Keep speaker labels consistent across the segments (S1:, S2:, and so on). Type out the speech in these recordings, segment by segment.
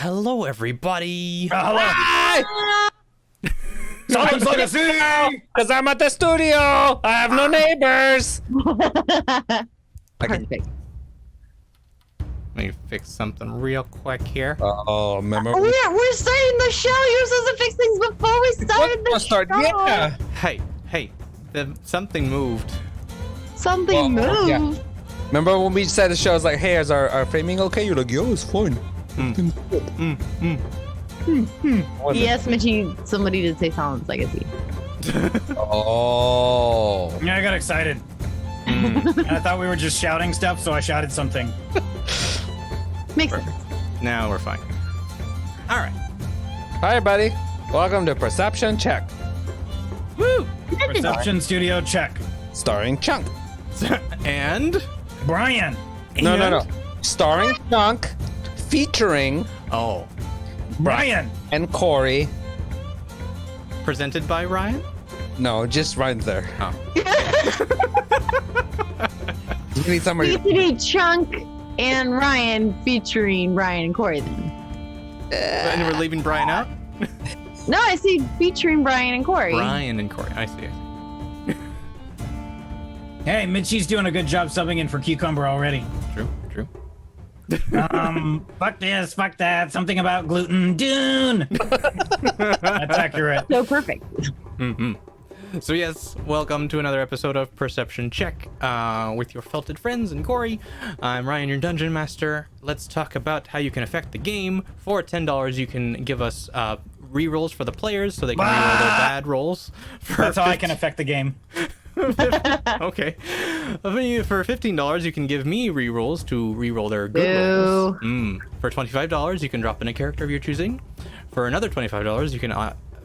S1: Hello, everybody.
S2: Hello.
S3: Sounds like a scene!
S2: Because I'm at the studio. I have no neighbors.
S4: Perfect.
S1: Let me fix something real quick here.
S2: Oh, remember?
S4: Oh, yeah, we're starting the show. You're supposed to fix things before we started the show.
S2: Yeah.
S1: Hey, something moved.
S4: Something
S2: Well, yeah.
S4: moved.
S2: Remember when we said the show was like, hey, is our framing okay? You're like, yo, it's fine.
S4: Yes, Mitchie, somebody did say silence legacy.
S2: Oh.
S3: Yeah, I got excited. And I thought we were just shouting stuff, so I shouted something.
S4: Makes sense.
S1: Now we're fine. All right.
S2: Hi, everybody. Welcome to Perception Check,
S1: Woo!
S3: Perception Studio check.
S2: starring Chunk.
S1: And
S3: Brian.
S2: No. Starring Chunk, featuring
S1: oh,
S3: Brian.
S2: and Corey.
S1: presented by Ryan.
S2: No, just Ryan's there.
S1: Oh,
S2: You need somebody.
S4: Featuring Chunk and Ryan featuring Ryan and Corey then.
S1: and we're leaving Brian out.
S4: No, I see featuring Brian and Corey.
S1: Brian and Corey. I see.
S3: Hey, Mitchie's doing a good job subbing in for Cucumber already.
S1: True.
S3: Fuck this, fuck that. Something about gluten. Dune. That's accurate.
S4: So perfect.
S1: Mm-hmm. So yes, welcome to another episode of Perception Check with your felted friends and Corey. I'm Ryan, your dungeon master. Let's talk about how you can affect the game. For $10, you can give us re-rolls for the players so they can re-roll their bad rolls.
S3: That's how I can affect the game.
S1: Okay. For $15, you can give me re-rolls to re-roll their good rolls. For $25, you can drop in a character of your choosing. For another $25, you can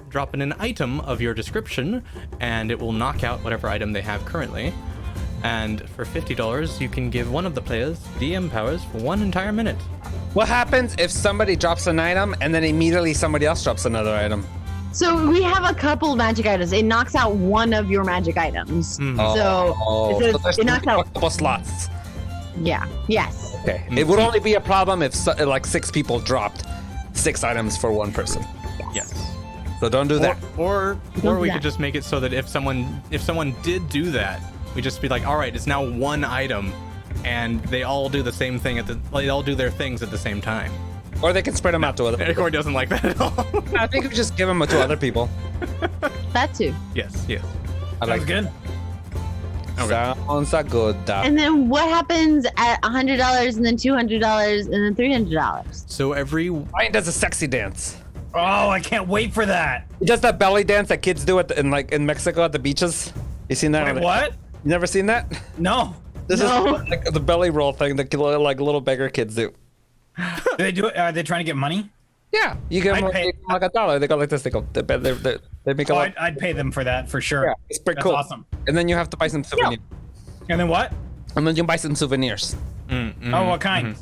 S1: drop in an item of your description, and it will knock out whatever item they have currently. And for $50, you can give one of the players DM powers for 1 entire minute.
S2: What happens if somebody drops an item and then immediately somebody else drops another item?
S4: So we have a couple of magic items. It knocks out one of your magic items. So
S2: there's
S4: it knocks out.
S2: a couple slots.
S4: Yeah. Yes.
S2: Okay. It would only be a problem if like 6 people dropped 6 items for 1 person.
S1: Yes.
S2: So don't do that.
S1: Or
S4: Don't
S1: we
S4: do
S1: could
S4: that.
S1: just make it so that if someone did do that, we just be like, all right, it's now 1 item, and they all do the same thing they all do their things at the same time.
S2: Or they can spread them out to other
S1: And
S2: people.
S1: Corey doesn't like that at all.
S2: I think we just give them to other people.
S4: That too.
S1: Yes.
S2: I
S3: That
S2: like
S3: was good.
S1: Okay.
S2: Sounds a good.
S4: And then what happens at $100 and then $200 and then $300?
S1: So every
S2: Ryan does a sexy dance.
S3: Oh, I can't wait for that.
S2: He does that belly dance that kids do in Mexico at the beaches. You seen that?
S3: Wait, what?
S2: You never seen that?
S3: No.
S2: This
S4: No.
S2: is like the belly roll thing that like little beggar kids do.
S3: Do they do it? Are they trying to get money?
S2: Yeah, you give them
S3: I'd pay-
S2: like $1. They go like this. They go. They make a
S3: Oh,
S2: lot.
S3: I'd pay them for that for sure.
S2: Yeah, it's pretty
S3: That's
S2: cool.
S3: awesome.
S2: And then you have to buy some souvenirs.
S3: And then what?
S2: And then you buy some souvenirs.
S3: Oh, what kind?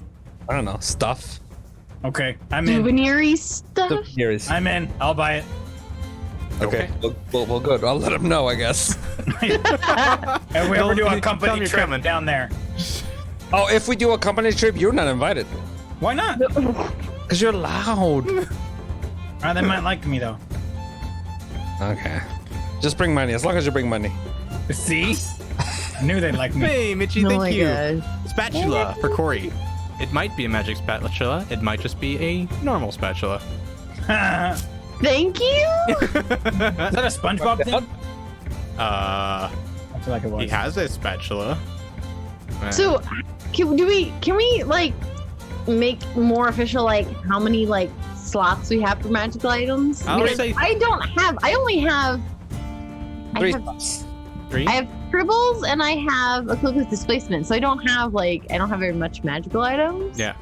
S2: I don't know, stuff.
S3: Okay, I'm in.
S4: Souvenir stuff?
S2: Souvenirs.
S3: I'm in. I'll buy it.
S2: Okay. Well, good. I'll let them know, I guess.
S3: If we ever do
S1: Tell
S3: a
S1: 'em
S3: company
S1: you're
S3: trip
S1: coming.
S3: down there.
S2: Oh, if we do a company trip, you're not invited.
S3: Why not?
S2: Because you're loud.
S3: They might like me though.
S2: Okay. Just bring money, as long as you bring money.
S3: See? I knew they'd like me.
S1: Hey, Mitchie,
S4: Oh
S1: thank
S4: my
S1: you.
S4: God.
S1: Spatula for Corey. It might be a magic spatula. It might just be a normal spatula.
S4: Thank you.
S3: Is that a SpongeBob thing?
S1: Uh,
S3: I feel like it was.
S1: he has a spatula.
S4: So can we like make more official like how many like slots we have for magical items?
S1: I would
S4: Because
S1: say-
S4: I only have
S2: 3
S4: have-
S2: spots.
S1: 3.
S4: I have tribbles and I have a cloak with displacement, so I don't have very much magical items.
S1: Yeah.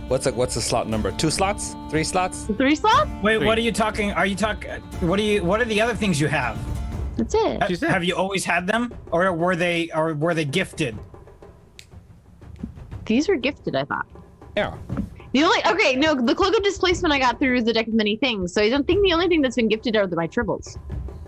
S2: What's the slot number? 2 slots? 3 slots?
S4: 3 slots?
S3: Wait,
S1: Three.
S3: what are you talking? Are you talking? What are the other things you have?
S4: That's it.
S1: She said.
S3: Have you always had them, or were they gifted?
S4: These were gifted, I thought.
S2: Yeah.
S4: The cloak of displacement I got through the deck of many things, so I don't think the only thing that's been gifted are my tribbles.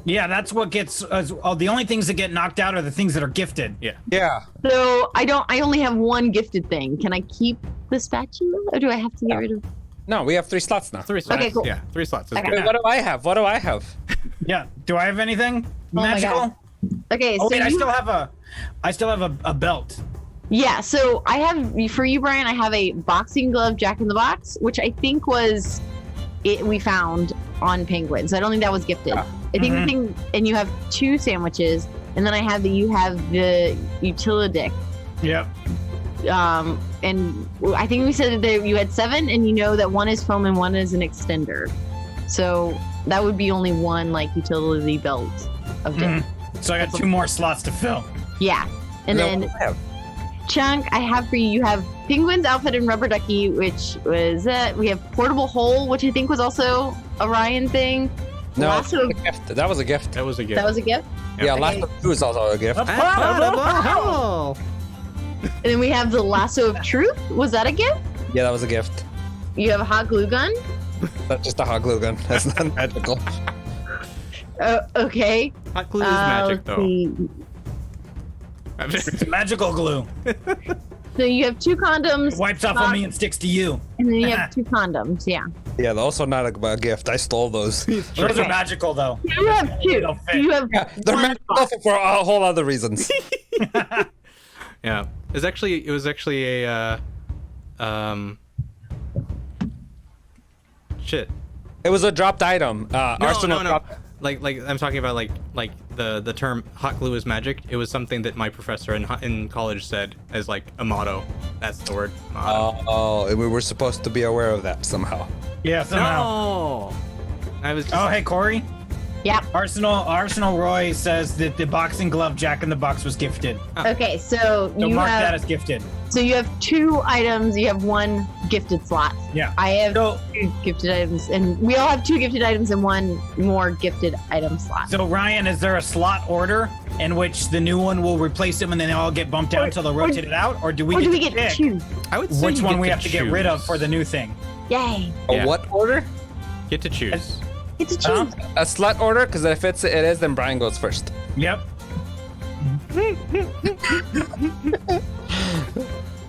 S3: Yeah, that's what gets. The only things that get knocked out are the things that are gifted.
S1: Yeah.
S2: Yeah.
S4: So I only have one gifted thing. Can I keep the spatula, or do I have to get rid of?
S2: No, we have 3 slots now.
S1: 3 slots.
S4: Okay, cool.
S1: Yeah, 3 slots is
S4: Okay.
S1: good.
S2: Wait, what do I have? What do I have?
S3: Yeah. Do I have anything
S4: my
S3: magical?
S4: God. Okay,
S3: Oh
S4: so
S3: wait, I
S4: you-
S3: still have a belt.
S4: yeah, so I have for you, Brian. I have a boxing glove Jack in the Box, which I think was it we found on Penguins. I don't think that was gifted. I think the thing, and you have 2 sandwiches, and then I have you have the Utilidec.
S3: Yep.
S4: And I think we said that you had 7, and you know that 1 is foam and 1 is an extender. So that would be only 1 like utility belt of dip.
S3: So I got 2 more slots to fill.
S4: Yeah, and
S2: No,
S4: then
S2: what do I have?
S4: Chunk, I have for you. You have Penguin's outfit and Rubber Ducky, which was we have Portable Hole, which I think was also a Ryan thing.
S2: No,
S4: Lasso,
S2: that was a gift.
S1: That was a gift.
S4: that was a gift.
S2: Yeah,
S4: Okay.
S2: Lasso 2 is also a gift.
S1: Oh,
S4: And then we have the Lasso of Truth. Was that a gift?
S2: Yeah, that was a gift.
S4: You have a hot glue gun.
S2: That's just a hot glue gun. That's not magical.
S4: Okay.
S1: hot glue is magic,
S4: let's
S1: though.
S4: see.
S3: It's magical glue.
S4: So you have 2 condoms.
S3: It wipes off on me and sticks to you.
S4: And then you have 2 condoms. Yeah.
S2: Yeah, they're also not a gift. I stole those.
S3: Those are magical though.
S4: You have 2.
S3: They'll fit.
S4: You have
S2: They're
S4: 1
S2: magical for a whole other reasons.
S1: Yeah, it was actually a shit.
S2: It was a dropped item.
S1: No,
S2: Arsenal
S1: no, no.
S2: dropped.
S1: Like I'm talking about like the term hot glue is magic. It was something that my professor in college said as like a motto. That's the word. Motto.
S2: Oh, and we were supposed to be aware of that somehow.
S3: Yeah, somehow.
S1: No. I was just,
S3: Oh, hey, Corey.
S4: Yep.
S3: Arsenal Roy says that the boxing glove Jack in the Box was gifted.
S4: Okay, so
S3: So
S4: you
S3: mark that
S4: have
S3: as gifted.
S4: 2 items. You have 1 gifted slot.
S3: Yeah.
S4: I have
S3: So
S4: 2 gifted items, and we all have 2 gifted items and 1 more gifted item slot.
S3: So Ryan, is there a slot order in which the new one will replace them and then they all get bumped out until they'll rotate it out, or do we
S4: Or
S3: get
S4: do we
S3: to
S4: get
S3: pick
S4: to choose?
S1: I would say
S3: which
S1: you
S3: one
S1: get
S3: we
S1: to
S3: have to get rid of
S1: choose.
S3: for the new thing?
S4: Yay!
S1: Yeah.
S2: A what order?
S1: Get to choose.
S4: Get to choose.
S3: Huh?
S2: A slut order? Because if it is, then Brian goes first.
S3: Yep.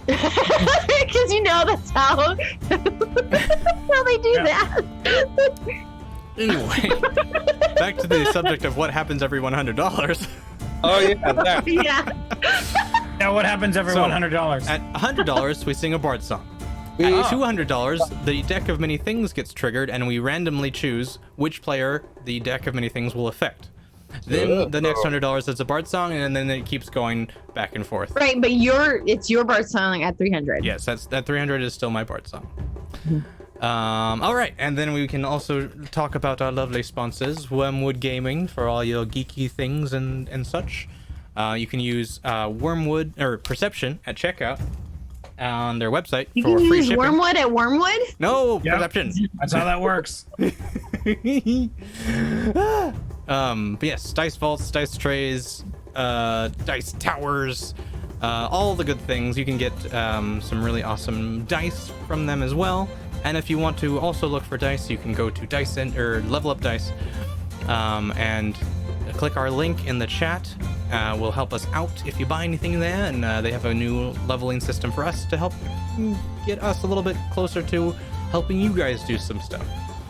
S4: Because you know that's how they do that.
S1: Anyway, back to the subject of what happens every $100.
S2: Oh yeah, that.
S4: Yeah.
S3: Now what happens every
S1: So,
S3: $100?
S1: At $100, we sing a bard song. At $200, the deck of many things gets triggered, and we randomly choose which player the deck of many things will affect. Then the next $100 is a bard song, and then it keeps going back and forth.
S4: Right, but it's your bard song at 300.
S1: Yes, that 300 is still my bard song. All right, and then we can also talk about our lovely sponsors, Wormwood Gaming, for all your geeky things and such. You can use Wormwood or Perception at checkout on their website
S4: You
S1: for
S4: can
S1: free
S4: use
S1: shipping.
S4: Wormwood at Wormwood?
S1: No,
S3: Yep.
S1: Perception.
S3: That's how that works.
S1: But yes, dice vaults, dice trays, dice towers, all the good things. You can get some really awesome dice from them as well. And if you want to also look for dice, you can go to Dice or Level Up Dice, and click our link in the chat. Will help us out if you buy anything there, and they have a new leveling system for us to help get us a little bit closer to helping you guys do some stuff.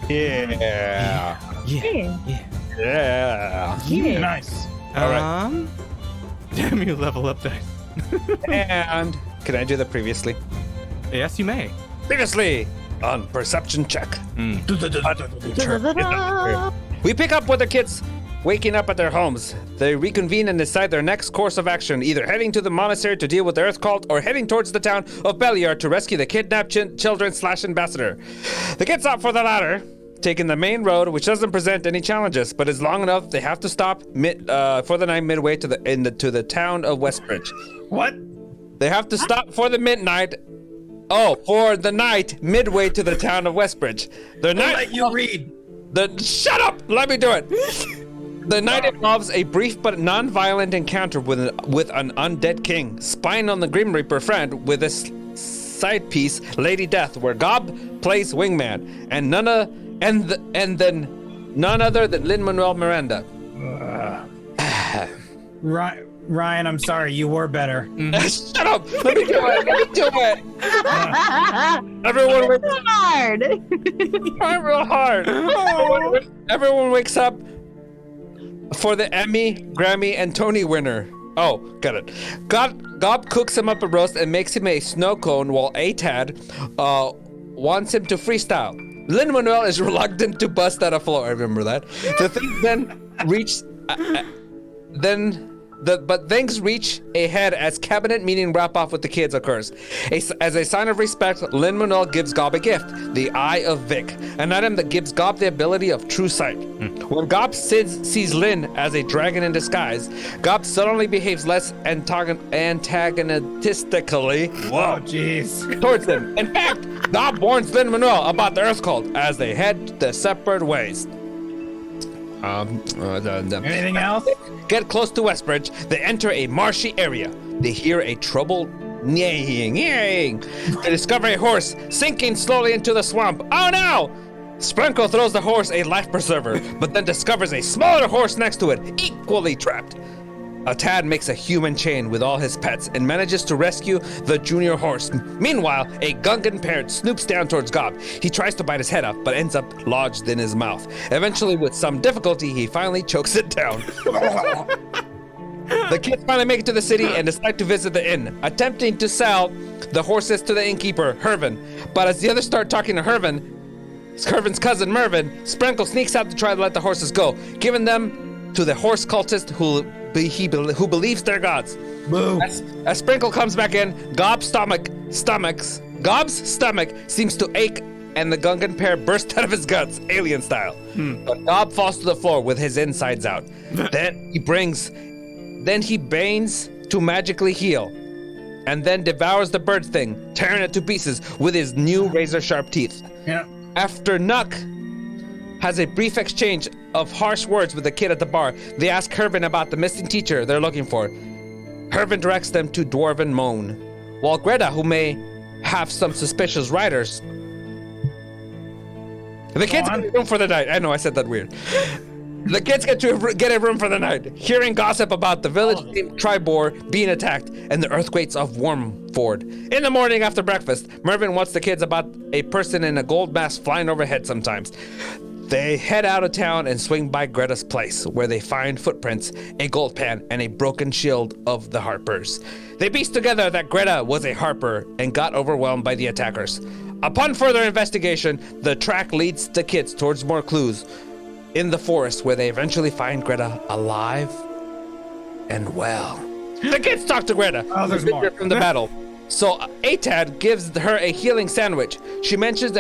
S2: Yeah.
S1: Yeah.
S2: Yeah.
S3: Nice.
S2: All right.
S1: Damn you, Level Up Dice.
S2: And can I do that previously?
S1: Yes, you may.
S2: Previously on Perception Check.
S4: Da-da-da-da.
S2: We pick up with the kids waking up at their homes. They reconvene and decide their next course of action, either heading to the monastery to deal with the Earth Cult or heading towards the town of Beliar to rescue the kidnapped children/ambassador. The kids opt for the latter, taking the main road, which doesn't present any challenges, but is long enough they have to stop for the night midway to the town of Westbridge.
S3: What?
S2: They have to stop for the midnight. Oh, for the night midway to the town of Westbridge. The
S3: I'll
S2: night.
S3: let you read.
S2: Shut up! Let me do it. The night involves a brief but non-violent encounter with an undead king, spying on the Grim Reaper friend with his side piece, Lady Death, where Gob plays wingman, and none other than Lin-Manuel Miranda.
S3: Ryan, I'm sorry. You were better.
S2: Shut up! Let me do it! Let me do it! Everyone wakes
S4: It's hard.
S2: up real hard. Everyone wakes up for the Emmy, Grammy, and Tony winner. Oh, got it. Gob cooks him up a roast and makes him a snow cone while Atad wants him to freestyle. Lin-Manuel is reluctant to bust out a floor. I remember that. The thing then reach but things reach a head as cabinet meeting wrap off with the kids occurs. As a sign of respect, Lin-Manuel gives Gob a gift, the Eye of Vic, an item that gives Gob the ability of true sight. When Gob sees Lin as a dragon in disguise, Gob suddenly behaves less antagonistically
S3: Whoa, jeez.
S2: towards him. In fact, Gob warns Lin-Manuel about the Earth Cult as they head their separate ways.
S3: Anything else?
S2: Get close to Westbridge. They enter a marshy area. They hear a troubled neighing. They discover a horse sinking slowly into the swamp. Oh no! Sprinkle throws the horse a life preserver, but then discovers a smaller horse next to it, equally trapped. Tad makes a human chain with all his pets and manages to rescue the junior horse. Meanwhile, a Gungan parrot snoops down towards Gob. He tries to bite his head off, but ends up lodged in his mouth. Eventually, with some difficulty, he finally chokes it down. The kids finally make it to the city and decide to visit the inn, attempting to sell the horses to the innkeeper, Hervin. But as the others start talking to Hervin's cousin Mervin, Sprinkle sneaks out to try to let the horses go, giving them to the horse cultist who believes they're gods.
S3: Boo.
S2: As Sprinkle comes back in, Gob's stomach seems to ache, and the Gungan pair bursts out of his guts, alien style. But Gob falls to the floor with his insides out. Then he banes to magically heal, and then devours the bird thing, tearing it to pieces with his new razor-sharp teeth.
S3: Yeah.
S2: After Nuck has a brief exchange of harsh words with the kid at the bar, they ask Hervin about the missing teacher they're looking for. Hervin directs them to Dwarven Moan, while Greta, who may have some suspicious riders. The kids get a room for the night. I know I said that weird. The kids get a room for the night, hearing gossip about the village named Tribor being attacked and the earthquakes of Wormford. In the morning after breakfast, Mervin wants the kids about a person in a gold mask flying overhead sometimes. They head out of town and swing by Greta's place, where they find footprints, a gold pan, and a broken shield of the Harpers. They piece together that Greta was a Harper and got overwhelmed by the attackers. Upon further investigation, the track leads the kids towards more clues in the forest, where they eventually find Greta alive and well. The kids talk to Greta.
S3: Oh, there's more.
S2: From the battle. So Atad gives her a healing sandwich. She mentions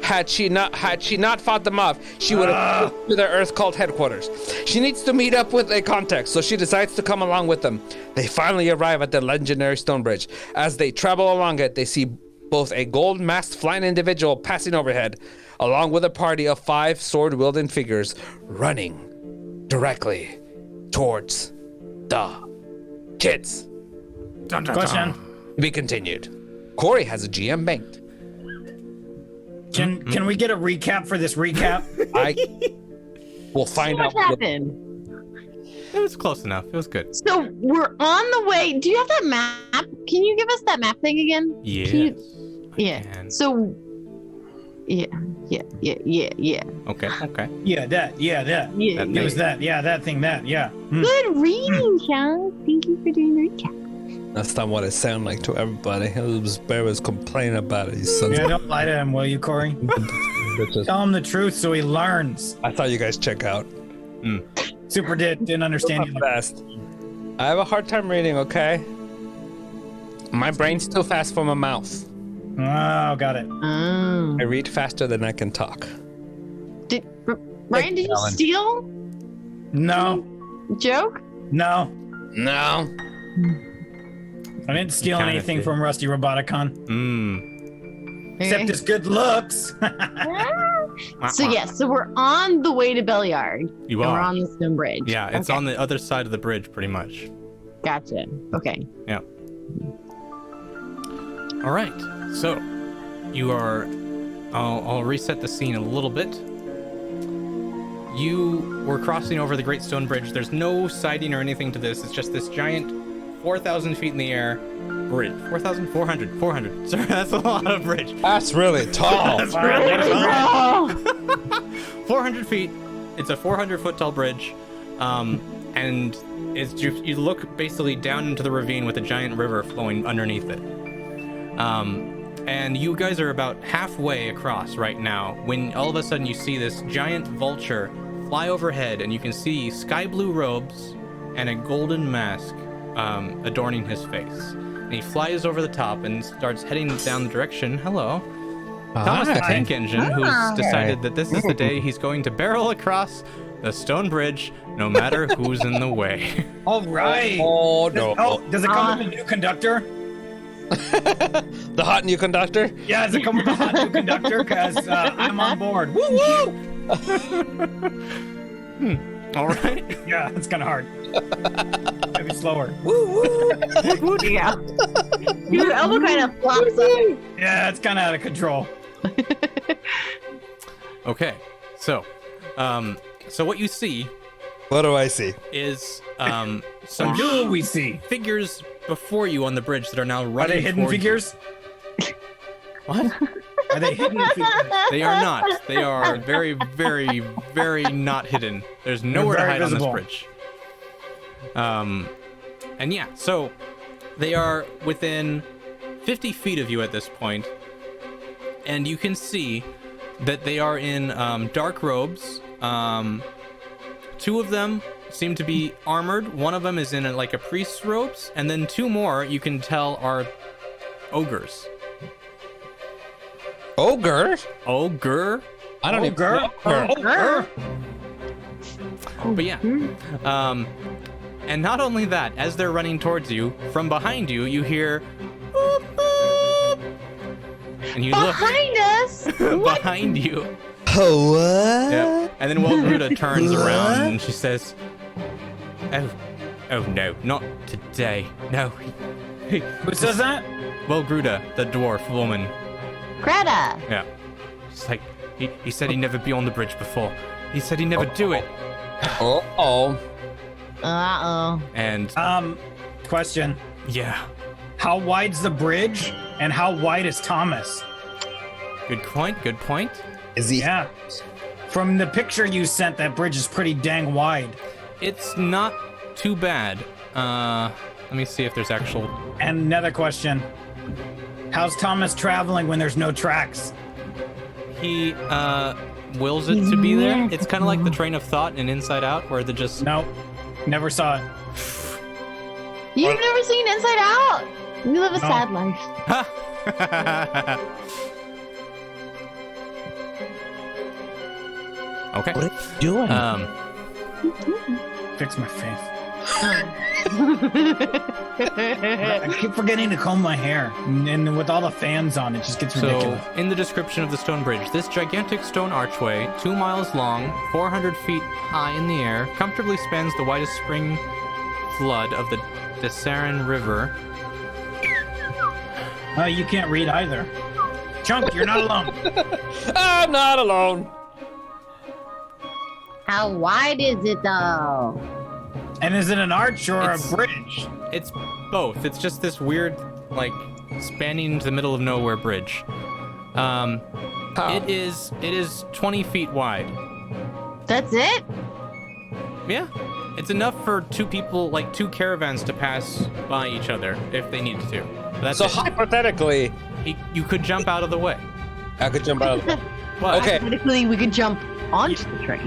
S2: had she not fought them off, she would have moved to their Earth Cult headquarters. She needs to meet up with a contact, so she decides to come along with them. They finally arrive at the legendary stone bridge. As they travel along it, they see both a gold masked flying individual passing overhead, along with a party of 5 sword-wielding figures running directly towards the kids.
S3: Question.
S2: To be continued. Corey has a GM banked.
S3: Can we get a recap for this recap?
S2: I will find
S4: What
S2: out.
S4: happened?
S1: It was close enough. It was good.
S4: So we're on the way. Do you have that map? Can you give us that map thing again?
S1: Yes.
S4: Yeah.
S1: can.
S4: So. Yeah.
S1: Okay.
S3: Yeah, that.
S4: Yeah.
S1: That
S3: It was that. Yeah, that thing. That. Yeah.
S4: Good reading, Sean. Thank you for doing the recap.
S2: That's not what it sounded like to everybody. Bear was complaining about it. You sons
S3: Yeah, don't lie to him, will you, Corey?
S2: bitches.
S3: Tell him the truth so he learns.
S2: I thought you guys check out.
S3: Super didn't understand you.
S2: Fast. I have a hard time reading, okay? My brain's too fast for my mouth.
S3: Oh, got it.
S4: Oh.
S2: I read faster than I can talk.
S4: Ryan, did you
S2: Alan.
S4: steal?
S3: No.
S4: Joke?
S3: No.
S2: No.
S3: I didn't steal
S1: Kinda
S3: anything
S1: did.
S3: from Rusty Roboticon. Except his good looks.
S4: So yes, so we're on the way to Belliard.
S1: You
S4: and
S1: are.
S4: we're on the stone bridge.
S1: Yeah, it's
S4: Okay.
S1: on the other side of the bridge, pretty much.
S4: Gotcha. Okay.
S1: Yeah. All right. So, you are. I'll reset the scene a little bit. you were crossing over the Great Stone Bridge. There's no siding or anything to this. It's just this giant 4,000 feet in the air bridge. 4,400. 400. Sorry, that's a lot of bridge.
S2: That's really tall.
S3: That's really tall.
S1: 400 feet. It's a 400-foot tall bridge. And it's you look basically down into the ravine with a giant river flowing underneath it. And you guys are about halfway across right now when all of a sudden you see this giant vulture fly overhead, and you can see sky blue robes and a golden mask adorning his face. And he flies over the top and starts heading down the direction. Hello. Thomas the Tank Engine, who's decided that this is the day he's going to barrel across the stone bridge, no matter who's in the way.
S3: All right.
S2: Oh, no.
S3: Does it come with a new conductor?
S2: The hot new conductor?
S3: Yeah, does it come with a hot new conductor? Because I'm on board. Woo woo!
S1: All right.
S3: Yeah, it's kind of hard. Maybe slower. Woo woo!
S4: Yeah. Your elbow kind of flops up.
S3: Yeah, it's kind of out of control.
S1: Okay, so what you see
S2: What do I see?
S1: is
S3: What
S1: some
S3: do we see?
S1: figures before you on the bridge that are now running.
S3: Are they hidden
S1: towards you.
S3: figures?
S1: What?
S3: Are they hidden figures?
S1: They are not. They are very, very, very not hidden. There's nowhere to
S3: very
S1: hide
S3: visible.
S1: on this bridge. And yeah, so they are within 50 feet of you at this point, and you can see that they are in dark robes. Two of them seem to be armored. One of them is in like a priest's robes, and then two more you can tell are ogres.
S2: Ogre?
S1: Ogre?
S2: I don't even
S3: Girl.
S2: Ogre.
S1: But yeah, and not only that, as they're running towards you, from behind you, you hear, boop, boop, and you
S4: Behind us?
S1: look behind you.
S2: Oh, what?
S1: Yep. And then Welgruda turns around and she says, "Oh no, not today. No."
S3: Who says that?
S1: Welgruda, the dwarf woman.
S4: Greta.
S1: Yeah. It's like he said he'd never be on the bridge before. He said he'd never do it.
S2: Oh.
S4: Uh-oh.
S1: And
S3: Question.
S1: yeah,
S3: How wide's the bridge and how wide is Thomas?
S1: good point. Good point.
S2: Is he?
S3: Yeah. From the picture you sent, that bridge is pretty dang wide.
S1: It's not too bad. Let me see if there's actual.
S3: And another question. How's Thomas traveling when there's no tracks?
S1: He wills it to be there. It's kind of like the train of thought in Inside Out, where they're just.
S3: Nope. Never saw it.
S4: You've never seen Inside Out? You live a
S3: No.
S4: sad life.
S1: Okay.
S2: What are you doing?
S3: Fix my face. I keep forgetting to comb my hair. And with all the fans on, it just gets
S1: So,
S3: ridiculous.
S1: in the description of the stone bridge, this gigantic stone archway, 2 miles long, 400 feet high in the air, comfortably spans the widest spring flood of the Desarin River.
S3: Oh, you can't read either. Chunk, you're not alone.
S2: I'm not alone.
S4: How wide is it though?
S3: And is it an arch or
S1: It's-
S3: a bridge?
S1: It's both. It's just this weird, like, spanning into the middle of nowhere bridge. It is 20 feet wide.
S4: That's it?
S1: Yeah. It's enough for two people, like two caravans, to pass by each other if they needed to. That's
S2: So
S1: it.
S2: hypothetically,
S1: You could jump out of the way.
S2: I could jump out of the
S1: But
S2: Okay.
S4: Hypothetically, we could jump onto the train.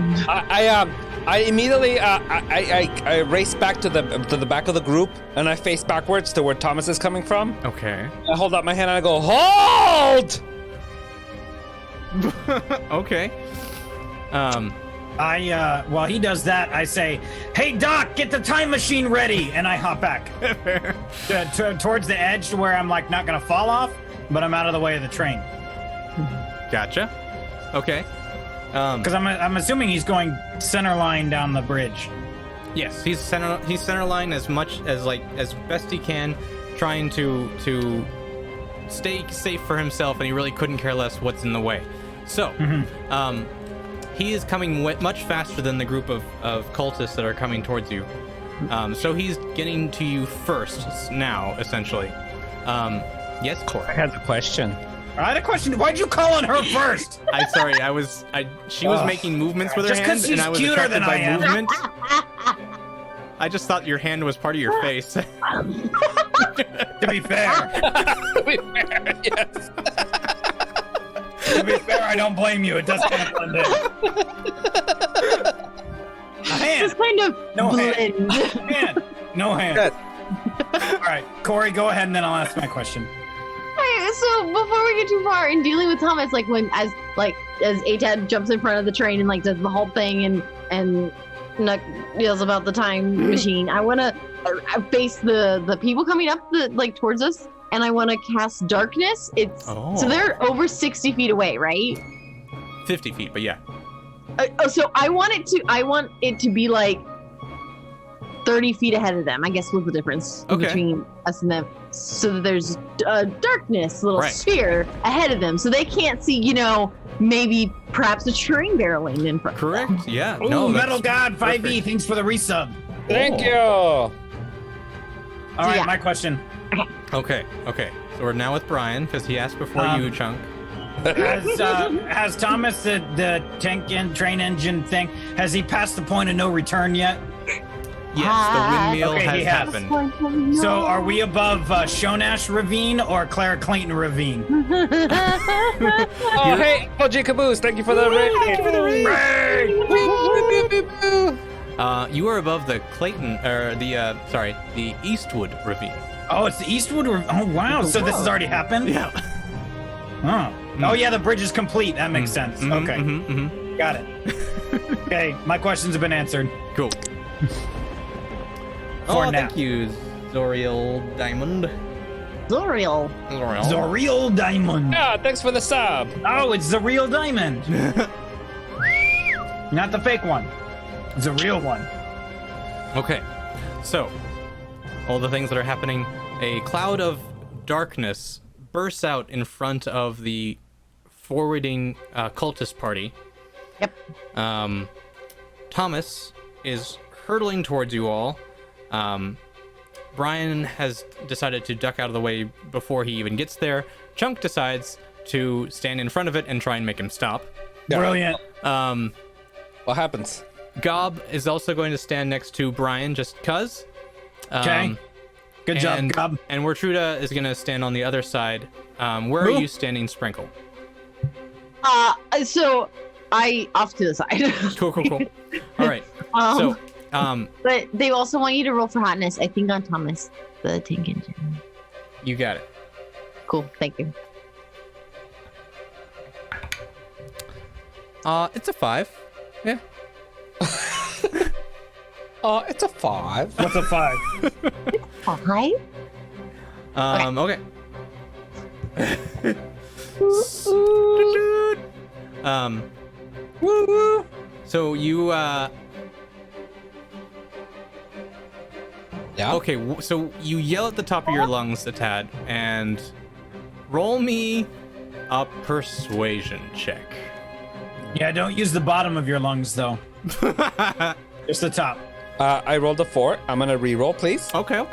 S2: I immediately I race back to the back of the group and I face backwards to where Thomas is coming from.
S1: Okay.
S2: I hold up my hand and I go, "Hold!"
S1: Okay.
S3: While he does that, I say, "Hey Doc, get the time machine ready," and I hop back towards the edge to where I'm like not gonna fall off, but I'm out of the way of the train.
S1: Gotcha. Okay.
S3: Because I'm assuming he's going center line down the bridge.
S1: Yes, he's center line as much as as best he can, trying to stay safe for himself, and he really couldn't care less what's in the way. So, he is coming much faster than the group of cultists that are coming towards you. So he's getting to you first now, essentially. Yes, Corey.
S2: I had a question.
S3: I had a question. Why'd you call on her first?
S1: She was making movements with her
S3: Just 'cause
S1: hand, and
S3: she's
S1: I was
S3: cuter
S1: attracted
S3: than
S1: by
S3: I am.
S1: movement. I just thought your hand was part of your face.
S3: To be fair.
S2: Yes.
S3: To be fair, I don't blame you. It does kind of blend in. A hand.
S4: Just kind of
S3: No
S4: blend.
S3: Hand. No hand.
S2: Good.
S3: All right, Corey, go ahead and then I'll ask my question.
S4: Alright, so before we get too far in dealing with Thomas, like as Atad jumps in front of the train and like does the whole thing and Nuck yells about the time machine, I want to face the people coming up towards us, and I want to cast darkness. So they're over 60 feet away, right?
S1: 50 feet, but yeah.
S4: So I want it to be like 30 feet ahead of them, I guess was the difference between us and them. So that there's darkness, little sphere ahead of them, so they can't see, maybe perhaps a train barreling in front.
S1: Correct. Yeah.
S3: Ooh,
S1: No.
S3: Metal God 5e,
S1: perfect.
S3: thanks for the resub.
S2: Thank you.
S3: All right,
S4: yeah.
S3: my question.
S1: Okay. So we're now with Brian because he asked before you, Chunk.
S3: Has Thomas, the tank and train engine thing, has he passed the point of no return yet?
S1: Yes, the windmill
S3: Okay, he
S1: has
S3: has.
S1: happened.
S3: So are we above Shonash Ravine or Clara Clayton Ravine?
S2: Oh, hey, OG Caboose, thank you for the raid.
S3: Thank you for the raid.
S1: You are above the Clayton, or the Eastwood Ravine.
S3: Oh, it's the Eastwood Ravine. Oh, wow. So this has already happened?
S1: Yeah.
S3: Oh, yeah, the bridge is complete. That makes sense. Okay. Got it. Okay, my questions have been answered.
S1: Cool.
S3: For now.
S1: Thank you, Zoriel Diamond.
S4: Zoriel.
S3: The real diamond.
S2: Yeah, thanks for the sub.
S3: Oh, it's the real diamond. Not the fake one. It's a real one.
S1: Okay, so all the things that are happening. A cloud of darkness bursts out in front of the forwarding cultist party.
S4: Yep.
S1: Thomas is hurtling towards you all. Brian has decided to duck out of the way before he even gets there. Chunk decides to stand in front of it and try and make him stop.
S2: Yeah.
S3: Brilliant.
S2: What happens?
S1: Gob is also going to stand next to Brian just cuz.
S3: Okay. Good job, Gob.
S1: And Wertruda is going to stand on the other side. Where are you standing, Sprinkle?
S4: So I off to the side.
S1: Cool. All right.
S4: But they also want you to roll for hotness, I think, on Thomas, the tank engine.
S1: You got it.
S4: Cool, thank you.
S1: It's a 5. Yeah.
S2: It's a 5.
S3: What's a 5?
S4: 5?
S1: Okay. So you
S2: Yeah.
S1: okay, so you yell at the top of your lungs a tad and roll me a persuasion check.
S3: Yeah, don't use the bottom of your lungs, though. Just the top.
S2: I rolled a 4. I'm gonna re-roll, please.
S1: Okay.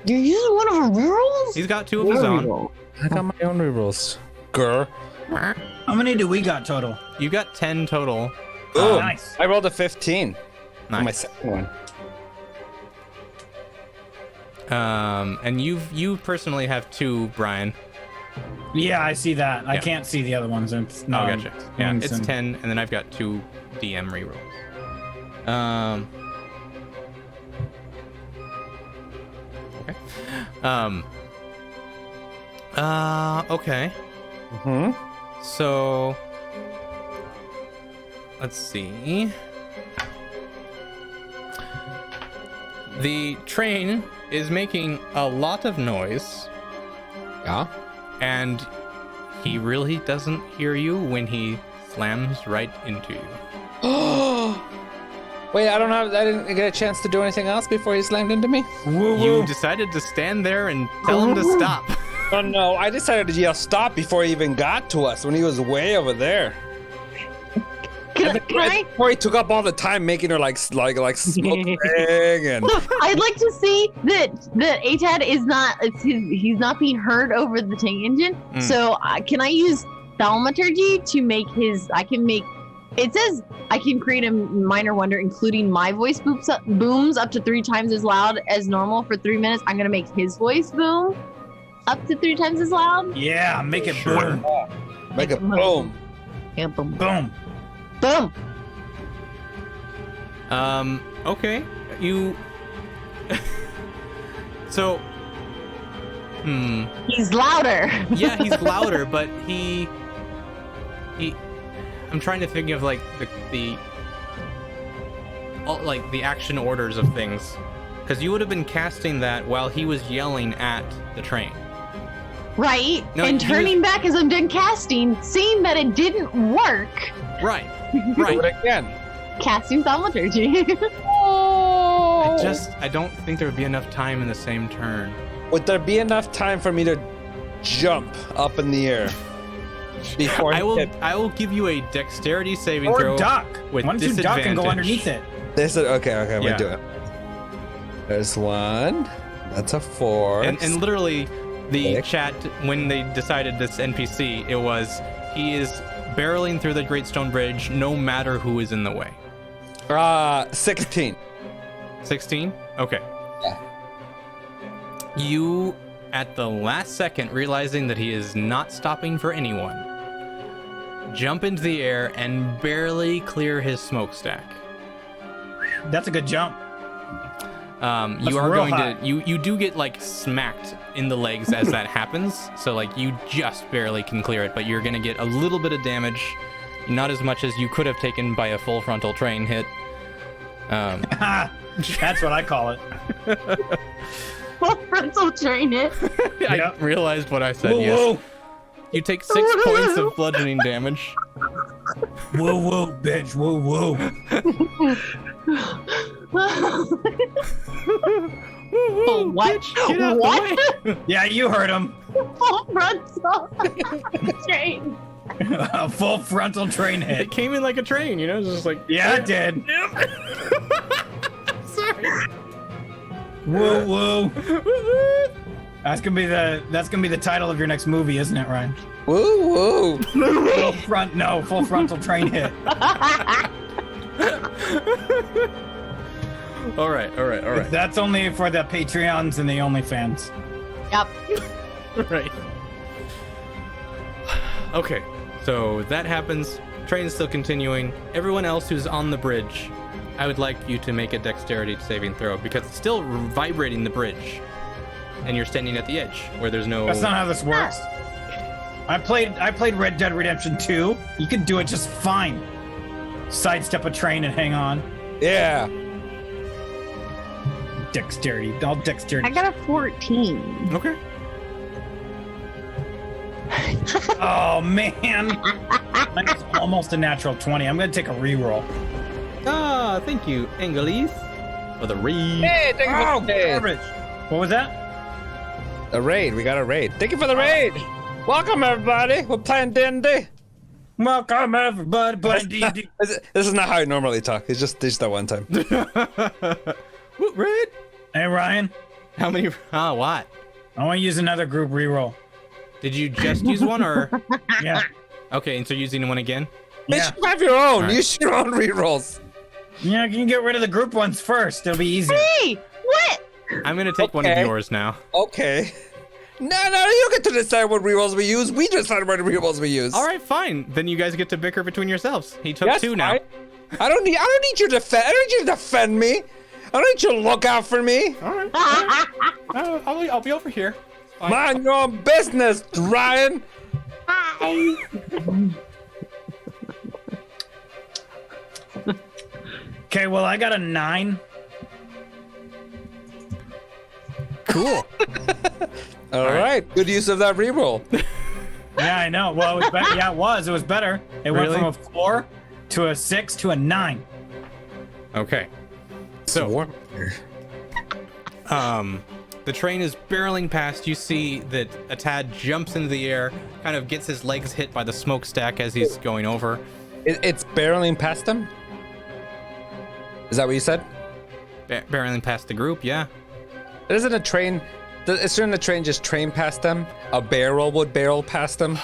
S4: You're using one of her rerolls?
S1: He's got 2 of his own.
S2: I got my own re-rolls. Grr.
S3: How many do we got total?
S1: You got 10 total.
S2: Ooh,
S3: Nice.
S2: I rolled a 15 for my
S1: Nice.
S2: second one.
S1: And you personally have 2, Brian.
S3: Yeah, I see that. I
S1: Yeah.
S3: can't see the other ones. It's
S1: Oh,
S3: no,
S1: gotcha. Yeah, it's
S3: and-
S1: 10, and then I've got 2 DM rerolls. Okay. Okay. So, let's see. The train is making a lot of noise,
S2: Yeah.
S1: and he really doesn't hear you when he slams right into you.
S2: Wait, I didn't get a chance to do anything else before he slammed into me?
S1: You decided to stand there and tell him to stop.
S2: Oh no, I decided to yell stop before he even got to us when he was way over there. Before he took up all the time making her like smoking and
S4: I'd like to see that Atad is not he's not being heard over the tank engine. So can I use thaumaturgy to make his? It says I can create a minor wonder, including my voice booms up to 3 times as loud as normal for 3 minutes. I'm gonna make his voice boom up to 3 times as loud.
S3: Yeah, make it boom.
S2: make a boom.
S4: Yeah, boom.
S3: Boom.
S4: Boom.
S1: Okay. You. So.
S4: He's louder.
S1: Yeah, he's louder, but he. I'm trying to think of like the action orders of things, because you would have been casting that while he was yelling at the train.
S4: Right.
S1: No,
S4: and turning back as I'm done casting, seeing that it didn't work.
S1: Right.
S2: Do
S1: Right.
S2: it again.
S4: Casting thaumaturgy.
S1: I don't think there would be enough time in the same turn.
S2: Would there be enough time for me to jump up in the air before
S1: I will give you a dexterity saving throw
S3: Or duck.
S1: with
S3: Why don't you duck and go
S1: disadvantage.
S3: underneath it?
S2: This is okay. I'm
S1: Yeah.
S2: gonna do it. There's one. That's a 4.
S1: And literally, the
S2: 6.
S1: chat, when they decided this NPC, it was, he is barreling through the Great Stone Bridge no matter who is in the way.
S2: 16.
S1: 16? Okay.
S2: Yeah.
S1: You, at the last second, realizing that he is not stopping for anyone, jump into the air and barely clear his smokestack.
S3: That's a good jump.
S1: You are
S3: real
S1: going
S3: high.
S1: to you do get like smacked in the legs as that happens, so like you just barely can clear it, but you're gonna get a little bit of damage, not as much as you could have taken by a full frontal train hit.
S3: That's what I call it.
S4: Full frontal train it.
S1: I
S3: Yep.
S1: realized what I said.
S3: Whoa,
S1: Yes,
S3: whoa.
S1: you take 6 points of bludgeoning damage.
S3: Whoa, whoa, bitch. Whoa, whoa.
S4: Oh, what?
S1: Get out
S4: What?
S1: the way.
S3: Yeah, you heard him.
S4: Full frontal train.
S3: A full frontal train hit.
S1: It came in like a train, you know, it's just like
S3: Yeah, it did.
S1: Sorry.
S3: Whoa, whoa. That's gonna be the title of your next movie, isn't it, Ryan?
S2: Woo woo.
S3: Full frontal train hit.
S1: All right.
S3: That's only for the Patreons and the OnlyFans.
S4: Yep.
S1: Right. Okay, so that happens. Train's still continuing. Everyone else who's on the bridge, I would like you to make a dexterity saving throw, because it's still vibrating the bridge, and you're standing at the edge where there's no.
S3: That's not how this works. I played Red Dead Redemption 2. You could do it just fine. Sidestep a train and hang on.
S2: Yeah.
S3: Dexterity. All dexterity.
S4: I got a 14.
S1: Okay.
S3: Oh man. Mine's almost a natural 20. I'm gonna take a reroll.
S1: Ah, thank you, Angelis, for the read.
S2: Hey, thank you
S3: Oh,
S2: for the raid.
S3: garbage. What was that?
S2: A raid. We got a raid. Thank you for the raid. Welcome everybody. We're playing D&D.
S3: Welcome everybody playing D&D.
S2: This is not how I normally talk. It's just that one time.
S1: What, Red?
S3: Hey Ryan,
S1: How many? Ah, what?
S3: I want to use another group reroll.
S1: Did you just use one, or?
S3: Yeah.
S1: Okay, and so you're using one again?
S2: You
S3: Yeah.
S2: should have your own.
S1: Right.
S2: Use your own rerolls.
S3: Yeah, you can get rid of the group ones first. It'll be easier.
S4: Hey, what?
S1: I'm gonna take one of
S2: Okay.
S1: yours now.
S2: Okay. No, you get to decide what rerolls we use. We decide what rerolls we use.
S1: All right, fine. Then you guys get to bicker between yourselves. He took
S2: That's
S1: 2 now.
S2: fine. I don't need you to defend. I don't need you to defend me. I don't need you to look out for me.
S1: All right. I'll be over here. Fine.
S2: Mind your own business, Ryan.
S4: Hi.
S3: Okay, well I got a 9.
S1: Cool.
S2: All right. Good use of that reroll.
S3: Yeah, I know. Well, it was better. Yeah, it was. It was better. It went
S1: Really?
S3: from a 4 to a 6 to a 9.
S1: Okay. So,
S2: Warm here.
S1: the train is barreling past. You see that Atad jumps into the air, kind of gets his legs hit by the smokestack as he's going over.
S2: It's barreling past them? Is that what you said?
S1: Barreling past the group, yeah.
S2: Isn't a train... Shouldn't the train just train past them? A barrel would barrel past them?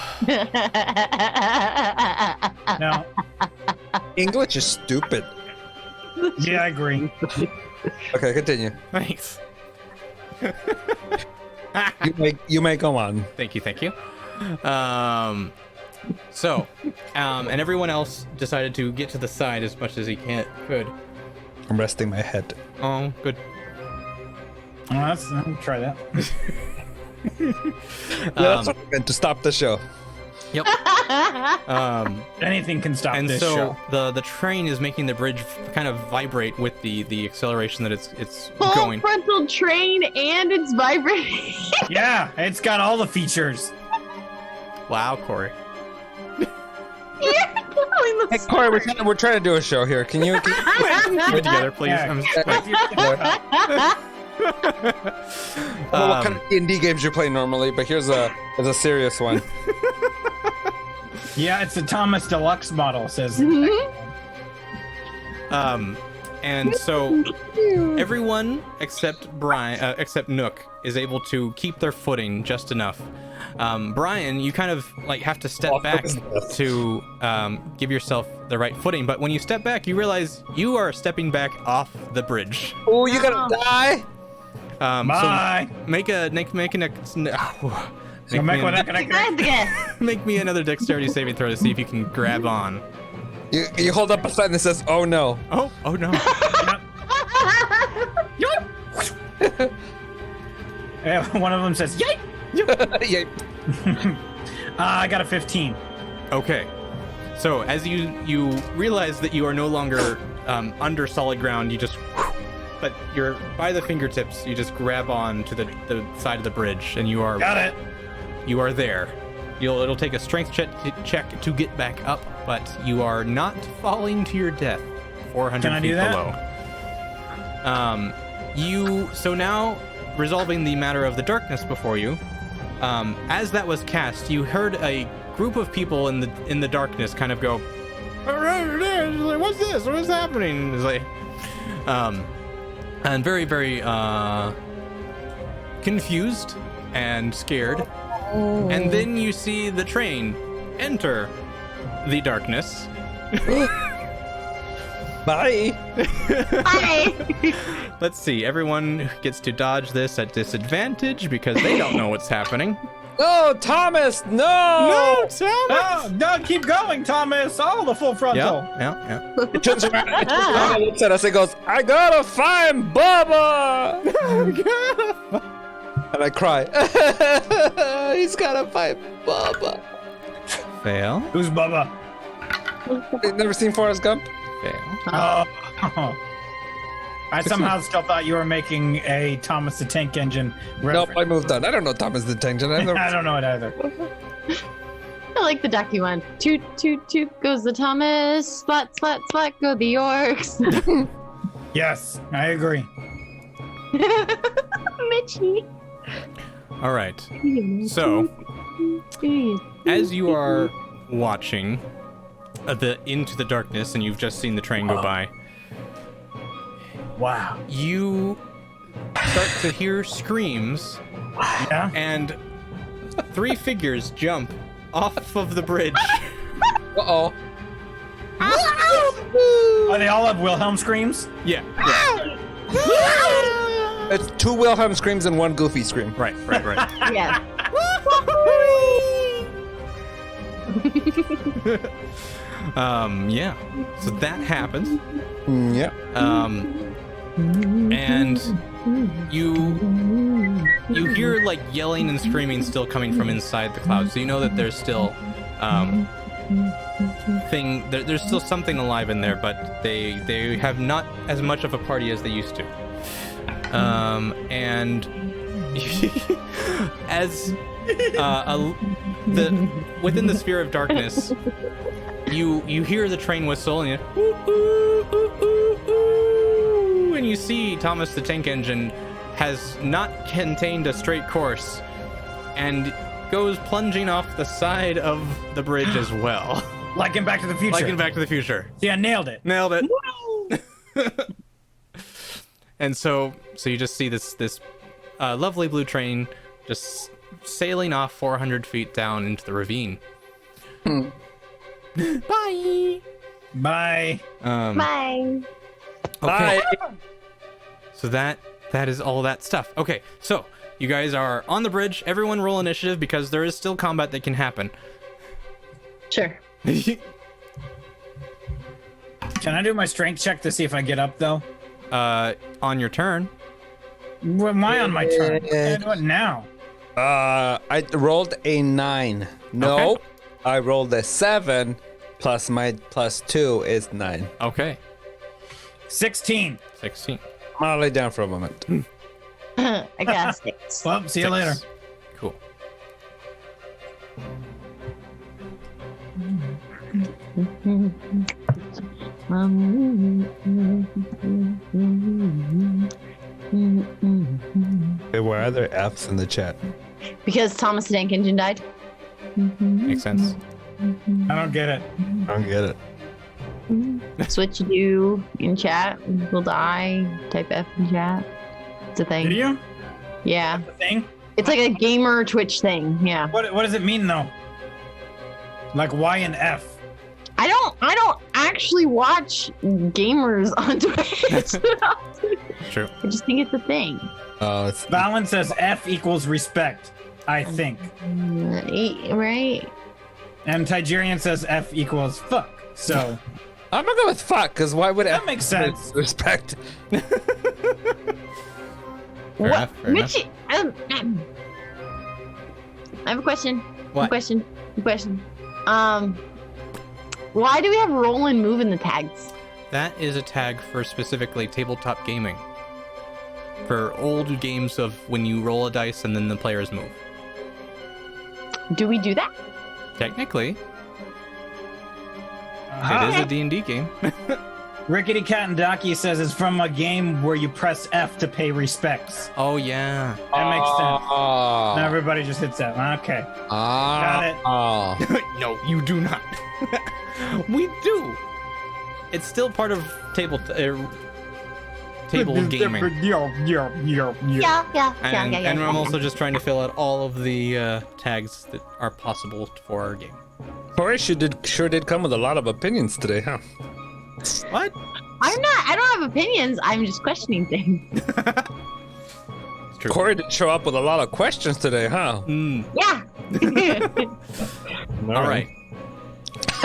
S3: No.
S2: English is stupid.
S3: Yeah, I agree.
S2: Okay, continue.
S1: Thanks.
S2: You may go on.
S1: Thank you. And everyone else decided to get to the side as much as he could.
S2: I'm resting my head.
S1: Oh, good.
S3: I'll try that.
S2: That's what I meant to stop the show.
S1: Yep.
S3: Anything can stop
S1: And
S3: this
S1: so
S3: show.
S1: the train is making the bridge kind of vibrate with the acceleration that it's
S4: Full
S1: going.
S4: frontal train and it's vibrating.
S3: Yeah, it's got all the features.
S1: Wow, Corey.
S2: Hey, Corey, we're trying to do a show here. Can you...
S1: Get together, please.
S3: Yeah.
S1: I'm
S2: I don't know what kind of D&D games you're playing normally, but here's a serious one.
S3: Yeah, it's the Thomas Deluxe model, says.
S1: And so everyone except except Nook is able to keep their footing just enough. Brian, you kind of like have to step back to give yourself the right footing, but when you step back, you realize you are stepping back off the bridge.
S2: Oh, you're gonna die?
S3: Bye.
S1: So make me another dexterity saving throw to see if you can grab on.
S2: You hold up a sign that says, "Oh no."
S1: Oh no.
S3: One of them says, "Yay!"
S2: Yeah.
S3: I got a 15.
S1: Okay. So as you realize that you are no longer under solid ground, you just, but you're by the fingertips. You just grab on to the side of the bridge, and you are
S3: Got it.
S1: You are there. It'll take a strength check to get back up, but you are not falling to your death. 400
S3: Can I
S1: feet
S3: do that?
S1: below. So now resolving the matter of the darkness before you. As that was cast, you heard a group of people in the darkness kind of go, "What's this? What is happening?" It's like, and very, very confused and scared. And then you see the train enter the darkness.
S2: Bye.
S4: Hi.
S1: Let's see. Everyone gets to dodge this at disadvantage because they don't know what's happening.
S2: No, Thomas. No.
S1: No, Thomas.
S3: Oh, no, keep going, Thomas. Oh, the full frontal.
S1: Yeah.
S2: It turns around and looks at us and goes, "I gotta find Bubba." And I cry. He's gotta find Bubba.
S1: Fail.
S3: Who's Bubba?
S2: You never seen Forrest Gump?
S1: Fail.
S3: Oh. I somehow still thought you were making a Thomas the Tank Engine
S2: Nope,
S3: reference.
S2: I moved on. I don't know Thomas the Tank Engine.
S3: I don't know it either.
S4: I like the ducky one. Toot, toot, toot goes the Thomas. Splat, splat, splat go the Yorks.
S3: Yes, I agree.
S4: Mitchie.
S1: All right. So, as you are watching into the darkness, and you've just seen the train go by,
S3: Wow.
S1: you start to hear screams,
S3: Yeah?
S1: and 3 figures jump off of the bridge.
S2: Uh-oh.
S3: Oh, they all have Wilhelm screams?
S1: Yeah.
S2: It's 2 Wilhelm screams and 1 Goofy scream.
S1: Right.
S4: Yeah.
S1: Yeah. So that happens.
S2: Yeah.
S1: And you hear like yelling and screaming still coming from inside the clouds. So you know that there's still there's still something alive in there, but they have not as much of a party as they used to. And as within the sphere of darkness, you hear the train whistle and and you see Thomas the Tank Engine has not contained a straight course and goes plunging off the side of the bridge as well.
S3: Like in Back to the Future.
S1: Like in Back to the Future.
S3: See, I nailed it.
S1: Nailed it. And so you just see this lovely blue train just sailing off 400 feet down into the ravine. Bye.
S3: Bye.
S4: Bye.
S1: Okay. So that is all that stuff. Okay, so you guys are on the bridge. Everyone roll initiative because there is still combat that can happen.
S4: Sure.
S3: Can I do my strength check to see if I get up, though?
S1: On your turn.
S3: Am I on my turn? Can I do it now?
S2: I rolled a 9. No,
S1: Okay.
S2: I rolled a 7 plus my +2 is 9.
S1: Okay.
S3: 16.
S1: 16.
S2: I'll lay down for a moment.
S4: I got 6.
S3: Well, see you later.
S1: Cool.
S2: Hey, where are there F's in the chat?
S4: Because Thomas the Tank Engine died.
S1: Makes sense.
S3: I don't get it.
S2: I don't get it.
S4: That's what you do in chat. Will die. Type F in chat. It's a thing.
S3: Did you?
S4: Yeah.
S3: The thing?
S4: It's like a gamer Twitch thing. Yeah.
S3: What does it mean, though? Like Y and F.
S4: I don't actually watch gamers on Twitch.
S1: True.
S4: I just think it's a thing.
S2: Oh, it's
S3: Valen says F equals respect, I think.
S4: Right?
S3: And Tigerian says F equals fuck. So
S2: I'm gonna go with fuck, because why would
S3: that
S2: F
S3: makes sense.
S2: respect?
S1: Fair enough, fair enough.
S4: Richie, I have a question.
S1: What?
S4: A question. Why do we have roll and move in the tags?
S1: That is a tag for specifically tabletop gaming. For old games of when you roll a dice and then the players move.
S4: Do we do that?
S1: Technically,
S3: Ah.
S1: it is a D&D game.
S3: Rickety Cat and Docky says it's from a game where you press F to pay respects.
S1: Oh, yeah.
S3: That makes sense.
S2: Oh.
S3: Now everybody just hits that. Okay. Got it.
S2: Oh.
S1: No, you do not. We do. It's still part of table gaming. And I'm also just trying to fill out all of the tags that are possible for our game.
S2: Corey sure did come with a lot of opinions today, huh?
S1: What?
S4: I don't have opinions. I'm just questioning things.
S1: It's true.
S2: Corey did show up with a lot of questions today, huh?
S4: Yeah.
S1: All right.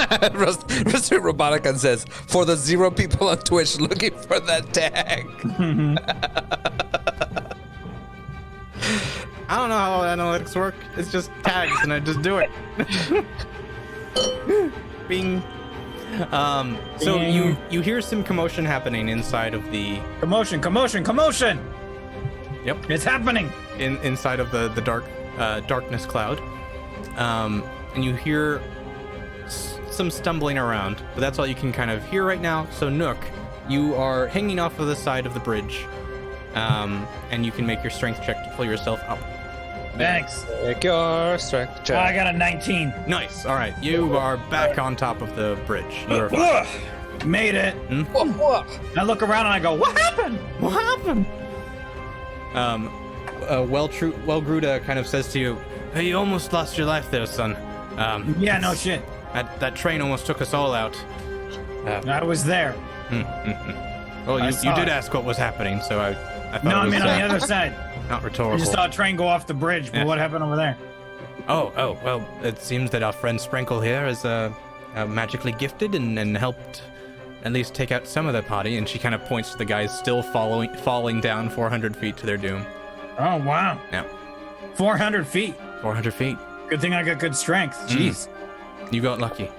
S2: Mr. Robotica says, for the 0 people on Twitch looking for that tag.
S1: I don't know how analytics work. It's just tags, and I just do it. Bing. So
S3: Bing.
S1: you hear some commotion happening inside of the
S3: Commotion.
S1: Yep.
S3: It's happening.
S1: inside of the darkness cloud, and you hear some stumbling around, but that's all you can kind of hear right now. So Nook, you are hanging off of the side of the bridge, and you can make your strength check to pull yourself up.
S3: Thanks.
S2: Make your strength check.
S3: I got a 19.
S1: Nice. All right, you are back on top of the bridge. You are fine.
S3: Ugh. Made it.
S2: Whoa.
S3: I look around and I go, what happened?
S1: What happened? Gruda kind of says to you, "Hey, you almost lost your life there, son.
S3: Yeah, no shit.
S1: That train almost took us all out."
S3: I was there.
S1: Well,
S3: I
S1: you
S3: saw
S1: did
S3: it.
S1: ask what was happening, so I thought
S3: No,
S1: it
S3: I
S1: was
S3: mean on the other side.
S1: not
S3: I
S1: rhetorical.
S3: just saw a train go off the bridge, but
S1: Yeah.
S3: what happened over there?
S1: Oh, well, it seems that our friend Sprinkle here is magically gifted and helped at least take out some of the party, and she kind of points to the guys still falling down 400 feet to their doom.
S3: Oh, wow.
S1: Yeah,
S3: 400 feet.
S1: 400 feet.
S3: Good thing I got good strength. Jeez.
S1: You got lucky.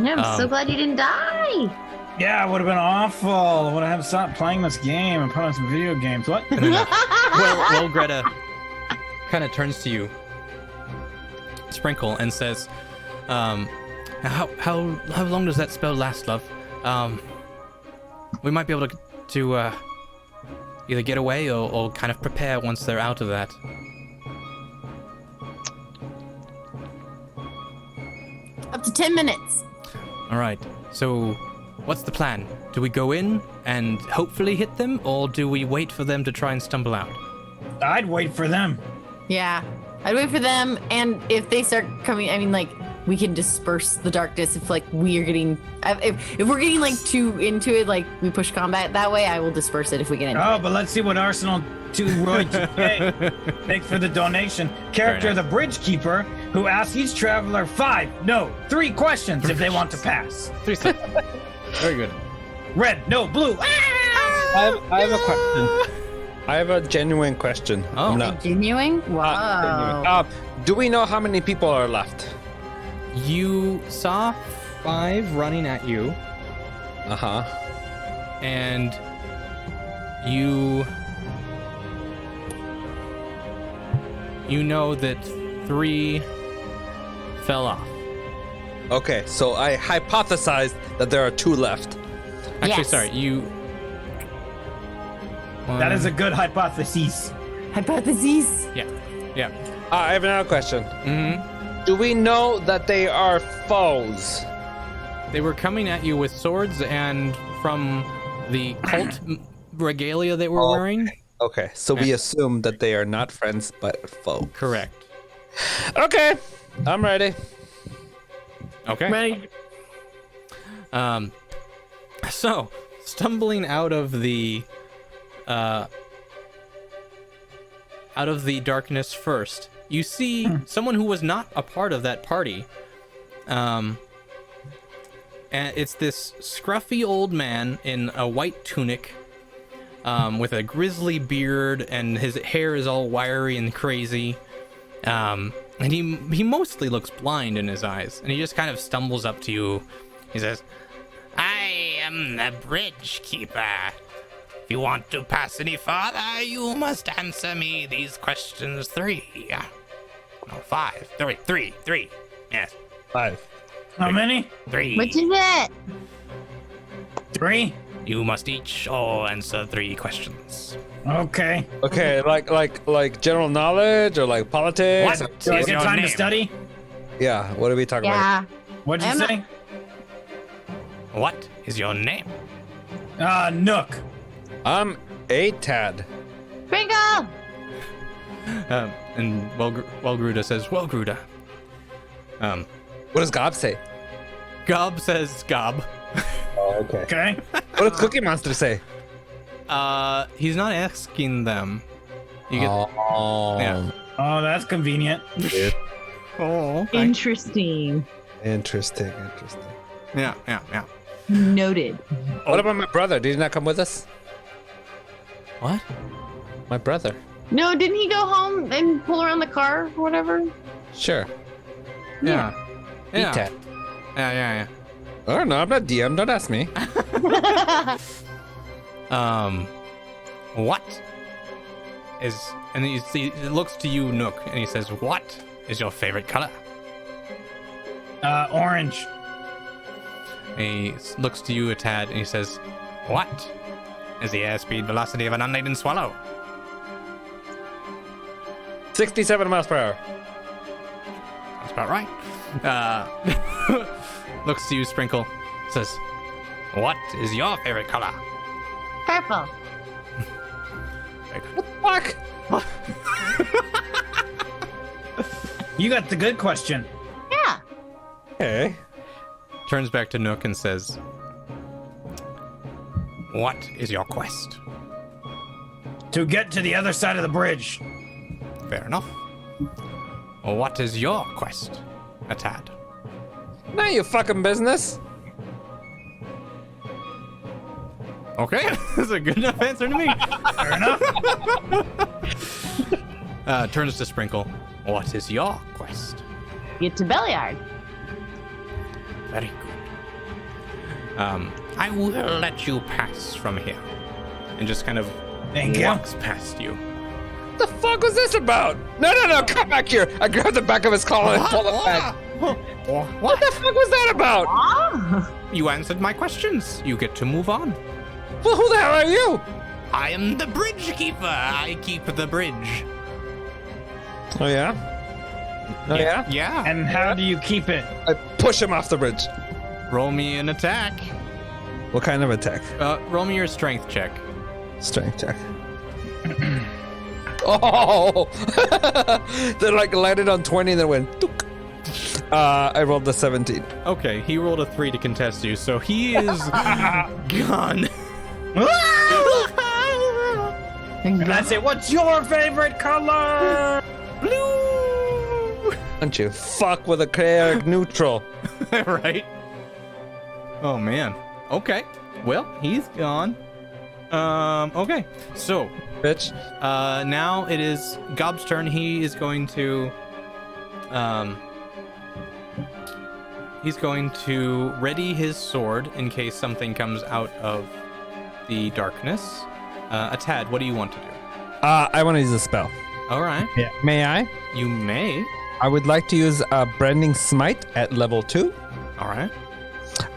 S4: Yeah, I'm so
S1: Um,
S4: glad you didn't die.
S3: Yeah, it would have been awful. I would have stopped playing this game and put on some video games. What?
S1: Well, Greta kind of turns to you, Sprinkle, and says, how long does that spell last, love? We might be able to either get away or kind of prepare once they're out of that.
S3: Up to
S4: 10 minutes.
S1: All right. So, what's the plan? Do we go in and hopefully hit them, or do we wait for them to try and stumble out?
S3: I'd wait for them.
S4: Yeah. I'd wait for them, and if they start coming, I mean, like, we can disperse the darkness if, like, we are getting... If we're getting, like, too into it, like, we push combat that way, I will disperse it if we get into
S3: Oh,
S4: it.
S3: but let's see what Arsenal 2 Roy GK. Thanks for the donation. Character
S1: Very
S3: the Bridge Keeper, who asks each traveler 3 questions if they want to pass.
S1: 3 seconds. Very good.
S3: Red, no, blue.
S2: I have a question. I have a genuine question.
S1: Oh.
S2: I'm not-
S4: Continuing? Wow.
S2: do we know how many people are left?
S1: You saw 5 running at you,
S2: Uh-huh.
S1: and you know that 3 fell off.
S2: Okay, so I hypothesized that there are 2 left.
S1: Actually,
S4: Yes.
S1: sorry, you.
S3: That is a good hypothesis.
S4: Hypotheses.
S1: Yeah.
S2: I have another question.
S1: Mm-hmm.
S2: Do we know that they are foes?
S1: They were coming at you with swords and from the cult regalia they were wearing.
S2: Okay, so we assume that they are not friends, but foes.
S1: Correct.
S2: Okay, I'm ready.
S1: Okay.
S4: Ready?
S1: So, stumbling out of the darkness first, you see someone who was not a part of that party. And it's this scruffy old man in a white tunic, with a grizzly beard, and his hair is all wiry and crazy. And he mostly looks blind in his eyes, and he just kind of stumbles up to you. He says, "I am the bridge keeper. If you want to pass any farther, you must answer me these questions 3. No, 5. 3. Yes,
S2: 5.
S3: How many?
S1: 3.
S4: Which is it?
S3: 3?
S1: You must each all answer 3 questions.
S3: Okay.
S2: Okay, like general knowledge or like politics?
S1: What?
S3: Do I
S1: Is
S3: get
S1: your
S3: time
S1: name?
S3: to study?
S2: Yeah, what are we talking about?
S4: Yeah.
S3: What'd you
S4: I'm
S3: say?
S1: What is your name?"
S3: Nook.
S2: I'm a Tad.
S4: Sprinkle!
S1: And Welgruda says, "Well, Gruda."
S2: What does Gob say?
S1: Gob says, "Gob."
S2: Oh, okay.
S3: Okay.
S2: What does Cookie Monster say?
S1: He's not asking them. You get.
S2: Oh,
S1: Yeah.
S3: Oh, that's convenient.
S1: Oh, okay.
S4: Interesting.
S2: interesting.
S1: Yeah.
S4: Noted.
S2: What about my brother? Did he not come with us?
S1: What?
S2: My brother.
S4: No, didn't he go home and pull around the car or whatever?
S2: Sure.
S1: Yeah. Yeah.
S2: Tad.
S1: Yeah.
S2: Oh no, I'm not DM. Don't ask me.
S1: What is? And you see, it looks to you, Nook, and he says, "What is your favorite color?"
S3: Orange.
S1: He looks to you a tad, and he says, "What is the airspeed velocity of an unladen swallow?"
S2: 67 miles per hour.
S1: That's about right. Looks to you, Sprinkle, says, "What is your favorite color?"
S4: Purple.
S2: Fuck.
S3: You got the good question.
S4: Yeah.
S2: Okay.
S1: Turns back to Nook and says, "What is your quest?"
S3: To get to the other side of the bridge.
S1: Fair enough. What is your quest, a tad?
S2: Not your fucking business.
S1: Okay, that's a good enough answer to me.
S3: Fair enough.
S1: Turns to Sprinkle. What is your quest?
S4: Get to Belliard.
S1: Very good. I will let you pass from here. And just kind of
S3: Thank you.
S1: walks past you.
S2: What the fuck was this about? No, come back here. I grabbed the back of his collar and pulled it back. What the fuck was that about?
S4: Ah.
S1: You answered my questions. You get to move on.
S2: Well, who the hell are you?
S1: I am the bridge keeper. I keep the bridge.
S2: Oh, yeah? Oh, yeah?
S1: Yeah.
S3: And how do you keep it?
S2: I push him off the bridge.
S1: Roll me an attack.
S2: What kind of attack?
S1: Roll me your strength check.
S2: Strength check. Oh! They like landed on 20 and then went. Took. I rolled the 17.
S1: Okay, he rolled a 3 to contest you, so he is gone.
S3: And I say, what's your favorite color?
S1: Blue.
S2: Don't you fuck with a chaotic neutral.
S1: Right? Oh man. Okay. Well, he's gone. Okay. So,
S2: Bitch.
S1: now it is Gob's turn. He is going to he's going to ready his sword in case something comes out of the darkness. Tad, what do you want to do?
S2: I want to use a spell.
S1: All right.
S2: Yeah. May I?
S1: You may.
S2: I would like to use a Branding Smite at level 2.
S1: All right.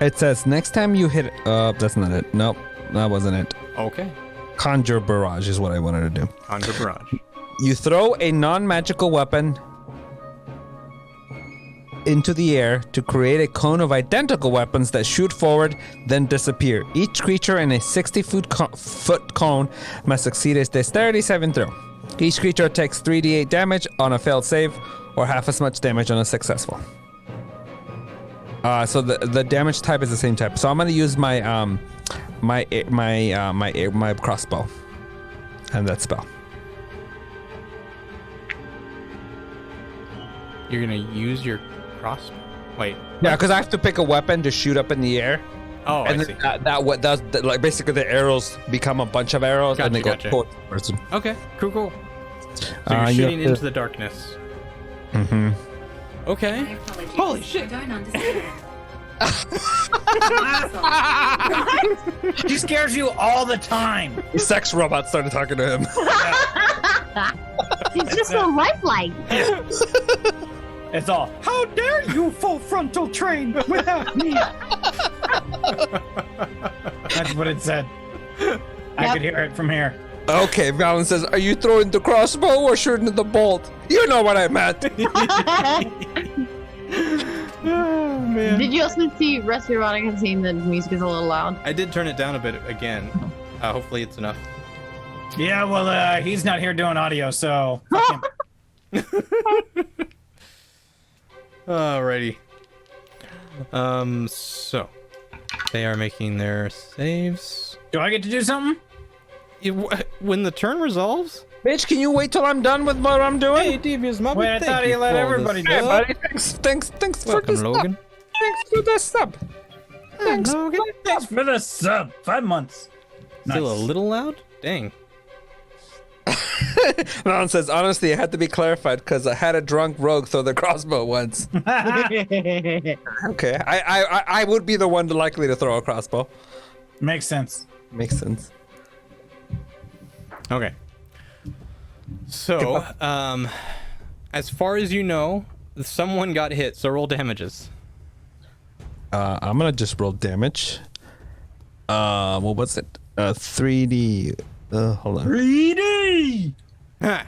S2: It says next time you hit. That's not it. Nope, that wasn't it.
S1: Okay.
S2: Conjure Barrage is what I wanted to do.
S1: Conjure Barrage.
S2: You throw a non-magical weapon into the air to create a cone of identical weapons that shoot forward, then disappear. Each creature in a 60-foot cone must succeed a dexterity saving throw. Each creature takes 3d8 damage on a failed save, or half as much damage on a successful. So the damage type is the same type. So I'm gonna use my my crossbow, and that spell.
S1: You're gonna use your crossbow. Wait.
S2: Yeah, because I have to pick a weapon to shoot up in the air.
S1: Oh,
S2: And
S1: I
S2: then
S1: see.
S2: that what does like basically the arrows become a bunch of arrows and they
S1: Gotcha,
S2: go
S1: gotcha.
S2: towards the person.
S1: Okay. Cool. So you're
S2: you
S1: shooting
S2: have to-
S1: into the darkness.
S2: Mm-hmm.
S1: Okay.
S5: Apologies.
S1: Holy shit.
S5: I don't understand.
S3: She scares you all the time.
S2: The sex robot started talking to him.
S4: He's just so lifelike.
S3: It's all, how dare you full frontal train without me? That's what it said. I
S4: Yep.
S3: could hear it from here.
S2: Okay, Valen says, "Are you throwing the crossbow or shooting the bolt?" You know what I meant.
S1: Oh man.
S4: Did you also see Rusty Erotic and saying the music is a little loud?
S1: I did turn it down a bit again. Hopefully it's enough.
S3: Yeah, well, he's not here doing audio, so fuck him.
S1: Alrighty. So they are making their saves.
S3: Do I get to do something?
S1: When the turn resolves.
S2: Bitch, can you wait till I'm done with what I'm doing?
S1: Hey, Devious Mama.
S3: Wait, I
S1: thank
S3: thought he
S1: you
S3: let
S1: for
S3: everybody
S1: the
S3: do
S2: Hey,
S3: it.
S1: sub.
S2: buddy, thanks for
S1: Welcome,
S2: the sub.
S1: Logan.
S2: Thanks for the sub. Thanks.
S1: Logan.
S3: Thanks for the sub. 5 months.
S1: Still a
S3: Nice.
S1: little loud? Dang.
S2: Valen says, honestly, it had to be clarified because I had a drunk rogue throw the crossbow once. Okay, I would be the one likely to throw a crossbow.
S3: Makes sense.
S2: Makes sense.
S1: Okay. So, as far as you know, someone got hit, so roll damages.
S2: I'm gonna just roll damage. What was it? 3D. Hold on.
S3: 3D!
S1: Ha.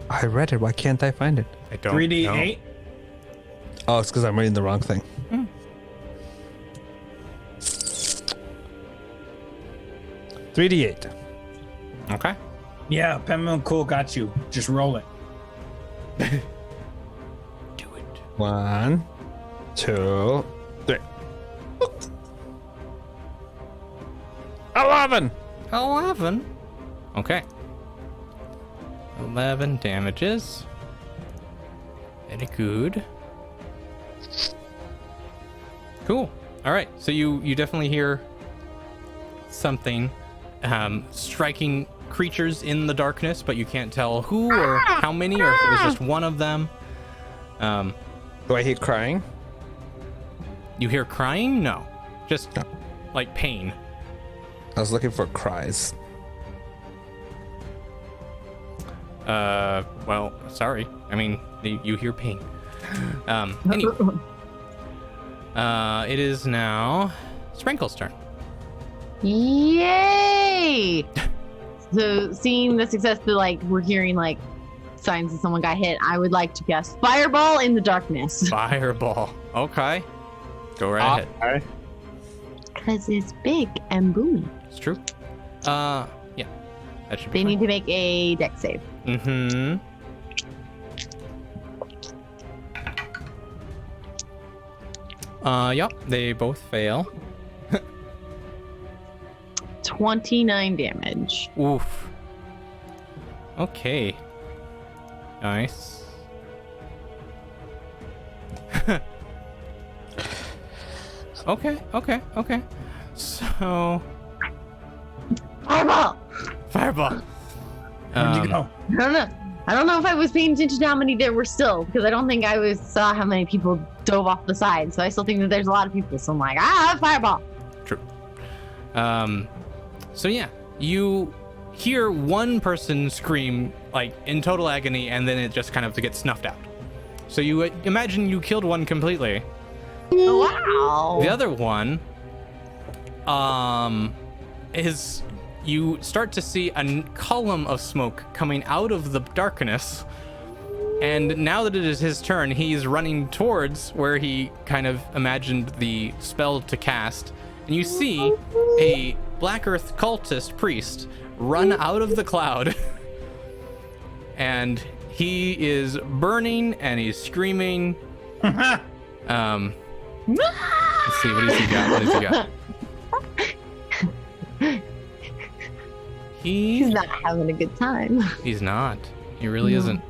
S2: I read it. Why can't I find it?
S1: I don't
S3: 3D8?
S2: Oh, it's because I'm reading the wrong thing. 3d8.
S1: know. Okay.
S3: Yeah, Penmoon Cool got you. Just roll it.
S1: Do it.
S2: 1, 2, 3. 11.
S1: 11. Okay. 11 damages. Very good. Cool. All right. So you definitely hear something striking creatures in the darkness, but you can't tell who or how many, or if it was just one of them.
S2: Do I hear crying?
S1: You hear crying? No. Just
S2: No.
S1: like pain.
S2: I was looking for cries.
S1: Well, sorry. I mean, you hear pain. Anyway. It is now Sprinkle's turn.
S4: Yay! So seeing the success that like we're hearing like signs that someone got hit, I would like to cast Fireball in the darkness.
S1: Fireball. Okay. Go right ahead.
S2: Okay.
S4: Because it's big and boomy.
S1: It's true. Yeah. That should be
S4: They need to make a dex save.
S1: Mm-hmm. Yep, they both fail.
S4: 29 damage.
S1: Oof. Okay. Nice. Okay. So,
S4: Fireball!
S1: fireball.
S3: Where'd you go?
S4: I don't know if I was paying attention to how many there were still, because I don't think I saw how many people dove off the side. So I still think that there's a lot of people. So I'm like, fireball.
S1: True. So yeah, you hear one person scream like in total agony, and then it just kind of gets snuffed out. So you imagine you killed one completely.
S4: Wow.
S1: The other one, is you start to see a column of smoke coming out of the darkness. And now that it is his turn, he's running towards where he kind of imagined the spell to cast. And you see a Black Earth cultist priest run out of the cloud. And he is burning and he's screaming. Let's see, what does he got?
S4: He's not having a good time.
S1: He's not. He really isn't.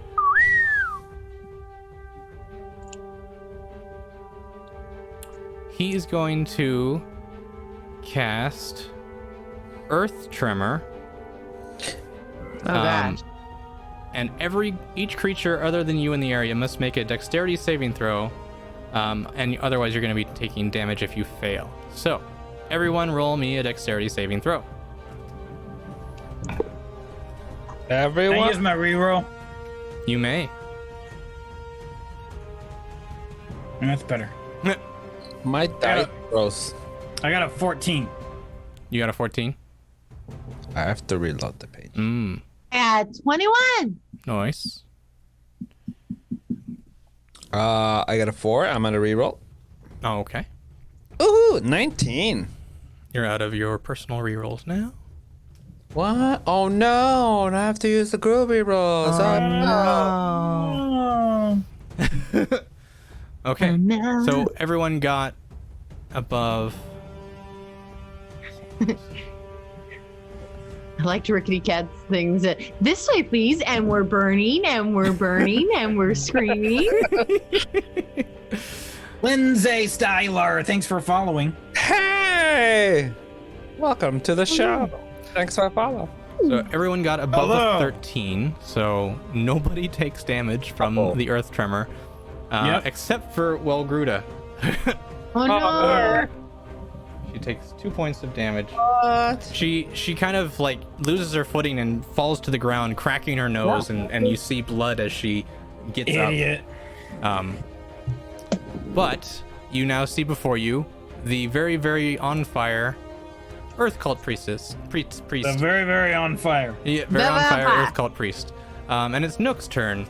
S1: He's going to cast Earth Tremor.
S4: Oh gosh.
S1: And each creature other than you in the area must make a dexterity saving throw. And otherwise you're going to be taking damage if you fail. So, everyone roll me a dexterity saving throw.
S3: Can I
S2: Everyone.
S3: use my reroll?
S1: You may.
S3: That's better.
S2: My dice gross.
S3: I got a 14.
S1: You got a 14?
S2: I have to reload the page.
S4: At 21.
S1: Nice.
S2: I got a 4. I'm gonna reroll.
S1: Oh, okay.
S2: Ooh, 19.
S1: You're out of your personal rerolls now.
S2: What? Oh no! I have to use the group rerolls. Oh no!
S1: Okay.
S4: Oh, no.
S1: So everyone got above.
S4: I liked Rickety Cat's things. This way, please. And we're burning, and we're burning, and we're screaming.
S3: Lindsay Styler, thanks for following.
S2: Hey! Welcome to the show. Thanks for following.
S1: So everyone got above
S3: Hello.
S1: a 13. So nobody takes damage from
S2: Uh-oh.
S1: the Earth Tremor,
S3: Yep.
S1: except for Gruda.
S4: Oh no.
S1: She takes 2 points of damage.
S2: What?
S1: She kind of like loses her footing and falls to the ground, cracking her nose, and you see blood as she gets
S3: Idiot.
S1: up. But you now see before you the very, very on fire Earth Cult priest.
S3: The very, very on fire.
S1: Yeah, very on fire
S4: Vampire.
S1: Earth Cult priest. And it's Nook's turn.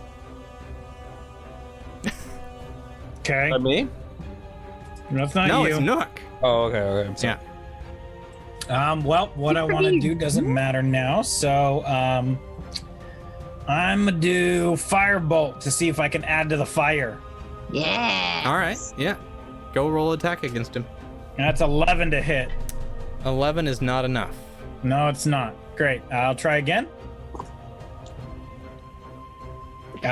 S3: Okay.
S2: Me?
S3: That's not
S1: No,
S3: you.
S1: it's Nook.
S2: Oh, okay. I'm sorry.
S1: Yeah.
S3: Well, what I want to do doesn't matter now. So, I'm gonna do Firebolt to see if I can add to the fire.
S4: Yeah.
S1: All right. Yeah. Go roll attack against him.
S3: That's 11 to hit.
S1: 11 is not enough.
S3: No, it's not. Great. I'll try again.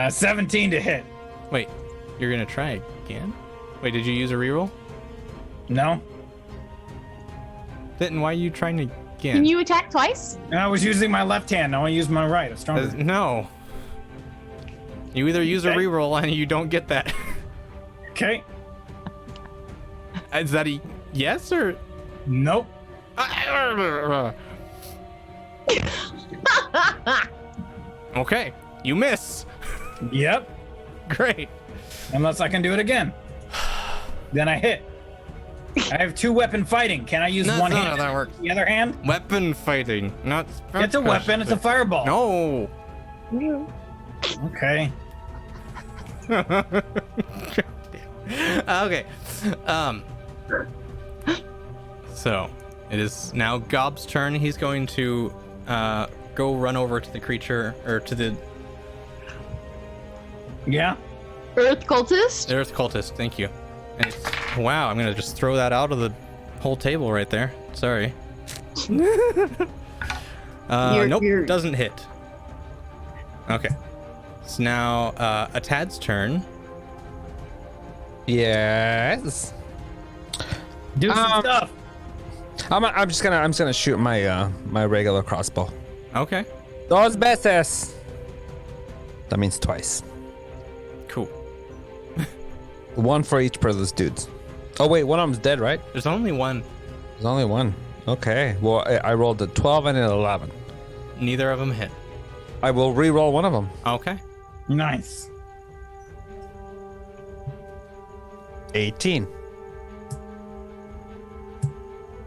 S3: 17 to hit.
S1: Wait, you're gonna try again? Wait, did you use a reroll?
S3: No.
S1: Then why are you trying again?
S4: Can you attack twice?
S3: I was using my left hand. Now I use my right. It's stronger.
S1: No. You either use a
S3: Okay.
S1: reroll and you don't get that.
S3: Okay.
S1: Is that a yes or?
S3: Nope.
S1: Okay, you miss.
S3: Yep.
S1: Great.
S3: Unless I can do it again. Then I hit. I have 2 weapon fighting. Can I use
S1: That's
S3: one
S1: not
S3: hand?
S1: how that works.
S3: The other hand?
S1: Weapon fighting, not.
S3: It's a weapon. It's a fireball.
S1: No.
S3: Okay.
S1: Okay. So it is now Gob's turn. He's going to go run over to the creature or to the
S3: Yeah.
S4: Earth cultist.
S1: Earth cultist. Thank you. And wow, I'm gonna just throw that out of the whole table right there. Sorry. Nope, doesn't hit. Okay. It's now a Tad's turn.
S2: Yes.
S3: Do some stuff.
S2: I'm just gonna shoot my my regular crossbow.
S1: Okay.
S2: Dos veces. That means twice.
S1: Cool.
S2: 1 for each per those dudes. Oh wait, one of them's dead, right?
S1: There's only one.
S2: There's only one. Okay. Well, I rolled a 12 and an 11.
S1: Neither of them hit.
S2: I will re-roll one of them.
S1: Okay.
S3: Nice.
S2: 18.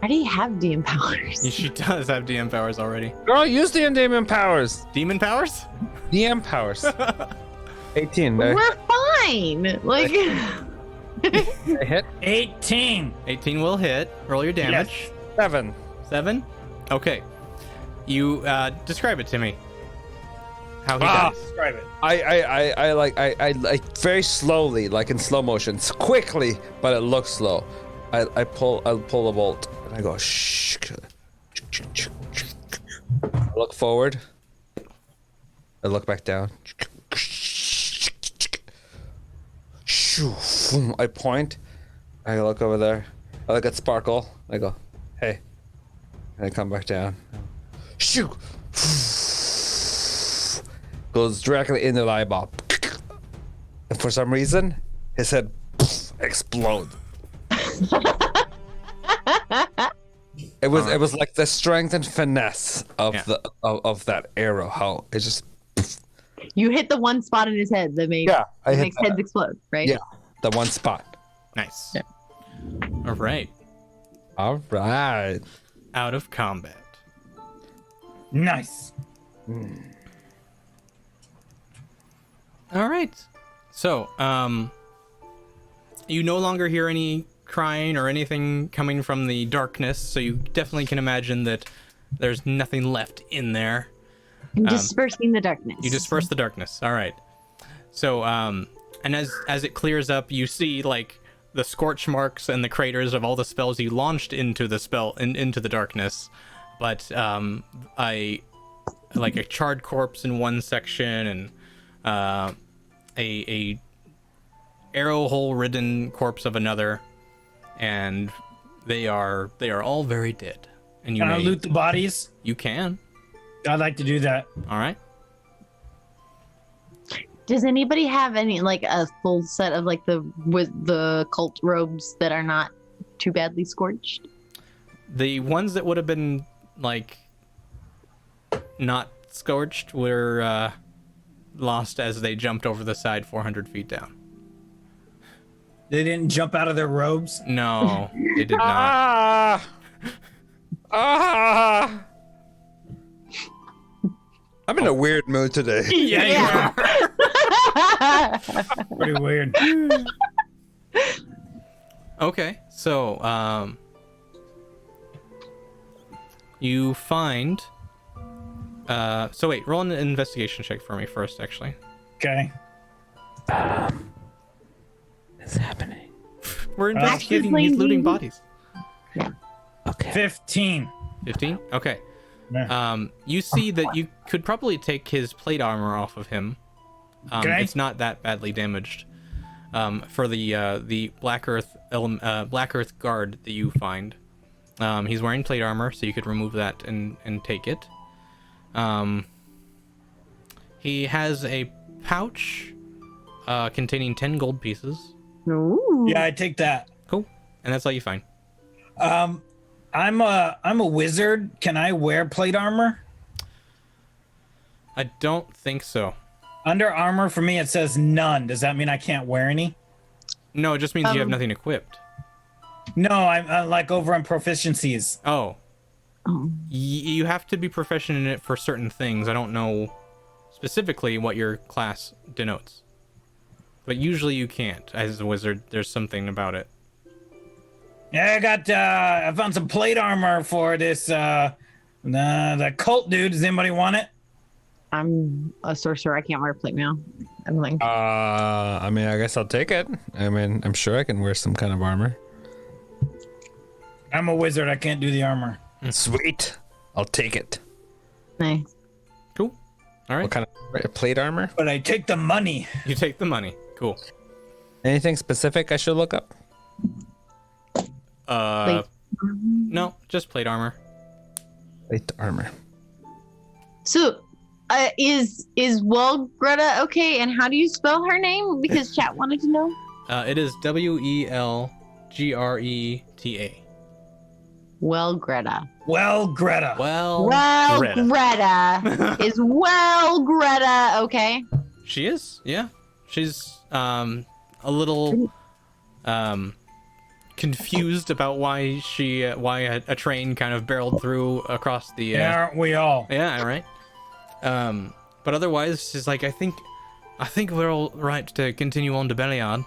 S4: How do you have DM powers?
S1: She does have DM powers already.
S2: Girl, use the demon powers.
S1: Demon powers?
S2: DM powers. 18.
S4: We're fine. Like,
S2: I hit
S3: 18.
S1: 18 will hit. Roll your damage.
S2: 7.
S1: 7? Okay. You describe it to me. How he dies.
S3: Describe it.
S2: I like very slowly, like in slow motion, it's quickly, but it looks slow. I pull the bolt and I go shh. I look forward. I look back down. I point. I look over there. I look at Sparkle. I go, hey. And I come back down. Shoot. Goes directly in the eyeball. And for some reason, his head explodes. It was like the strength and finesse of of that arrow. How it just
S4: you hit the one spot in his head that makes heads explode, right?
S2: Yeah, the one spot.
S1: Nice.
S4: Yeah.
S1: All right.
S2: All right.
S1: Out of combat.
S3: Nice.
S1: All right. So, you no longer hear any crying or anything coming from the darkness, so you definitely can imagine that there's nothing left in there.
S4: I'm dispersing the darkness.
S1: You disperse the darkness. All right. So, and as it clears up, you see like the scorch marks and the craters of all the spells you launched into the into the darkness, but a charred corpse in one section and a arrow hole ridden corpse of another, and they are all very dead. And you
S3: Can I loot the bodies?
S1: You can.
S3: I'd like to do that.
S1: All right.
S4: Does anybody have any like a full set of like the cult robes that are not too badly scorched?
S1: The ones that would have been like not scorched were lost as they jumped over the side 400 feet down.
S3: They didn't jump out of their robes?
S1: No, they did not.
S2: I'm in a weird mood today.
S1: Yeah.
S3: Pretty weird.
S1: Okay, so you find so wait, roll an investigation check for me first, actually.
S3: Okay.
S2: What's happening?
S1: We're investigating
S4: Actually,
S1: these looting bodies.
S4: Yeah.
S2: Okay.
S3: 15.
S1: 15? Okay.
S3: Yeah.
S1: You see that you could probably take his plate armor off of him.
S3: Okay.
S1: It's not that badly damaged. For the Black Earth guard that you find, he's wearing plate armor, so you could remove that and take it. He has a pouch containing 10 gold pieces.
S4: Ooh.
S3: Yeah, I take that.
S1: Cool. And that's all you find.
S3: I'm a wizard. Can I wear plate armor?
S1: I don't think so.
S3: Under armor for me it says none. Does that mean I can't wear any?
S1: No, it just means you have nothing equipped.
S3: No, I'm like over on proficiencies.
S1: Oh,
S4: Oh.
S1: you have to be proficient in it for certain things. I don't know specifically what your class denotes, but usually you can't. As a wizard, there's something about it.
S3: Yeah, I found some plate armor for this the cult dude. Does anybody want it?
S4: I'm a sorcerer. I can't wear plate mail. I'm like,
S2: I mean, I guess I'll take it. I mean, I'm sure I can wear some kind of armor.
S3: I'm a wizard. I can't do the armor.
S2: Sweet. I'll take it.
S4: nice.
S1: Cool. All right.
S2: What kind of plate armor?
S3: But I take the money.
S1: You take the money. Cool.
S2: Anything specific I should look up?
S4: Plate.
S1: No, just plate armor.
S2: Plate armor.
S4: So, is Welgreta okay? And how do you spell her name? Because chat wanted to know.
S1: It is Welgreta.
S4: Welgreta.
S3: Well, Greta.
S4: Welgreta is Welgreta okay?
S1: She is. Yeah. She's a little confused about why a train kind of barreled through across the
S3: Yeah, aren't we all?
S1: yeah, right. But otherwise she's like, I think we're all right to continue on to Belliard.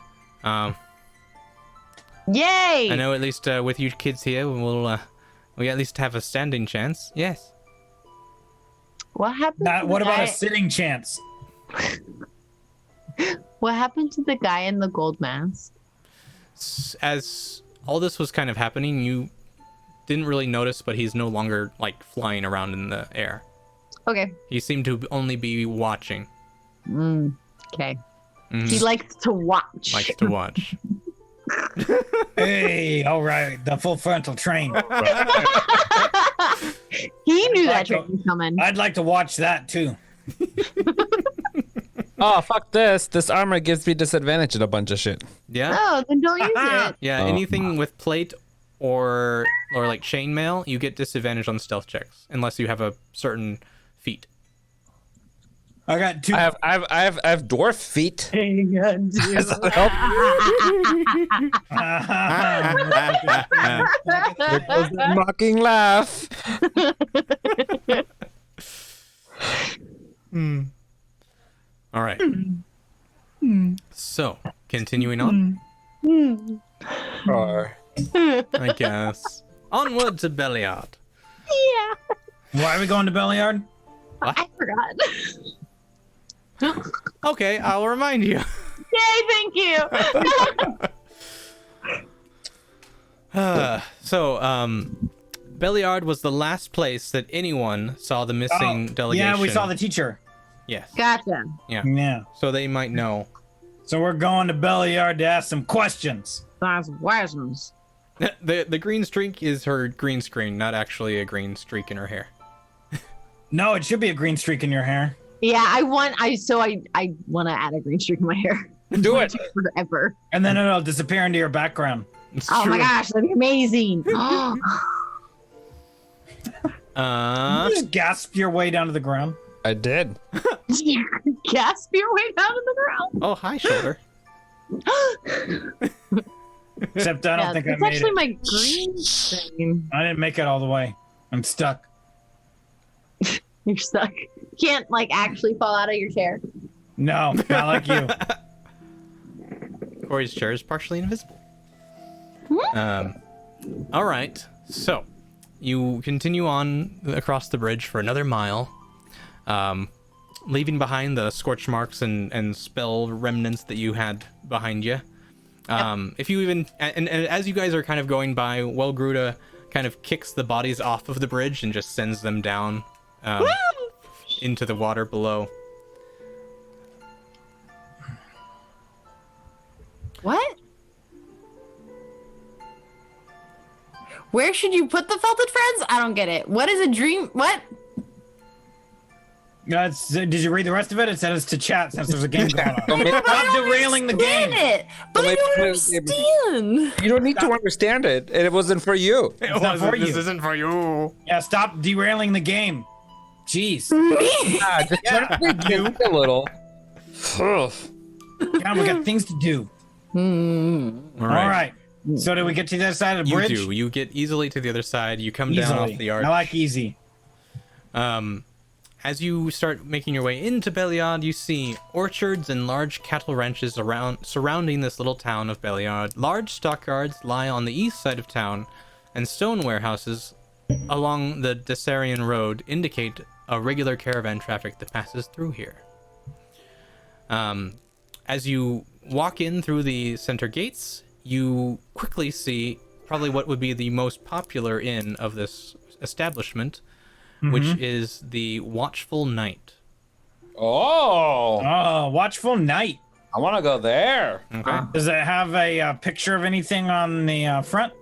S4: Yay!
S1: I know at least with you kids here we at least have a standing chance. Yes.
S4: What happened? to
S3: What
S4: the
S3: about
S4: guy-
S3: a sitting chance?
S4: What happened to the guy in the gold mask?
S1: As all this was kind of happening, you didn't really notice, but he's no longer like flying around in the air.
S4: Okay.
S1: He seemed to only be watching.
S4: Okay.
S1: Mhm.
S4: He likes to watch.
S1: Likes to watch.
S3: Hey, all right, the full frontal train.
S4: He knew that
S3: Like
S4: train was coming.
S3: I'd like to watch that too.
S2: Oh, fuck this. This armor gives me disadvantage at a bunch of shit.
S1: Yeah.
S4: Oh, then don't use it.
S1: Yeah.
S2: Oh.
S1: Anything with plate or like chainmail, you get disadvantage on stealth checks unless you have a certain feat.
S3: I got two.
S2: I have dwarf feet. Does that help? There goes the mocking laugh.
S1: All right. So, continuing on,
S2: Or
S1: I guess. Onward to Belliard.
S4: Yeah.
S3: Why are we going to Belliard?
S4: I forgot.
S1: Okay, I'll remind you.
S4: Yay, thank you.
S1: Belliard was the last place that anyone saw the missing delegation.
S3: Yeah, we saw the teacher.
S1: Yes.
S4: Gotcha.
S3: Yeah.
S1: So they might know.
S3: So we're going to Belliard to ask some questions.
S4: That's wisdoms.
S1: The green streak is her green screen, not actually a green streak in her hair.
S3: No, it should be a green streak in your hair.
S4: Yeah, I want to add a green streak in my hair.
S2: do it.
S4: Forever.
S3: And then it'll disappear into your background.
S1: It's
S4: Oh
S1: true.
S4: my gosh, that'd be amazing.
S3: Just gasp your way down to the ground.
S2: I did.
S4: Gasp your way down to the ground.
S1: Oh, hi, shoulder.
S3: Except I don't think I
S4: that's
S3: made
S4: actually
S3: it.
S4: my green screen.
S3: I didn't make it all the way. I'm stuck.
S4: You're stuck. You can't actually fall out of your chair.
S3: No, not like you.
S1: Corey's chair is partially invisible. All right. So, you continue on across the bridge for another mile, leaving behind the scorch marks and spell remnants that you had behind you. If you even and as you guys are kind of going by, Welgreta kind of kicks the bodies off of the bridge and just sends them down into the water below.
S4: What? Where should you put the felted friends? I don't get it. What is a dream? What?
S3: Did you read the rest of it? It said it's to chat since there's a game going on.
S2: Don't make-
S3: Stop derailing the game.
S4: It, but I don't understand.
S2: You don't need to understand it. It wasn't for you.
S3: It's not for
S1: This
S3: you.
S1: isn't for you.
S3: Yeah, stop derailing the game. Jeez.
S2: Ah, just let me a little.
S3: God, we got things to do.
S1: All
S3: All right. So did we get to the other side of the
S1: You
S3: bridge?
S1: do. You get easily to the other side. You come down off the arch.
S3: I like easy.
S1: As you start making your way into Beliard, you see orchards and large cattle ranches surrounding this little town of Beliard. Large stockyards lie on the east side of town, and stone warehouses along the Desarian Road indicate a regular caravan traffic that passes through here. As you walk in through the center gates, you quickly see probably what would be the most popular inn of this establishment, which is the Watchful Knight.
S2: Oh,
S3: Oh, Watchful Night.
S2: I want to go there.
S1: Okay.
S3: Does it have a picture of anything on the front?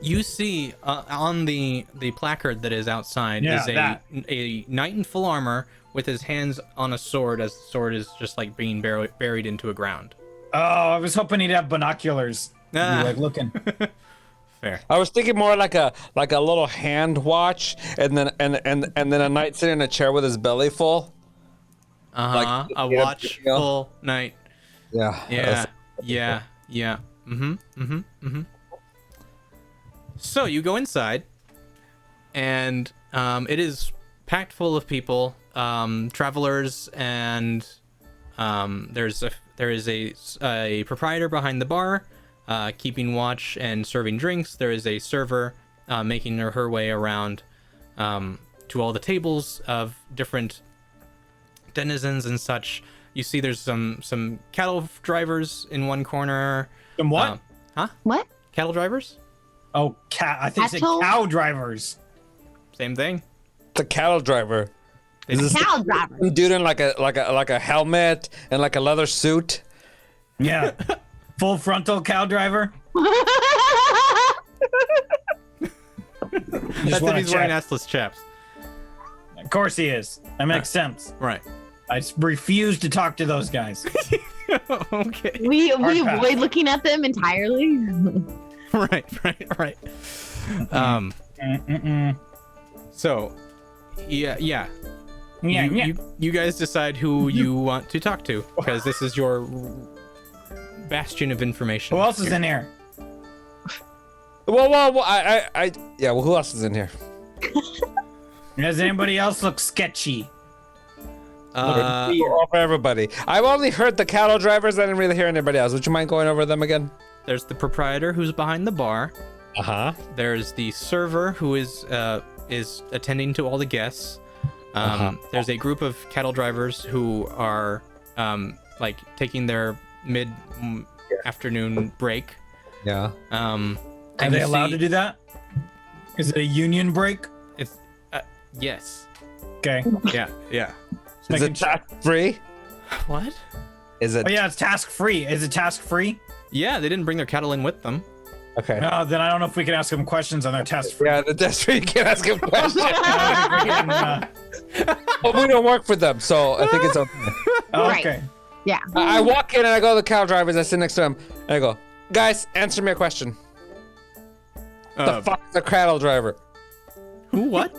S1: You see on the placard that is outside
S3: Yeah,
S1: is a knight in full armor with his hands on a sword, as the sword is just like being buried into a ground.
S3: Oh, I was hoping he'd have binoculars. Be,
S1: Ah.
S3: like looking.
S1: Fair.
S2: I was thinking more like a little hand watch, and then a knight sitting in a chair with his belly full.
S1: A
S2: yeah,
S1: watchful knight.
S2: Yeah.
S1: Yeah. So you go inside, and it is packed full of people, travelers, and there is a proprietor behind the bar, keeping watch and serving drinks. There is a server making her way around to all the tables of different denizens and such. You see there's some cattle drivers in one corner.
S3: Some what?
S4: What?
S1: Cattle drivers?
S3: Oh, I think it's
S4: Cattle?
S3: cow drivers.
S1: Same thing.
S2: The cattle driver. Is this
S4: Cow driver.
S2: some dude in like a helmet and like a leather suit?
S3: Yeah. Full frontal cow driver.
S1: That's if he's wearing assless chaps.
S3: Of course he is. That makes sense.
S1: Right.
S3: I refuse to talk to those guys.
S1: Okay.
S4: We
S3: Hard pass.
S4: avoid looking at them entirely.
S1: Right. So, yeah. You guys decide who you want to talk to, because this is your bastion of information.
S3: Who else is in here?
S2: Well, yeah. Well, who else is in here?
S3: Does anybody else look sketchy?
S2: For everybody. I've only heard the cattle drivers. I didn't really hear anybody else. Would you mind going over them again?
S1: There's the proprietor who's behind the bar. There's the server who is attending to all the guests. There's a group of cattle drivers who are like taking their mid-afternoon break.
S2: Yeah.
S3: Are they allowed to do that? Is it a union break?
S1: It's yes.
S3: Okay.
S1: Yeah.
S2: Is it tax free?
S1: What?
S2: Is it?
S3: Oh yeah, it's task free. Is it task free?
S1: Yeah, they didn't bring their cattle in with them.
S2: Okay.
S3: Then I don't know if we can ask them questions on their task free.
S2: Yeah, that's free. You can ask him questions. But we don't work for them, so I think it's okay.
S3: Okay.
S4: Yeah.
S2: I walk in and I go to the cow drivers. I sit next to them and I go, guys, answer me a question. The fuck is a cattle driver?
S1: Who? What?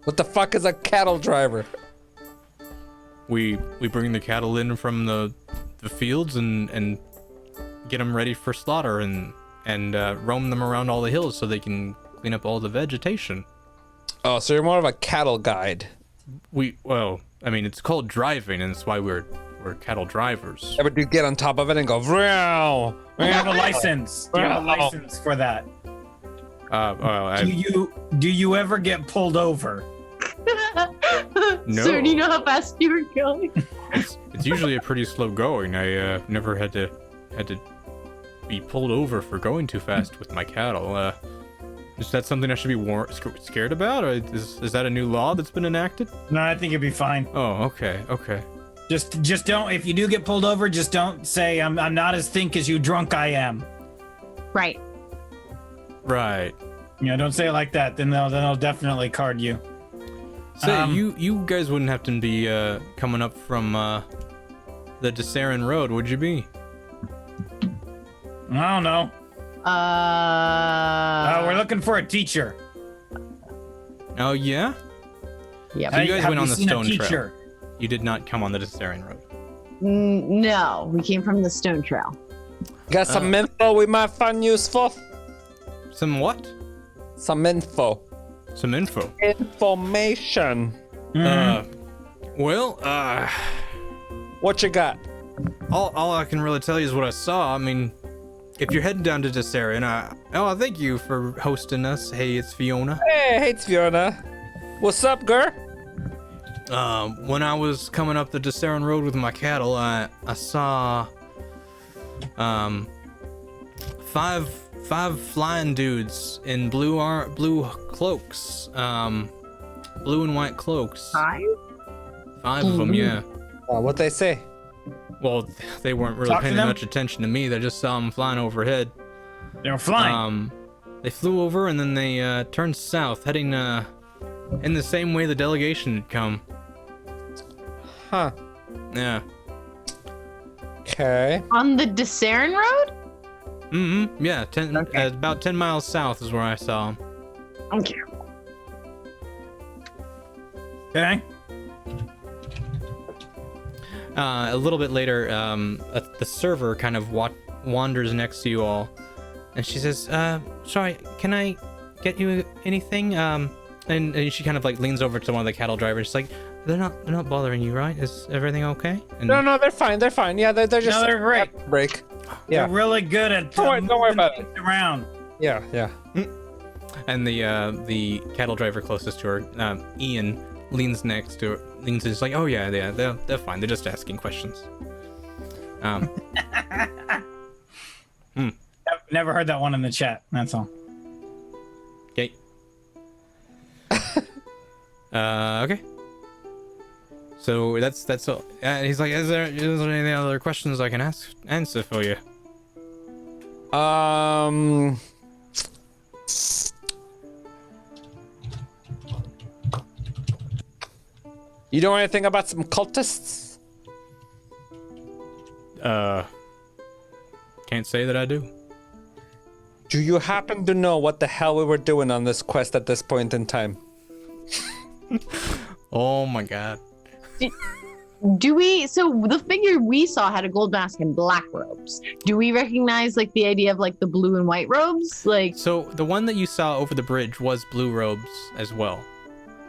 S2: What the fuck is a cattle driver?
S1: We bring the cattle in from the fields and get them ready for slaughter and roam them around all the hills so they can clean up all the vegetation.
S2: Oh, so you're more of a cattle guide.
S1: Well, I mean, it's called driving, and that's why we're cattle drivers.
S2: Yeah, but you get on top of it and go, vroom.
S3: Do you have a license? Do you have a license for that? Do you ever get pulled over?
S1: No.
S4: Sir, do you know how fast you were going?
S1: It's usually a pretty slow going. I never had to be pulled over for going too fast with my cattle. Is that something I should be scared about, or is that a new law that's been enacted?
S3: No, I think it'd be fine.
S1: Oh, okay.
S3: Just don't. If you do get pulled over, just don't say I'm not as think as you drunk I am.
S4: Right.
S1: Right.
S3: Don't say it like that. Then they'll definitely card you.
S1: So you guys wouldn't have to be coming up from the Desarian Road, would you be?
S3: I don't know. We're looking for a teacher.
S1: Oh yeah.
S4: Yeah.
S1: So you guys
S3: Have
S1: went on the
S3: seen a
S1: stone trail.
S3: teacher?
S1: You did not come on the Desarian Road.
S4: No, we came from the stone trail.
S2: Got some info we might find useful?
S1: Some what?
S2: Some info.
S1: Some info.
S2: Information.
S1: Well,
S2: What you got?
S1: all I can really tell you is what I saw. I mean, if you're heading down to Desarian, thank you for hosting us. Hey, it's Fiona.
S2: Hey, it's Fiona. What's up, girl?
S1: When I was coming up the Desarian Road with my cattle, I saw, five flying dudes in blue cloaks, blue and white cloaks. Five of them, yeah.
S2: What they say?
S1: Well, they weren't really
S3: Talk to
S1: paying
S3: them?
S1: much attention to me. They just saw them flying overhead.
S3: They were flying.
S1: They flew over and then they turned south, heading in the same way the delegation had come.
S2: Huh.
S1: Yeah.
S2: Okay.
S4: On the Desarian Road?
S1: Mm-hmm. Yeah.
S4: Okay.
S1: About 10 miles south is where I saw them.
S4: Okay.
S3: Okay.
S1: A little bit later, the server kind of wanders next to you all, and she says, "Sorry, can I get you anything?" And she kind of like leans over to one of the cattle drivers. She's like, "They're not bothering you, right? Is everything okay?" And
S2: No, they're fine. They're fine. Yeah, they're just.
S3: No, they're great.
S2: Break. Yeah.
S3: They're really good at
S2: Don't worry about
S3: moving things around.
S2: Yeah.
S1: And the cattle driver closest to her, Ian, leans next to her. Leans is like, "Oh yeah, they're fine. They're just asking questions."
S3: Never heard that one in the chat. That's all.
S1: Okay. Okay. So that's all. He's like, is there any other questions I can answer for you?
S2: You know anything about some cultists?
S1: Can't say that I do.
S2: Do you happen to know what the hell we were doing on this quest at this point in time?
S1: Oh my god.
S4: Do we? So the figure we saw had a gold mask and black robes. Do we recognize like the idea of like the blue and white robes? Like,
S1: So the one that you saw over the bridge was blue robes as well,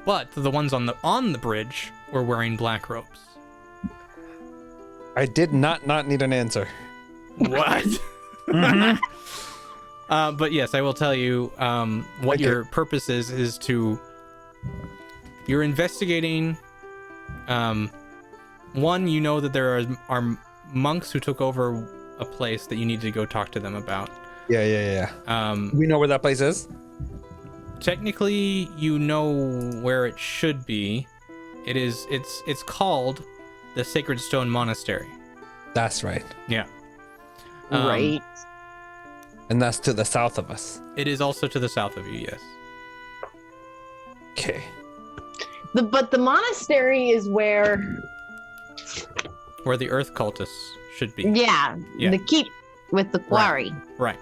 S1: but the ones on the bridge were wearing black robes.
S2: I did not need an answer.
S1: What? But yes, I will tell you what your purpose is to. You're investigating. One, you know that there are monks who took over a place that you need to go talk to them about.
S2: Yeah.
S1: Um,
S2: We know where that place is?
S1: technically, you know where it should be. It's called the Sacred Stone Monastery.
S2: That's right.
S1: Yeah.
S4: right?
S2: And that's to the south of us.
S1: It is also to the south of you. Yes.
S2: Okay.
S4: But the monastery is where,
S1: Where the Earth cultists should be.
S4: yeah,
S1: Yeah.
S4: the keep with the quarry.
S1: Right.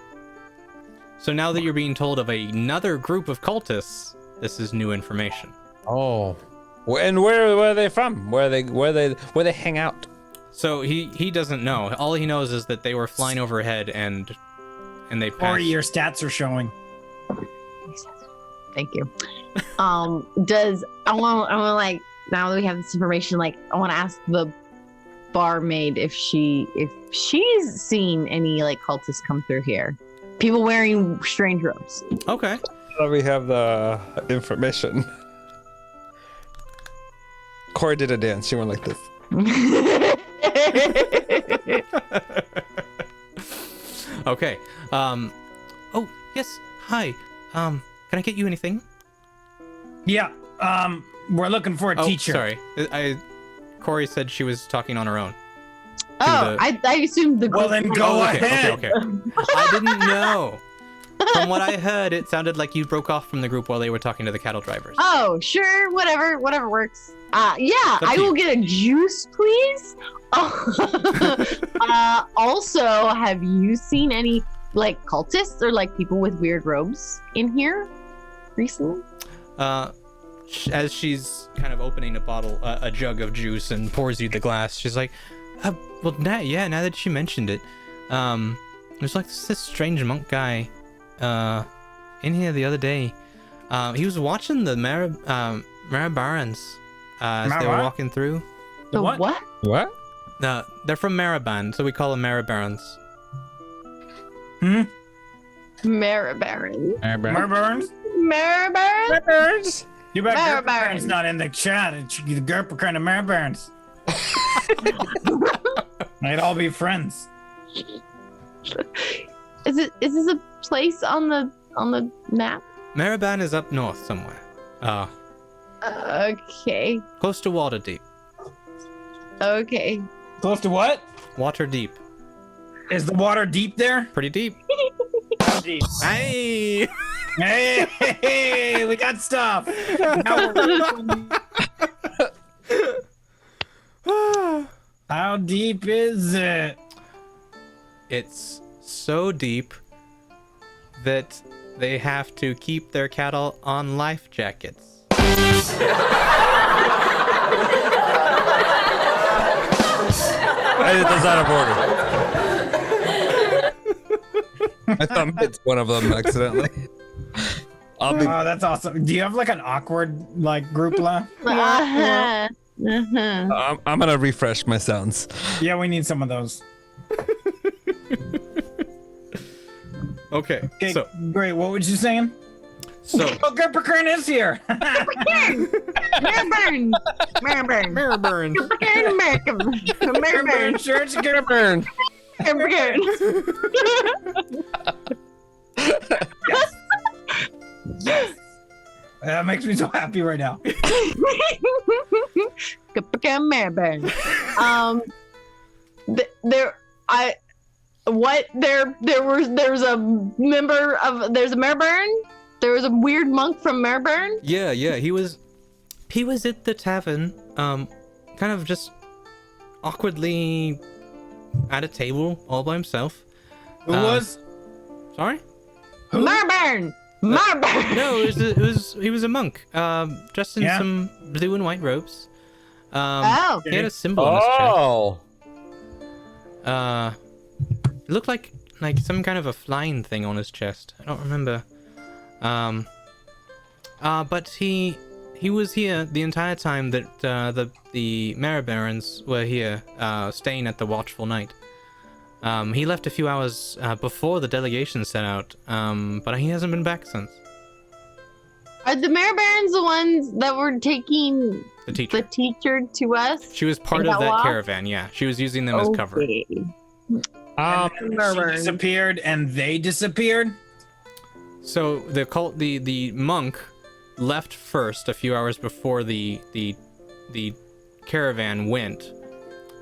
S1: So now that you're being told of another group of cultists, this is new information.
S2: Oh. And where are they from? Where they hang out?
S1: So he doesn't know. All he knows is that they were flying overhead and they
S3: Or
S1: passed.
S3: your stats are showing.
S4: Thank you. I want like, now that we have this information, like I want to ask the barmaid if she's seen any like cultists come through here. People wearing strange robes.
S1: Okay.
S2: We have the information. Corey did a dance. She went like this.
S1: Okay. Oh yes. Hi. Can I get you anything?
S3: Yeah. We're looking for a
S1: Oh,
S3: teacher.
S1: sorry. Corey said she was talking on her own.
S4: Oh, I assumed the
S3: Well, then go
S1: Oh, okay,
S3: ahead.
S1: okay. I didn't know. From what I heard, it sounded like you broke off from the group while they were talking to the cattle drivers.
S4: Oh, sure, whatever works. Yeah,
S1: Up to
S4: I will
S1: you.
S4: get a juice, please. Also, have you seen any like cultists or like people with weird robes in here recently?
S1: As she's kind of opening a jug of juice and pours you the glass, she's like, well, now that she mentioned it, there's like this strange monk guy, in here the other day. He was watching the Marabarans as they were
S3: what?
S1: walking through.
S4: The
S3: what?
S2: What?
S1: They're from Maraban, so we call them Marabarans.
S4: Marabaran.
S3: Merburns?
S4: Marabaran?
S3: You bet
S4: Maraburns.
S3: Gerperkern's not in the chat. It's the Gerperkern and Maraburns. They'd all be friends.
S4: Is this a place on the map?
S1: Maraban is up north somewhere.
S4: Okay.
S1: Close to Waterdeep.
S4: Okay.
S3: Close to what?
S1: Waterdeep.
S3: Is the water deep there?
S1: Pretty deep.
S3: Deep.
S1: Hey!
S3: Hey, we got stuff. Now how deep is it?
S1: It's so deep that they have to keep their cattle on life jackets.
S2: That's out of order. I thought it's one of them accidentally. I'll be.
S3: Oh, that's awesome. Do you have like an awkward like group laugh?
S4: Uh-huh. Uh-huh.
S2: I'm gonna refresh my sounds.
S3: Yeah, we need some of those.
S1: Okay,
S3: Okay,
S1: so
S3: great. What was you saying? Oh, Gerperkern is here.
S4: Maraburn. Maraburn.
S1: Maraburn.
S4: Maraburn.
S3: Sure, it's Gerperkern.
S4: Maraburn.
S3: That makes me so happy right now.
S4: Maraburn. There's a Maraburn. There was a weird monk from Maraburn.
S1: Yeah, he was at the tavern, kind of just awkwardly at a table all by himself.
S3: Who was?
S1: Sorry?
S4: Maraburn. Maraburn.
S1: No, he was a monk, dressed in some blue and white robes. He had a symbol on his chest. It looked like some kind of a flying thing on his chest. I don't remember. But he was here the entire time that the Marabarans were here, staying at the Watchful Night. He left a few hours before the delegation set out, but he hasn't been back since.
S4: Are the Marabarans the ones that were taking
S1: The teacher.
S4: the teacher to us?
S1: She was part
S4: and
S1: of
S4: got
S1: that
S4: lost?
S1: caravan. Yeah, she was using them as cover.
S4: Okay.
S3: She disappeared and they disappeared.
S1: So the monk left first a few hours before the caravan went,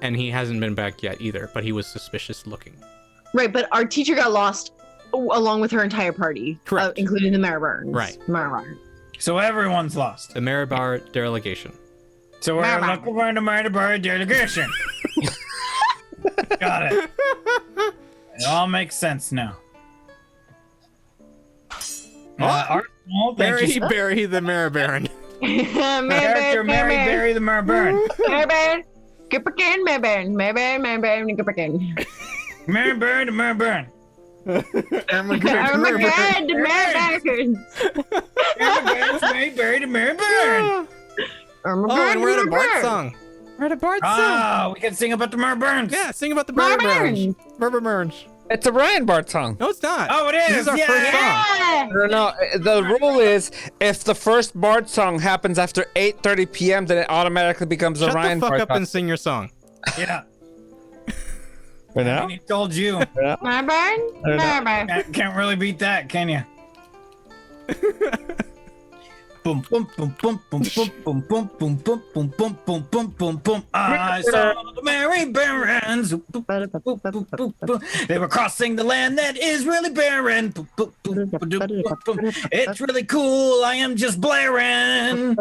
S1: and he hasn't been back yet either. But he was suspicious looking.
S4: Right, but our teacher got lost along with her entire party,
S1: Correct.
S4: including the Marabarns.
S1: Right.
S4: Marabarn.
S3: So everyone's lost.
S1: The Marabar delegation.
S3: So we're looking for the Marabar delegation. Got it. It all makes sense now. Arsenal, thank you.
S1: Barry the Marabaran.
S3: Character Mary Berry the Maraburn.
S4: Marabarn. Gipperkin, Marabarn. Marabarn, Marabarn, Gipperkin.
S3: Mary Berry the Maraburn.
S4: Oh my god, the Marabarns.
S3: Mary Berry the Maraburn.
S1: Oh, and we're at a Bart song. We're at a Bart song.
S3: Oh, we can sing about the Maraburns.
S1: Yeah, sing about the Marabarans. Marabarans.
S2: It's a Ryan Bart song.
S1: No, it's not.
S3: Oh, it is.
S1: This is our first song.
S4: Yeah.
S2: No. The rule is if the first Bart song happens after 8:30 p.m., then it automatically becomes a
S1: Shut
S2: Ryan
S1: the fuck
S2: Bart
S1: up
S2: song.
S1: and sing your song.
S3: Yeah.
S2: Right now?
S3: He told you.
S4: Marabarn. Marabarn.
S3: Can't really beat that, can you? Boom, boom, boom, boom, boom, boom, boom, boom, boom, boom, boom, boom, boom, boom, boom, boom. I saw the Mary Barons. They were crossing the land that is really barren. It's really cool. I am just blaring.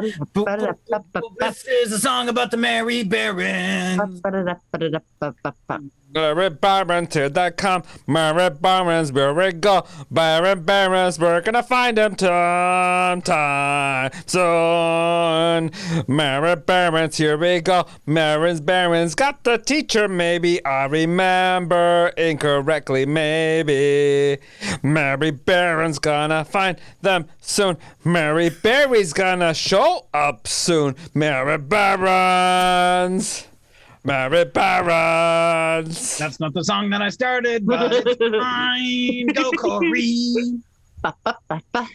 S3: This is a song about the Mary Barons.
S2: MaryBarons.com. Mary Barons, where we go. Mary Barons, we're gonna find them sometime. time soon. Mary Barons, here we go. Mary's Barons got the teacher, maybe. I remember incorrectly, maybe. Mary Barons gonna find them soon. Mary Berry's gonna show up soon. Mary Barons. Mary Barons.
S3: That's not the song that I started, but it's fine. Go, Corey.
S4: Ba, ba, ba, ba.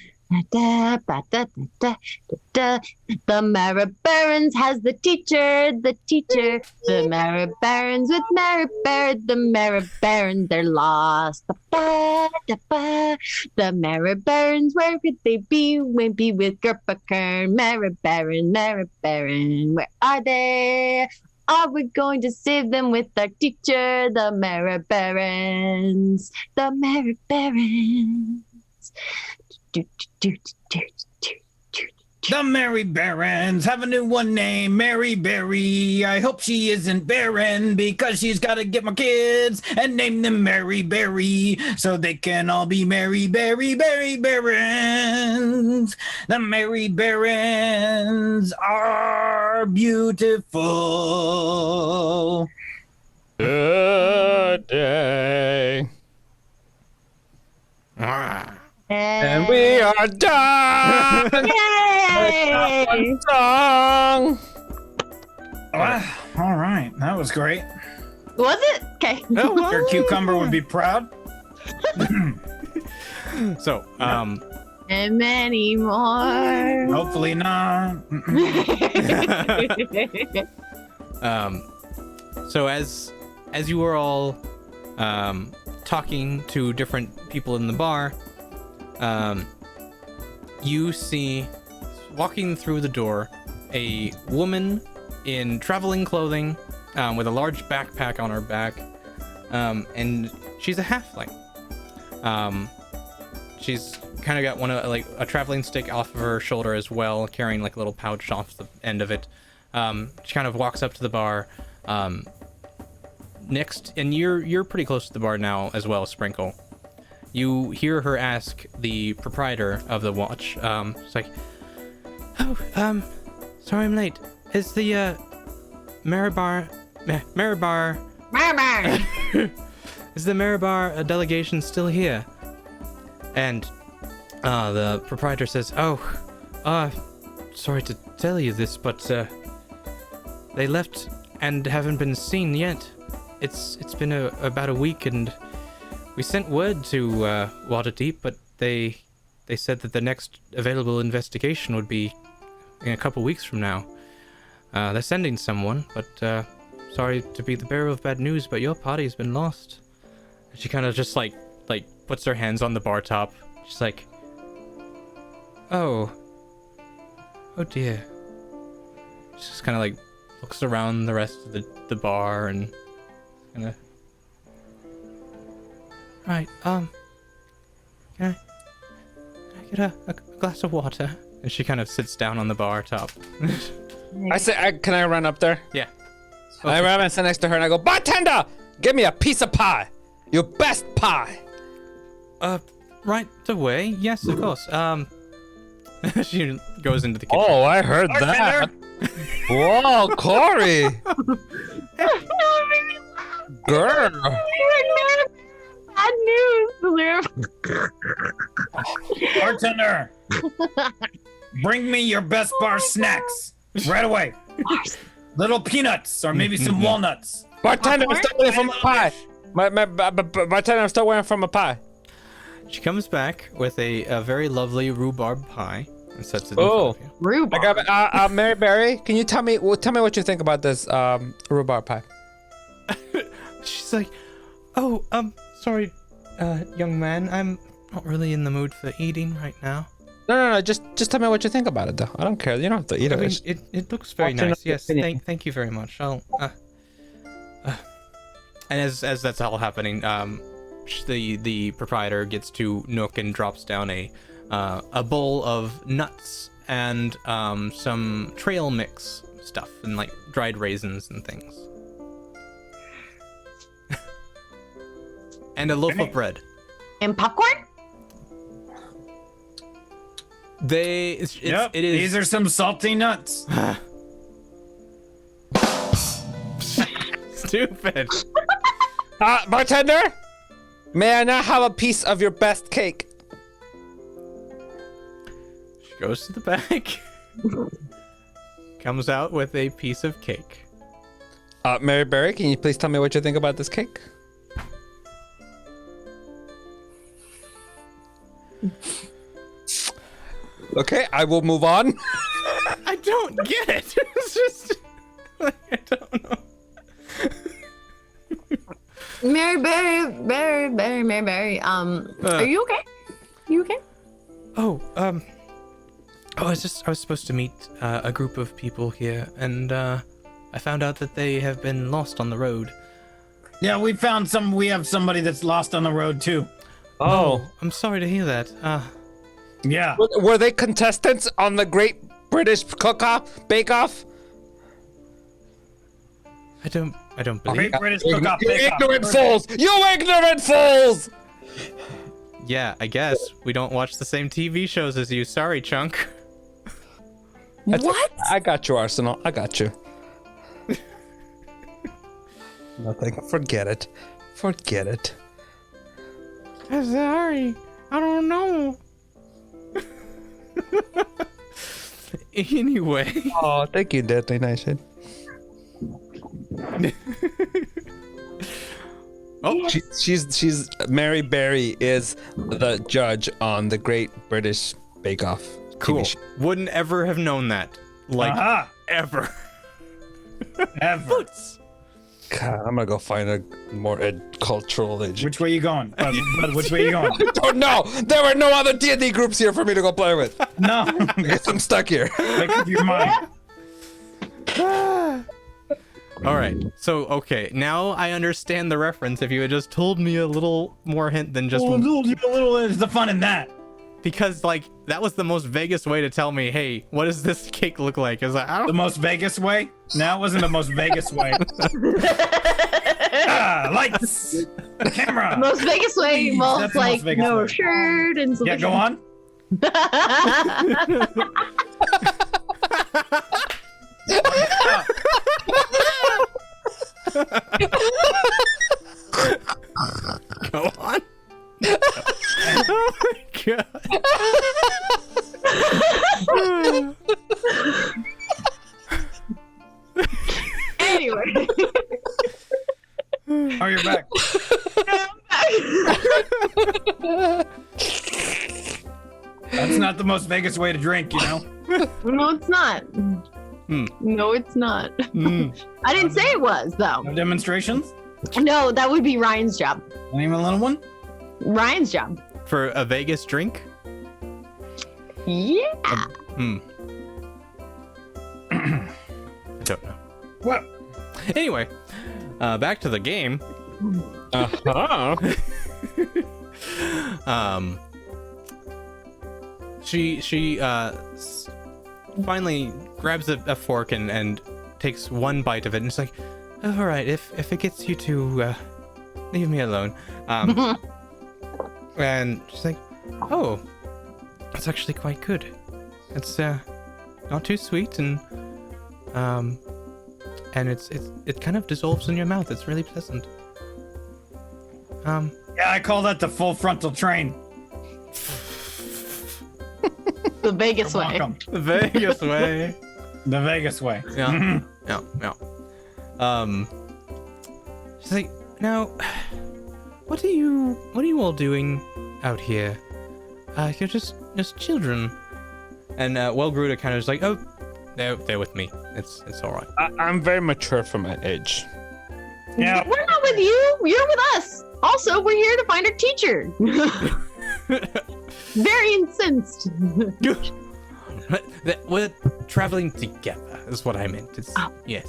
S4: Da, ba, da, da, da, da, da. The Mara Barons has the teacher. The Mara Barons with Mara Barons. The Mara Barons, they're lost. Ba, ba, da, ba. The Mara Barons, where could they be? Maybe with Gerpa Kern. Mara Baron, where are they? Are we going to save them with our teacher, the Mara Barons? The Mara Barons.
S3: The Mary Barons have a new one named Mary Berry. I hope she isn't barren because she's got to get more kids and name them Mary Berry so they can all be Mary Barons. The Mary Barons are beautiful.
S2: Good day. And we are done.
S4: Yay!
S2: Song.
S3: All right, that was great.
S4: Was it? Okay.
S3: Your cucumber would be proud.
S1: So,
S4: And many more.
S3: Hopefully not.
S1: so as you were all talking to different people in the bar, you see walking through the door a woman in traveling clothing with a large backpack on her back, and she's a halfling. She's kind of got like a traveling stick off of her shoulder as well, carrying like a little pouch off the end of it. She kind of walks up to the bar next, and you're pretty close to the bar now as well, Sprinkle. You hear her ask the proprietor of the watch. She's like, "Oh, sorry I'm late. Is the Maribar is the Maribar delegation still here?" And the proprietor says, "Oh, sorry to tell you this, but they left and haven't been seen yet. It's been about a week, and we sent word to Waterdeep, but they said that the next available investigation would be in a couple weeks from now. They're sending someone, but sorry to be the bearer of bad news, but your party's been lost." And she kind of just like puts her hands on the bar top. She's like, oh dear. She just kind of like looks around the rest of the bar and kind of, right, can I get a glass of water? And she kind of sits down on the bar top.
S2: I say, can I run up there?
S1: Yeah.
S2: I run and sit next to her and I go, "Bartender, give me a piece of pie. Your best pie."
S1: Right away. Yes, of course. She goes into the kitchen.
S2: Oh, I heard that. Whoa, Corey. Girl.
S4: Bad news.
S3: Bartender, bring me your best bar snacks right away. Little peanuts or maybe some walnuts.
S2: Bartender, I'm still waiting for my pie. Bartender, I'm still waiting for my pie.
S1: She comes back with a very lovely rhubarb pie and sets it in
S2: Oh.
S1: front of you.
S4: Rhubarb.
S2: I got Mary Berry. Can you tell me what you think about this rhubarb pie?
S1: She's like, "Oh, sorry, young man. I'm not really in the mood for eating right now."
S2: No. Just tell me what you think about it, though. I don't care. You don't have to eat
S1: I mean,
S2: it.
S1: it looks very
S2: Often
S1: nice.
S2: an
S1: Yes,
S2: opinion.
S1: thank you very much. I'll. And as that's all happening, the proprietor gets to Nook and drops down a bowl of nuts and some trail mix stuff and like dried raisins and things, and a loaf of bread.
S4: And popcorn?
S3: Yep.
S1: It is.
S3: These are some salty nuts.
S1: Stupid.
S2: Bartender, may I now have a piece of your best cake?
S1: She goes to the back. Comes out with a piece of cake.
S2: Mary Berry, can you please tell me what you think about this cake? Okay, I will move on.
S1: I don't get it. It's just like, I don't know.
S4: Mary Berry. Are you okay? You okay?
S1: I was supposed to meet a group of people here, and I found out that they have been lost on the road.
S3: Yeah, we have somebody that's lost on the road too.
S2: Oh.
S1: I'm sorry to hear that.
S3: Yeah.
S2: Were they contestants on the Great British Cook-Off, Bake-Off?
S1: I don't
S3: Great
S1: believe.
S3: British Cook-Off.
S2: You ignorant fools! You ignorant fools!
S1: Yeah, I guess we don't watch the same TV shows as you. Sorry, Chunk.
S4: What?
S2: I got you, Arsenal. I got you. Nothing. Forget it. Forget it.
S1: I'm sorry. I don't know. Anyway.
S2: Oh, thank you, Deadly Nice.
S1: Oh,
S2: She's Mary Berry is the judge on the Great British Bake Off.
S1: cool. Wouldn't ever have known that. Like,
S3: Aha.
S1: ever.
S3: Ever.
S2: God, I'm gonna go find a more cultural age.
S3: Which way you going? Bud, which way you going?
S2: I don't know. There were no other D&D groups here for me to go play with.
S3: No.
S2: I guess I'm stuck here.
S3: Make up your mind.
S1: All right. So, okay. Now I understand the reference. If you had just told me a little more hint than just
S3: A little is the fun in that.
S1: because, like, that was the most Vegas way to tell me, hey, what does this cake look like? Is like, I
S3: The
S1: don't.
S3: most Vegas way? No, it wasn't the most Vegas way. Lights, camera.
S4: Most Vegas way
S3: Please,
S4: involves
S3: that's the most
S4: like
S3: Vegas
S4: no
S3: way.
S4: shirt and
S3: Yeah, go on.
S1: Go on. Oh my god.
S4: Anyway.
S3: Oh, you're back. That's not the most Vegas way to drink, you know?
S4: No, it's not. No, it's not. I didn't say it was though.
S3: No demonstrations?
S4: No, that would be Ryan's job.
S3: Not even a little one?
S4: Ryan's job.
S1: For a Vegas drink?
S4: Yeah.
S1: I don't know.
S3: What?
S1: Anyway, back to the game.
S2: Uh-huh.
S1: She finally grabs a fork and takes one bite of it, and it's like, all right, if it gets you to leave me alone. And she's like, oh, it's actually quite good. It's not too sweet, and it kind of dissolves in your mouth. It's really pleasant.
S3: Yeah, I call that the full frontal train.
S4: The Vegas
S3: You're
S4: way.
S3: welcome.
S1: The Vegas way.
S3: The Vegas way.
S1: Yeah. Yeah. She's like, now, what are you all doing out here? You're just children. And Welgruda kind of is like, oh, they're with me. It's all right.
S2: I'm very mature for my age.
S3: Yeah.
S4: We're not with you. You're with us. Also, we're here to find our teacher. Very incensed.
S1: We're traveling together. Is what I meant. It's, yes.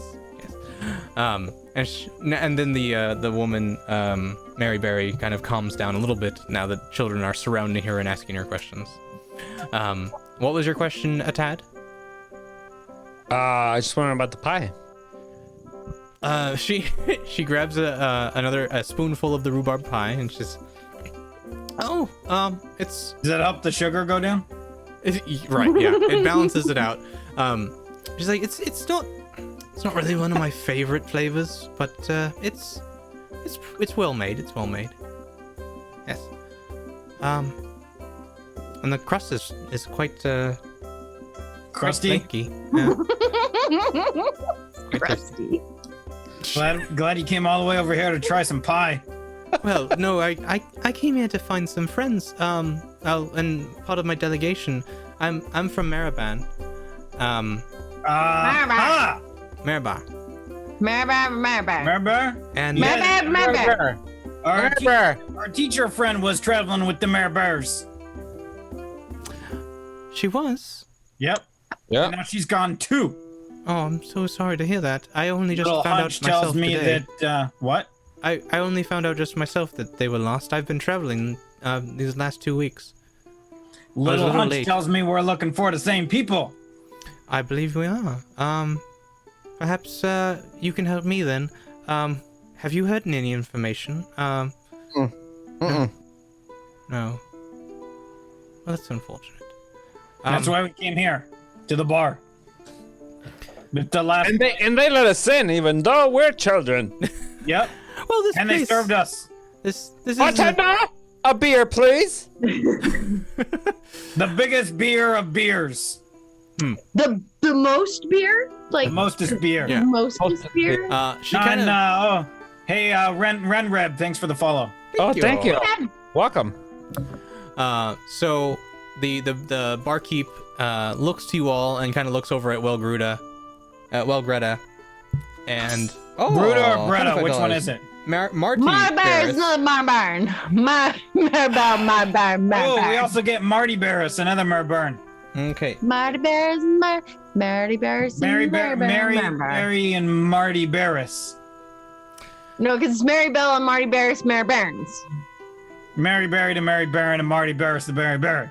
S1: And then the woman Mary Berry kind of calms down a little bit now that children are surrounding her and asking her questions. What was your question, Atad?
S2: I just wondering about the pie.
S1: She grabs another spoonful of the rhubarb pie and she's, oh, it's
S3: Does that help the sugar go down?
S1: Right, yeah. It balances it out. She's like, it's not really one of my favorite flavors, but it's well made. It's well made. Yes. And the crust is quite
S3: Crusty.
S1: flaky. Yeah. Quite
S4: Crusty.
S3: Glad you came all the way over here to try some pie.
S1: Well, no, I came here to find some friends. And part of my delegation, I'm from Maraban.
S3: Ah,
S1: Marabar.
S3: remember?
S1: And
S3: Our teacher friend was traveling with the Mare Bears.
S1: she was.
S3: Yep.
S2: Yeah.
S3: Now she's gone too.
S1: Oh, I'm so sorry to hear that. I only just
S3: Little
S1: found
S3: hunch
S1: out myself
S3: tells me
S1: today.
S3: that what?
S1: I only found out just myself that they were lost. I've been traveling these last 2 weeks.
S3: Little hunch
S1: late.
S3: tells me we're looking for the same people.
S1: I believe we are. Perhaps you can help me then. Have you heard any information? No. Well, that's unfortunate.
S3: That's why we came here to the bar. With the last.
S2: And they let us in, even though we're children.
S3: Yep.
S1: Well, this
S3: And they
S1: place,
S3: served us
S1: This is
S2: Bartender, a beer, please.
S3: the biggest beer of beers.
S4: The most beer? Like
S3: The mostest beer.
S1: Yeah.
S4: mostest beer?
S1: she kind
S3: And,
S1: of.
S3: hey, Renreb, thanks for the follow.
S2: Thank you.
S4: Yeah.
S2: Welcome.
S1: So the barkeep looks to you all and kind of looks over at Greta, and
S3: Bruta or Bretta, which one is it?
S1: Marty.
S4: My bear is
S1: Barris.
S4: not my barn. My barn.
S3: Oh, we also get Marty Barris, another Merburn.
S1: Okay.
S4: Marty Bears and Marty Bears.
S3: Mary and Marty Barris.
S4: No, because it's Mary Bell and Marty Barris, Mary Barnes.
S3: Mary Barry to Mary Barron and Marty Barris to Barry Barry.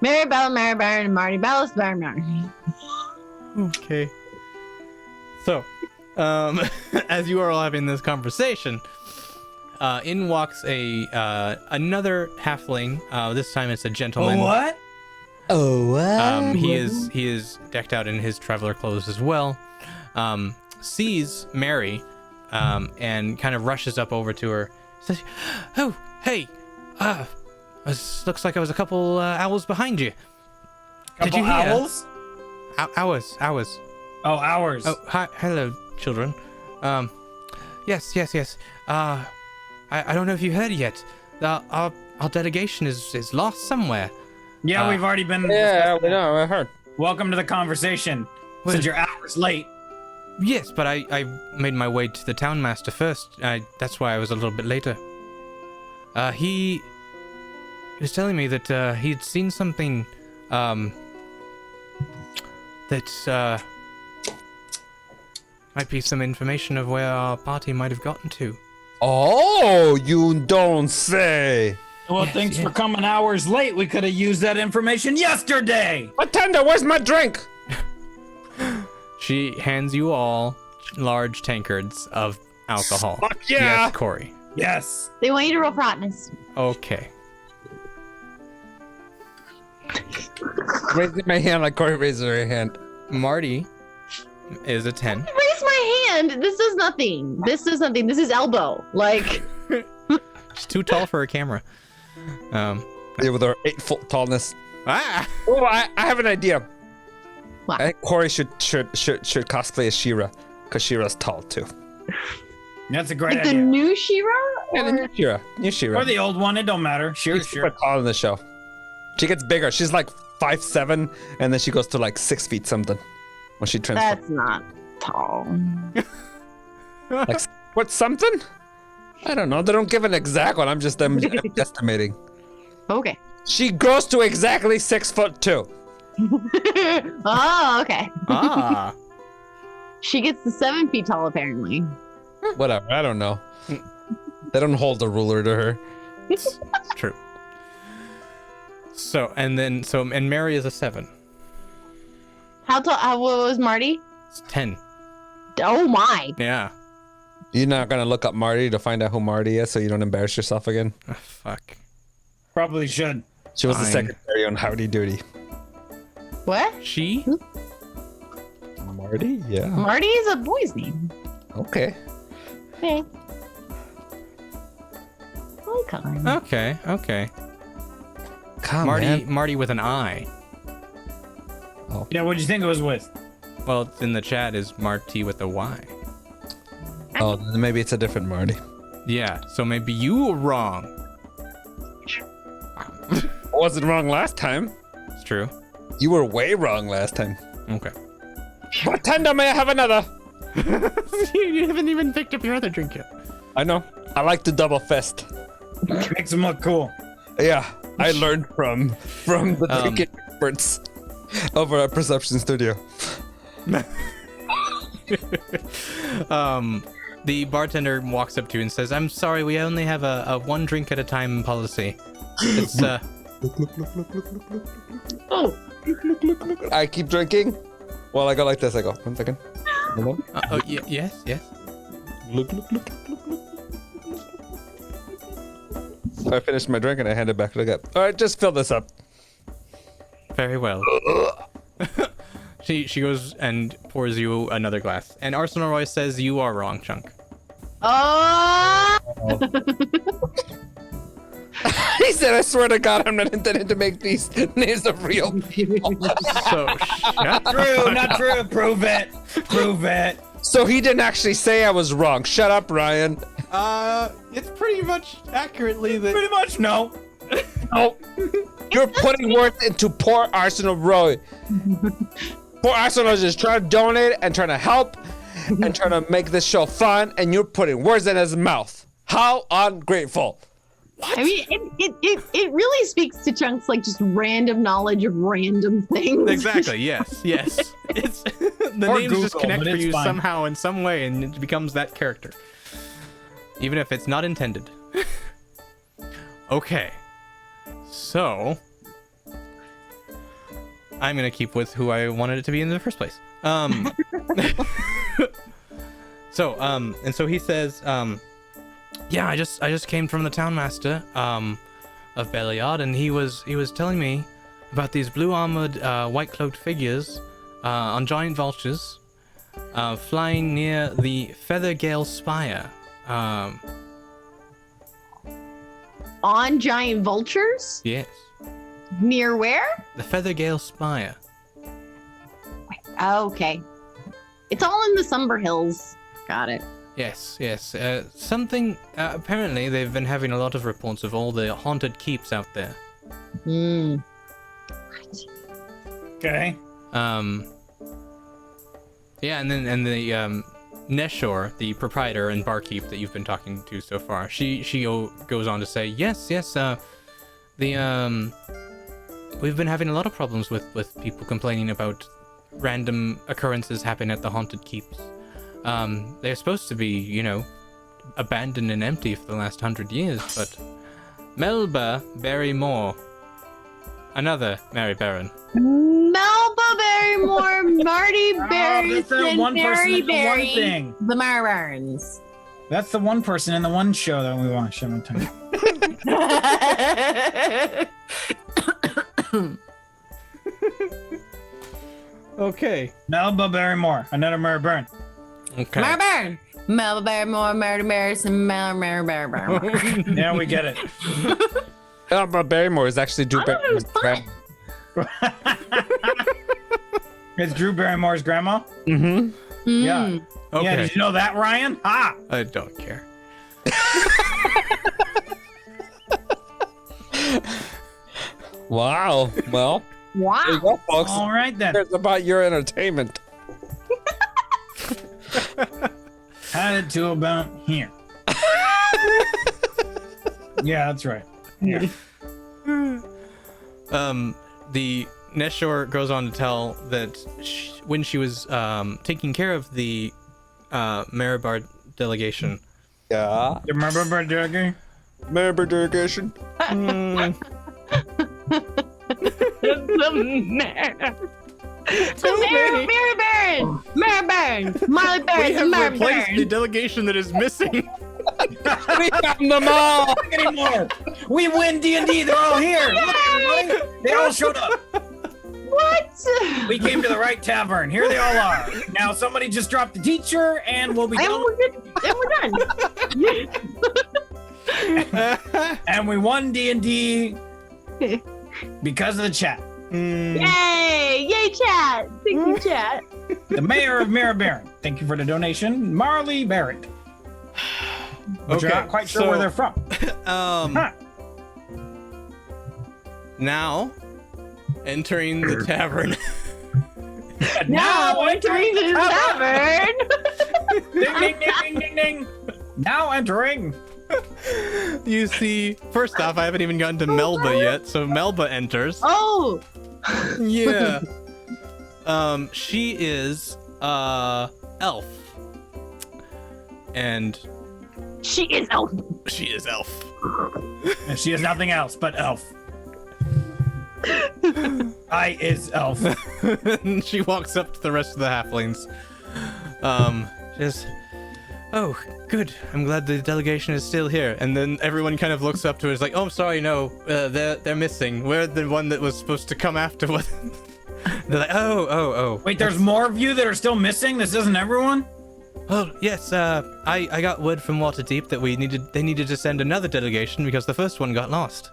S4: Mary Bell, Mary Barron, and Marty Bellis, Barry Barron.
S1: Okay. So, as you are all having this conversation, in walks another halfling. This time it's a gentleman.
S3: Oh, what?
S2: Oh, what?
S1: He is decked out in his traveler clothes as well. Sees Mary, and kind of rushes up over to her. Says, "Oh, hey, looks like I was a couple hours behind you. Did you hear?
S3: Owls?
S1: Hours.
S3: Oh, hours.
S1: Oh, hi, hello, children. Yes. I don't know if you heard yet. Our delegation is lost somewhere.
S3: Yeah, we've already been.
S2: Yeah, we know. I heard.
S3: Welcome to the conversation.
S1: Well-
S3: Since you're hours late.
S1: Yes, but I made my way to the townmaster first. That's why I was a little bit later. He was telling me that he'd seen something that might be some information of where our party might have gotten to.
S2: Oh, you don't say.
S3: Well,
S1: Yes,
S3: thanks
S1: yeah.
S3: for coming hours late. We could have used that information yesterday.
S2: Bartender, where's my drink?
S1: She hands you all large tankards of alcohol.
S2: Fuck yeah.
S1: Yes, Corey.
S3: Yes.
S4: They want you to roll for hotness.
S1: Okay.
S2: Raising my hand like Corey raises her hand.
S1: Marty is a 10.
S4: Raise my hand. This does nothing. This is elbow. Like,
S1: She's too tall for a camera.
S2: Yeah, with her 8-foot tallness.
S1: Ah!
S2: Oh, I have an idea.
S4: What?
S2: I think Corey should cosplay as She-Ra, because She-Ra's tall too.
S3: That's a great
S4: like the
S3: idea.
S4: new She-Ra?
S2: Yeah, the
S4: Or-
S2: new She-Ra. New She-Ra.
S3: Or the old one, it don't matter. Sure,
S2: She's
S3: sure.
S2: super tall in the show. She gets bigger. She's like 5'7", and then she goes to like 6 feet something when she transforms.
S4: That's not tall.
S2: Like, what something? I don't know. They don't give an exact one. I'm just estimating.
S4: Okay.
S2: She grows to exactly 6'2".
S4: Oh, okay.
S1: Ah!
S4: She gets to 7 feet tall, apparently.
S2: Whatever. I don't know. They don't hold a ruler to her.
S1: True. So, and Mary is a 7.
S4: How tall? What was Marty?
S1: It's 10.
S4: Oh my!
S1: Yeah.
S2: You're not gonna look up Marty to find out who Marty is, so you don't embarrass yourself again.
S1: Fuck.
S3: Probably should.
S2: She was the
S1: Fine.
S2: secretary on Howdy Doody.
S4: What?
S1: She?
S2: Marty? Yeah.
S4: Marty is a boy's name.
S2: Okay.
S4: Okay. Okay.
S1: Okay, okay.
S2: Come
S1: Marty with an I.
S3: Yeah, what'd you think it was with?
S1: Well, in the chat is Marty with a Y.
S2: Oh, then maybe it's a different Marty.
S1: Yeah, so maybe you were wrong.
S2: I wasn't wrong last time.
S1: It's true.
S2: You were way wrong last time.
S1: Okay.
S2: Bartender, may I have another?
S1: You haven't even picked up your other drink yet.
S2: I know. I like to double fist.
S3: Makes him look cool.
S2: Yeah, I learned from the drinking experts over at Perception Studio.
S1: The bartender walks up to you and says, "I'm sorry, we only have a one drink at a time policy. It's
S4: Oh.
S2: I keep drinking. Well, I go like this. I go 1 second. Hello?
S1: Yes.
S2: Look. So I finished my drink and I hand it back. Look up. All right, just fill this up.
S1: Very well." She goes and pours you another glass. And Arsenal Roy says, "You are wrong, Chunk."
S4: Oh.
S2: He said, "I swear to God, I'm not intending to make these names of real people."
S1: So shut
S3: True, not true. Prove it. Prove it.
S2: So he didn't actually say I was wrong. Shut up, Ryan.
S1: It's pretty much accurately that.
S3: Pretty much no.
S2: No. You're putting words into poor Arsenal Roy. Poor Arsenal is just trying to donate and trying to help and trying to make this show fun, and you're putting words in his mouth. How ungrateful.
S4: I mean, it really speaks to Chunk's like just random knowledge of random things.
S1: Exactly. Yes. It's the
S3: Or
S1: names just
S3: Google,
S1: connect
S3: but
S1: for
S3: it's
S1: you
S3: fine.
S1: somehow in some way, and it becomes that character, even if it's not intended. Okay. So I'm gonna keep with who I wanted it to be in the first place. So he says, yeah, I just came from the townmaster of Beliard, and he was telling me about these blue armored white cloaked figures on giant vultures flying near the Feathergale Spire.
S4: On giant vultures?
S1: Yes,
S4: Near where?
S1: the Feathergale Spire.
S4: Oh, okay. It's all in the Sumber Hills. Got it.
S1: Yes. Something. Apparently, they've been having a lot of reports of all the haunted keeps out there.
S4: Hmm.
S3: Okay.
S1: Yeah, and the Neshor, the proprietor and barkeep that you've been talking to so far, she goes on to say, yes. We've been having a lot of problems with people complaining about random occurrences happening at the haunted keeps. They're supposed to be, abandoned and empty for the last 100 years, but Melba Barrymore, another Mary Baron.
S4: Melba Barrymore, Marty Barry,
S3: that's the one person in the one thing.
S4: The Marbarons.
S3: That's the one person in the one show that we watched at one time.
S1: Okay.
S3: Melba Barrymore, another Mary Byrne.
S1: Okay.
S4: Marbaron. Melba Barrymore, Marty Barrison, Mary Barrymore.
S3: Yeah, we get it.
S2: But Barrymore is actually Drew
S4: I thought it was
S2: Barrymore's
S4: fun.
S3: It's Drew Barrymore's grandma.
S2: Mm-hmm.
S3: Yeah.
S1: Okay.
S3: Yeah, did you know that, Ryan? Ah!
S1: I don't care.
S2: Wow. Well, there you
S4: Wow.
S2: go, folks.
S3: All right, then.
S2: It's about your entertainment.
S3: Headed to about here. Yeah, that's right. Yeah.
S1: The Neshor goes on to tell that when she was taking care of the Maribard delegation,
S2: Yeah.
S3: You remember Burger?
S2: Remember delegation?
S4: Mary Baron, Mary Baron, Molly
S1: we
S4: Baron,
S1: have
S4: Mary
S1: replaced the
S4: Baron.
S1: delegation that is missing.
S2: We got them all.
S3: Anymore. We win D&D. They're all here. Look, everybody. They all showed up.
S4: What? What?
S3: We came to the right tavern. Here they all are. Now somebody just dropped the teacher, and we'll be
S4: And
S3: done.
S4: we're good. And we're done.
S3: And we won D&D because of the chat.
S4: Yay! Yay, chat! Thank you, chat.
S3: The mayor of Mirabaron. Thank you for the donation, Marley Barrett. But you're
S1: Okay,
S3: not quite sure
S1: so-
S3: where they're from. Huh.
S1: Now, entering the tavern.
S4: Now entering the tavern.
S3: Ding, ding, ding, ding, ding, ding. Now entering.
S1: You see, first off, I haven't even gotten to Melba yet, so Melba enters.
S4: Oh,
S1: Yeah. She is elf. And
S4: she is elf.
S1: she is elf.
S3: And she is nothing else but elf. I is elf.
S1: And she walks up to the rest of the halflings. She says, "Oh, good. I'm glad the delegation is still here." And then everyone kind of looks up to her. It's like, "Oh, I'm sorry, no, they're missing. We're the one that was supposed to come afterward." They're like, "Oh.
S3: Wait, there's more of you that are still missing? This isn't everyone?
S1: Oh, yes. I got word from Waterdeep that they needed to send another delegation because the first one got lost."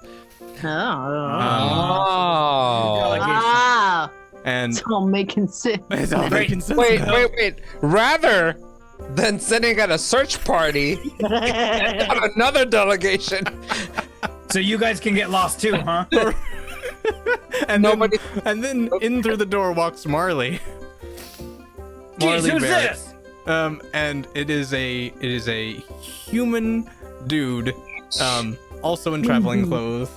S4: Oh.
S2: Oh.
S4: Ah,
S1: And
S4: it's all making sense.
S1: it's all making sense.
S2: Wait. Rather than sending out a search party on another delegation,
S3: So you guys can get lost too, huh?
S1: And
S2: Nobody-
S1: then in through the door walks Marley.
S3: Jeez, who's
S1: Barrett.
S3: this?
S1: And it is a human dude, also in traveling clothes.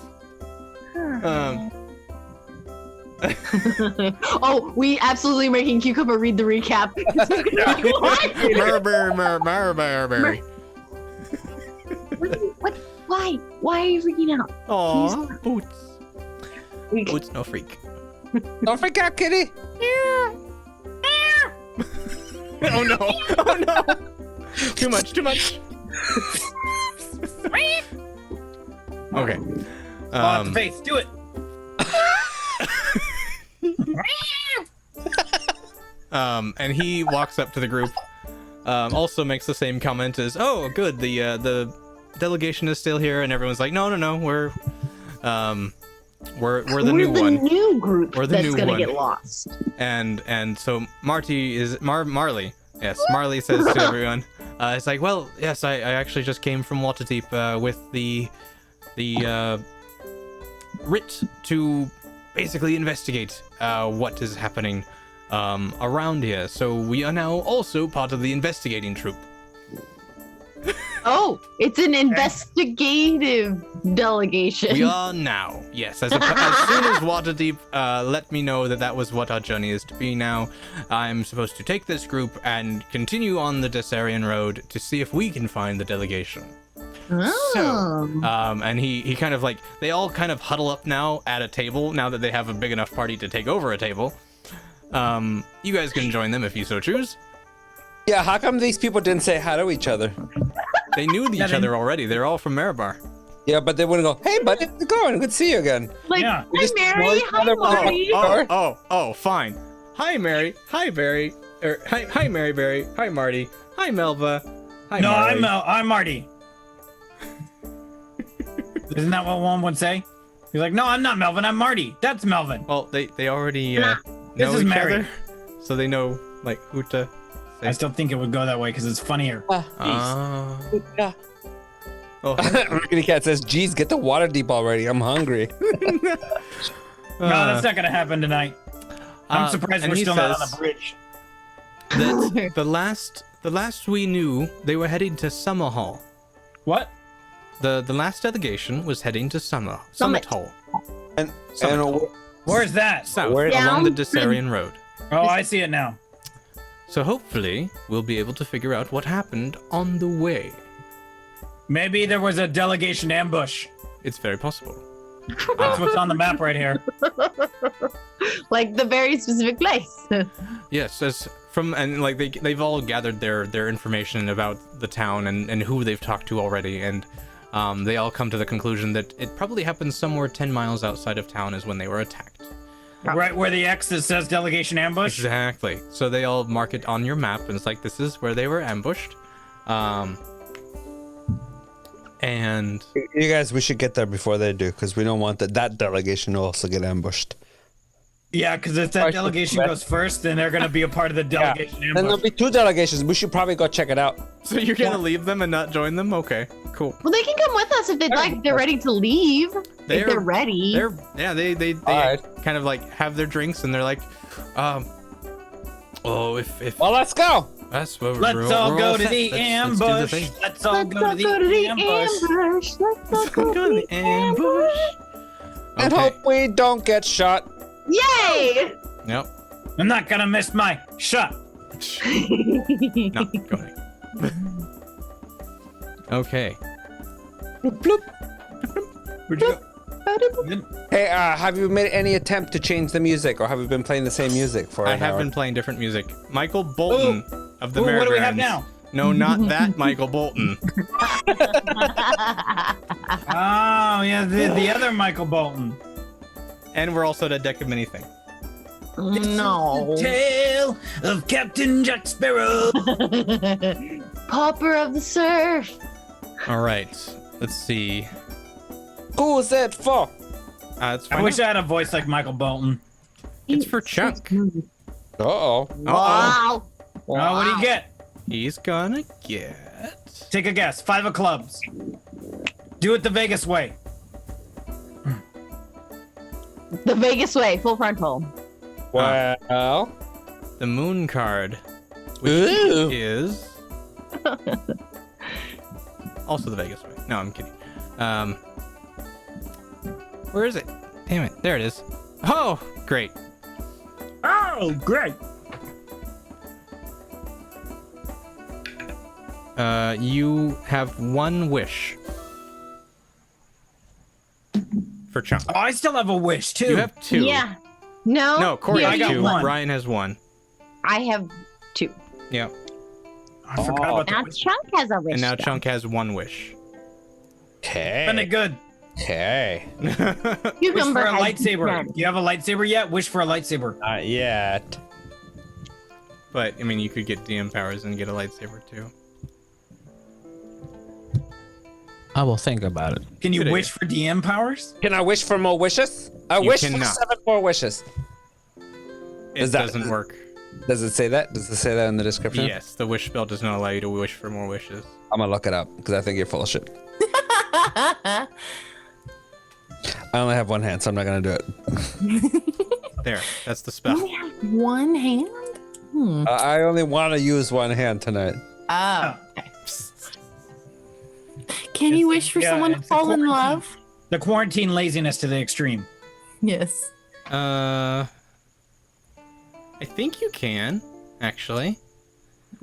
S4: Oh, we absolutely making Cucumber read the recap. What?
S1: Marberry.
S4: What? Why? Why are you freaking out?
S1: Aw, Boots.
S4: We-
S1: Boots no freak.
S2: don't freak out, kitty.
S1: Oh no! Oh no! Too much! Okay.
S3: Off the face, do it.
S1: And he walks up to the group. Also makes the same comment as, "Oh, good. The delegation is still here," and everyone's like, "No, we're the new one."
S4: New group
S1: We're the
S4: that's
S1: new
S4: gonna
S1: one.
S4: get lost.
S1: And so Marley. Yes, Marley says to everyone, it's like, "Well, yes, I actually just came from Waterdeep with the writ to basically investigate what is happening around here. So we are now also part of the investigating troop."
S4: Oh, it's an investigative delegation.
S1: We are now, yes. As soon as Waterdeep let me know that was what our journey is to be now, I'm supposed to take this group and continue on the Desarian Road to see if we can find the delegation.
S4: Oh.
S1: And he kind of like, they all kind of huddle up now at a table now that they have a big enough party to take over a table. You guys can join them if you so choose.
S2: Yeah, how come these people didn't say hi to each other?
S1: They knew each other already. They're all from Marabar.
S2: Yeah, but they wouldn't go, "Hey, buddy, how's it going? Good to see you again."
S4: Like,
S3: Yeah.
S4: hi
S2: Just
S4: Mary,
S2: ignore each
S4: hi
S2: other.
S4: Marty.
S1: Oh, fine. Hi, Mary. Hi, Barry. Hi, Mary Barry. Hi, Marty. Hi, Melva. Hi,
S3: No,
S1: Marley.
S3: I'm Marty. Isn't that what one would say? He's like, "No, I'm not Melvin. I'm Marty. That's Melvin."
S1: Well, they already
S3: This
S1: know
S3: is
S1: each
S3: Mary.
S1: other, so they know like who to
S3: I still think it would go that way because it's funnier.
S2: Yeah.
S1: Oh,
S2: Rickety Cat says, "Geez, get the water deep already. I'm hungry."
S3: No, that's not gonna happen tonight. I'm surprised
S1: and
S3: we're
S1: he
S3: still not on
S1: says
S3: the bridge.
S1: that the last we knew, they were heading to Summerhall.
S3: What?
S1: The last delegation was heading to Summit
S4: Summit.
S1: Hall,
S2: And
S1: Summit Hall,
S3: Where's that?
S1: south
S2: Where-
S1: along the
S4: Down.
S1: Desarian Road.
S3: Oh, I see it now.
S1: So hopefully we'll be able to figure out what happened on the way.
S3: Maybe there was a delegation ambush.
S1: It's very possible.
S3: That's what's on the map right here.
S4: Like the very specific place.
S1: Yes, and like they've all gathered their information about the town and who they've talked to already, and they all come to the conclusion that it probably happened somewhere 10 miles outside of town is when they were attacked.
S3: Right where the X that says delegation ambush.
S1: Exactly. So they all mark it on your map, and it's like this is where they were ambushed. And
S2: You guys, we should get there before they do, because we don't want that delegation to also get ambushed.
S3: Yeah, because if that delegation goes first, then they're gonna be a part of the delegation
S2: And there'll
S3: ambush.
S2: be 2 delegations. We should probably go check it out.
S1: so you're gonna leave them and not join them? Okay, cool.
S4: Well, they can come with us if they'd like. If they're ready to leave. If they're ready.
S1: They
S2: Alright.
S1: kind of like have their drinks and they're like, oh, if
S2: Well, let's go.
S1: that's what
S3: Let's all go to
S1: set.
S3: the
S1: Let's do the
S3: ambush.
S1: thing.
S3: Let's all
S4: Let's
S3: go
S4: all
S3: to
S4: go to
S3: the
S4: the
S3: ambush.
S4: ambush. Let's all go to the
S1: ambush.
S2: And
S1: Okay.
S2: hope we don't get shot.
S4: Yay!
S1: Yep.
S3: I'm not gonna miss my shot.
S1: Not going. Okay.
S3: Where'd you go?
S2: Hey, have you made any attempt to change the music, or have you been playing the same music for
S1: I
S2: an
S1: have
S2: hour?
S1: been playing different music. Michael Bolton of the
S3: Ooh, what do we
S1: Merry-Go-Rounds.
S3: have now?
S1: No, not that Michael Bolton.
S3: Oh, yeah, the other Michael Bolton.
S1: And we're also at a deck of many-thing.
S4: No.
S3: Tale of Captain Jack Sparrow.
S4: Pauper of the surf.
S1: All right. Let's see.
S2: Who's it for?
S1: It's
S3: I
S1: fine.
S3: wish I had a voice like Michael Bolton.
S1: It's for Chunk.
S2: Uh-oh.
S4: Wow.
S3: Oh, what do you get?
S1: He's gonna get.
S3: Take a guess. 5 of clubs. Do it the Vegas way.
S4: The Vegas way, full frontal.
S2: Well.
S1: The Moon card, which
S2: Ooh.
S1: is also the Vegas way. No, I'm kidding. Where is it? Damn it! There it is. Oh, great.
S3: Oh, great.
S1: You have one wish for Chunk.
S3: Oh, I still have a wish, too.
S1: You have 2.
S4: Yeah. No.
S1: No, Corey
S3: I
S1: has
S3: got
S1: 2.
S3: one.
S1: Ryan has 1.
S4: I have 2.
S1: Yeah.
S3: I forgot about
S4: Now
S3: the wish.
S4: Chunk has a wish.
S1: And now
S4: though.
S1: Chunk has 1 wish.
S3: Spend it
S2: Okay.
S3: good.
S2: Okay.
S3: Wish
S4: Cucumber
S3: for a
S4: has
S3: lightsaber.
S4: 10.
S3: Do you have a lightsaber yet? Wish for a lightsaber.
S2: Not yet.
S1: But I mean, you could get DM powers and get a lightsaber too.
S3: I will think about it. Can you
S1: Good
S3: wish for DM powers?
S2: Can I wish for more wishes? I
S1: You
S2: wish
S1: cannot.
S2: for 7 more wishes.
S1: It
S2: Is that-
S1: doesn't work.
S2: Does it say that? Does it say that in the description?
S1: Yes, the wish spell does not allow you to wish for more wishes.
S2: I'm gonna look it up because I think you're full of shit. I only have 1 hand, so I'm not gonna do it.
S1: There, that's the spell.
S5: Only have 1 hand?
S2: I only want to use 1 hand tonight.
S5: Oh. Can you wish for
S3: yeah,
S5: someone to
S3: it's a
S5: fall in
S3: quarantine.
S5: love?
S3: The quarantine laziness to the extreme.
S5: Yes.
S1: I think you can actually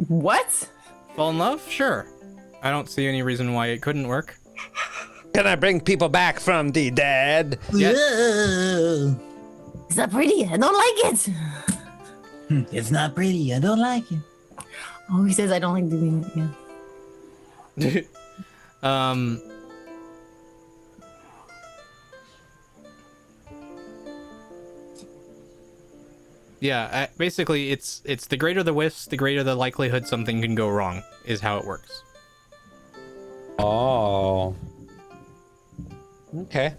S5: What?
S1: fall in love. Sure, I don't see any reason why it couldn't work.
S2: Can I bring people back from the dead?
S1: Yes.
S5: Is that pretty? I don't like it.
S3: It's not pretty. I don't like it.
S5: Oh, he says I don't like doing it. Yeah.
S1: Yeah, basically, it's the greater the wish, the greater the likelihood something can go wrong. Is how it works.
S2: Oh. Okay.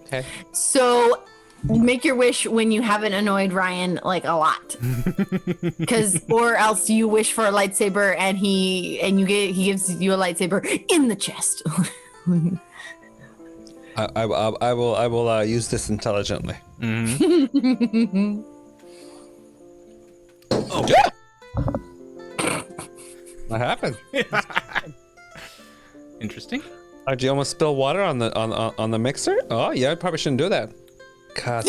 S2: Okay.
S5: So make your wish when you haven't annoyed Ryan like a lot. Cause or else you wish for a lightsaber and he gives you a lightsaber in the chest.
S2: I will use this intelligently.
S1: Mm-hmm.
S2: Oh. Yeah. What happened?
S1: Interesting.
S2: Did you almost spill water on the mixer? Oh yeah, I probably shouldn't do that. God,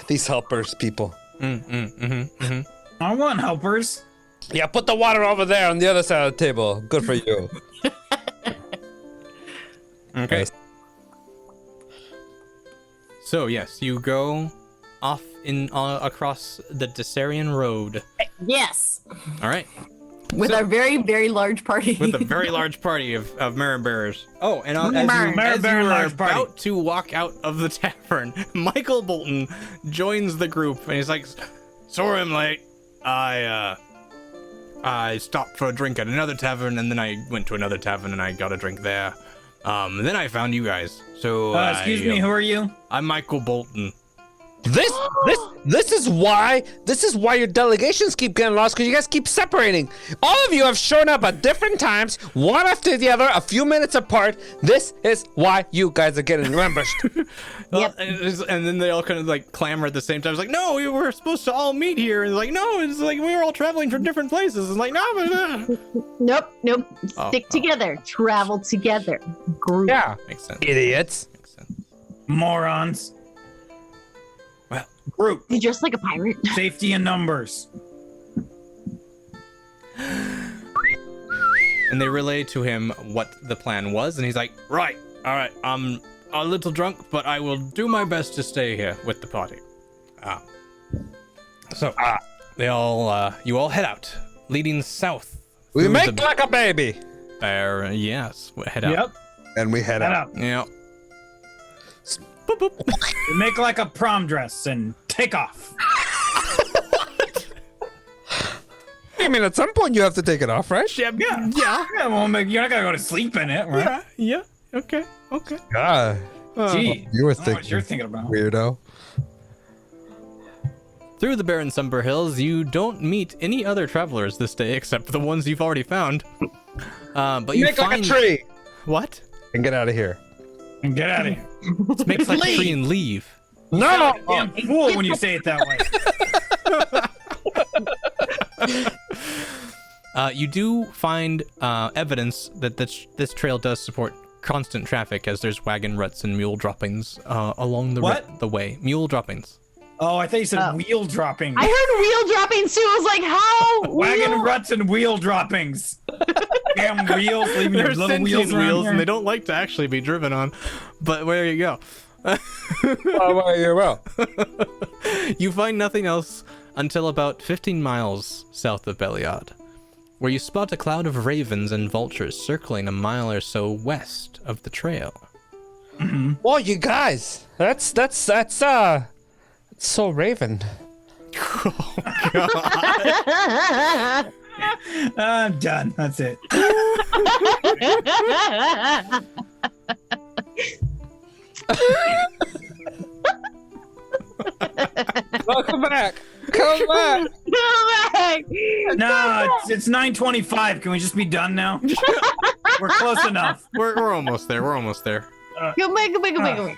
S2: these helpers, people.
S3: I want helpers.
S2: Yeah, put the water over there on the other side of the table. Good for you.
S1: Okay. So yes, you go off in across the Dessarian Road.
S5: Yes.
S1: All right.
S5: With our very, very large party.
S1: with a very large party of merit bearers. Oh, and as
S3: Merit
S1: you
S3: bearer
S1: are
S3: large party.
S1: about to walk out of the tavern, Michael Bolton joins the group, and he's like, "Sorry, I'm late. I stopped for a drink at another tavern, and then I went to another tavern, and I got a drink there. And then I found you guys. So,
S3: Excuse me, who are you?
S1: I'm Michael Bolton.
S2: This is why your delegations keep getting lost, because you guys keep separating. All of you have shown up at different times, one after the other, a few minutes apart. This is why you guys are getting ambushed.
S1: Well, and then they all kind of like clamor at the same time. It's like, no, we were supposed to all meet here. And it's like, no, it's like we were all traveling from different places. It's like, no.
S4: Nope. Stick together. Travel together. Group.
S2: Yeah,
S1: Makes sense.
S2: idiots.
S1: Makes sense.
S3: Morons.
S1: Well,
S3: Group.
S4: You're just like a pirate.
S3: Safety in numbers.
S1: and they relay to him what the plan was, and he's like, right, all right, I'm a little drunk, but I will do my best to stay here with the party. They all, you all head out, leading south.
S2: We
S1: through
S2: make
S1: the
S2: like a baby.
S1: yes, head out.
S3: Yep.
S2: And we head
S3: Head
S2: out.
S3: up.
S1: Yeah. Boop, boop.
S3: We make like a prom dress and take off.
S2: I mean, at some point you have to take it off, right?
S1: Yeah.
S3: Yeah, well, you're not gonna go to sleep in it, right?
S1: Yeah. Okay.
S2: God,
S3: Gee,
S2: you were
S3: I don't know what you're thinking about.
S2: weirdo.
S1: Through the barren Sumber Hills, you don't meet any other travelers this day except the ones you've already found. But you
S2: Make like a
S1: find
S2: tree
S1: what?
S2: and get out of here.
S3: And get out of here.
S1: Makes like a
S3: Leave.
S1: tree and leave.
S2: No,
S3: Damn fool when you say it that way.
S1: You do find evidence that this trail does support constant traffic, as there's wagon ruts and mule droppings along the way. Mule droppings.
S3: Oh, I thought you said wheel droppings.
S4: I heard wheel droppings too. I was like, how?
S3: Wagon
S4: Wheel-
S3: ruts and wheel droppings. Damn wheels, leaving your
S1: They're
S3: little
S1: sentient
S3: wheels around
S1: wheels,
S3: here.
S1: and they don't like to actually be driven on. But there you go.
S2: well.
S1: You find nothing else until about 15 miles south of Beliard, where you spot a cloud of ravens and vultures circling a mile or so west of the trail.
S2: Well, you guys, that's so Raven.
S3: I'm done. That's it.
S2: Welcome back. Come back.
S4: Come back.
S3: No, it's 9:25. Can we just be done now? We're close enough.
S1: We're almost there. We're almost there.
S4: Come back. Like,
S1: Okay.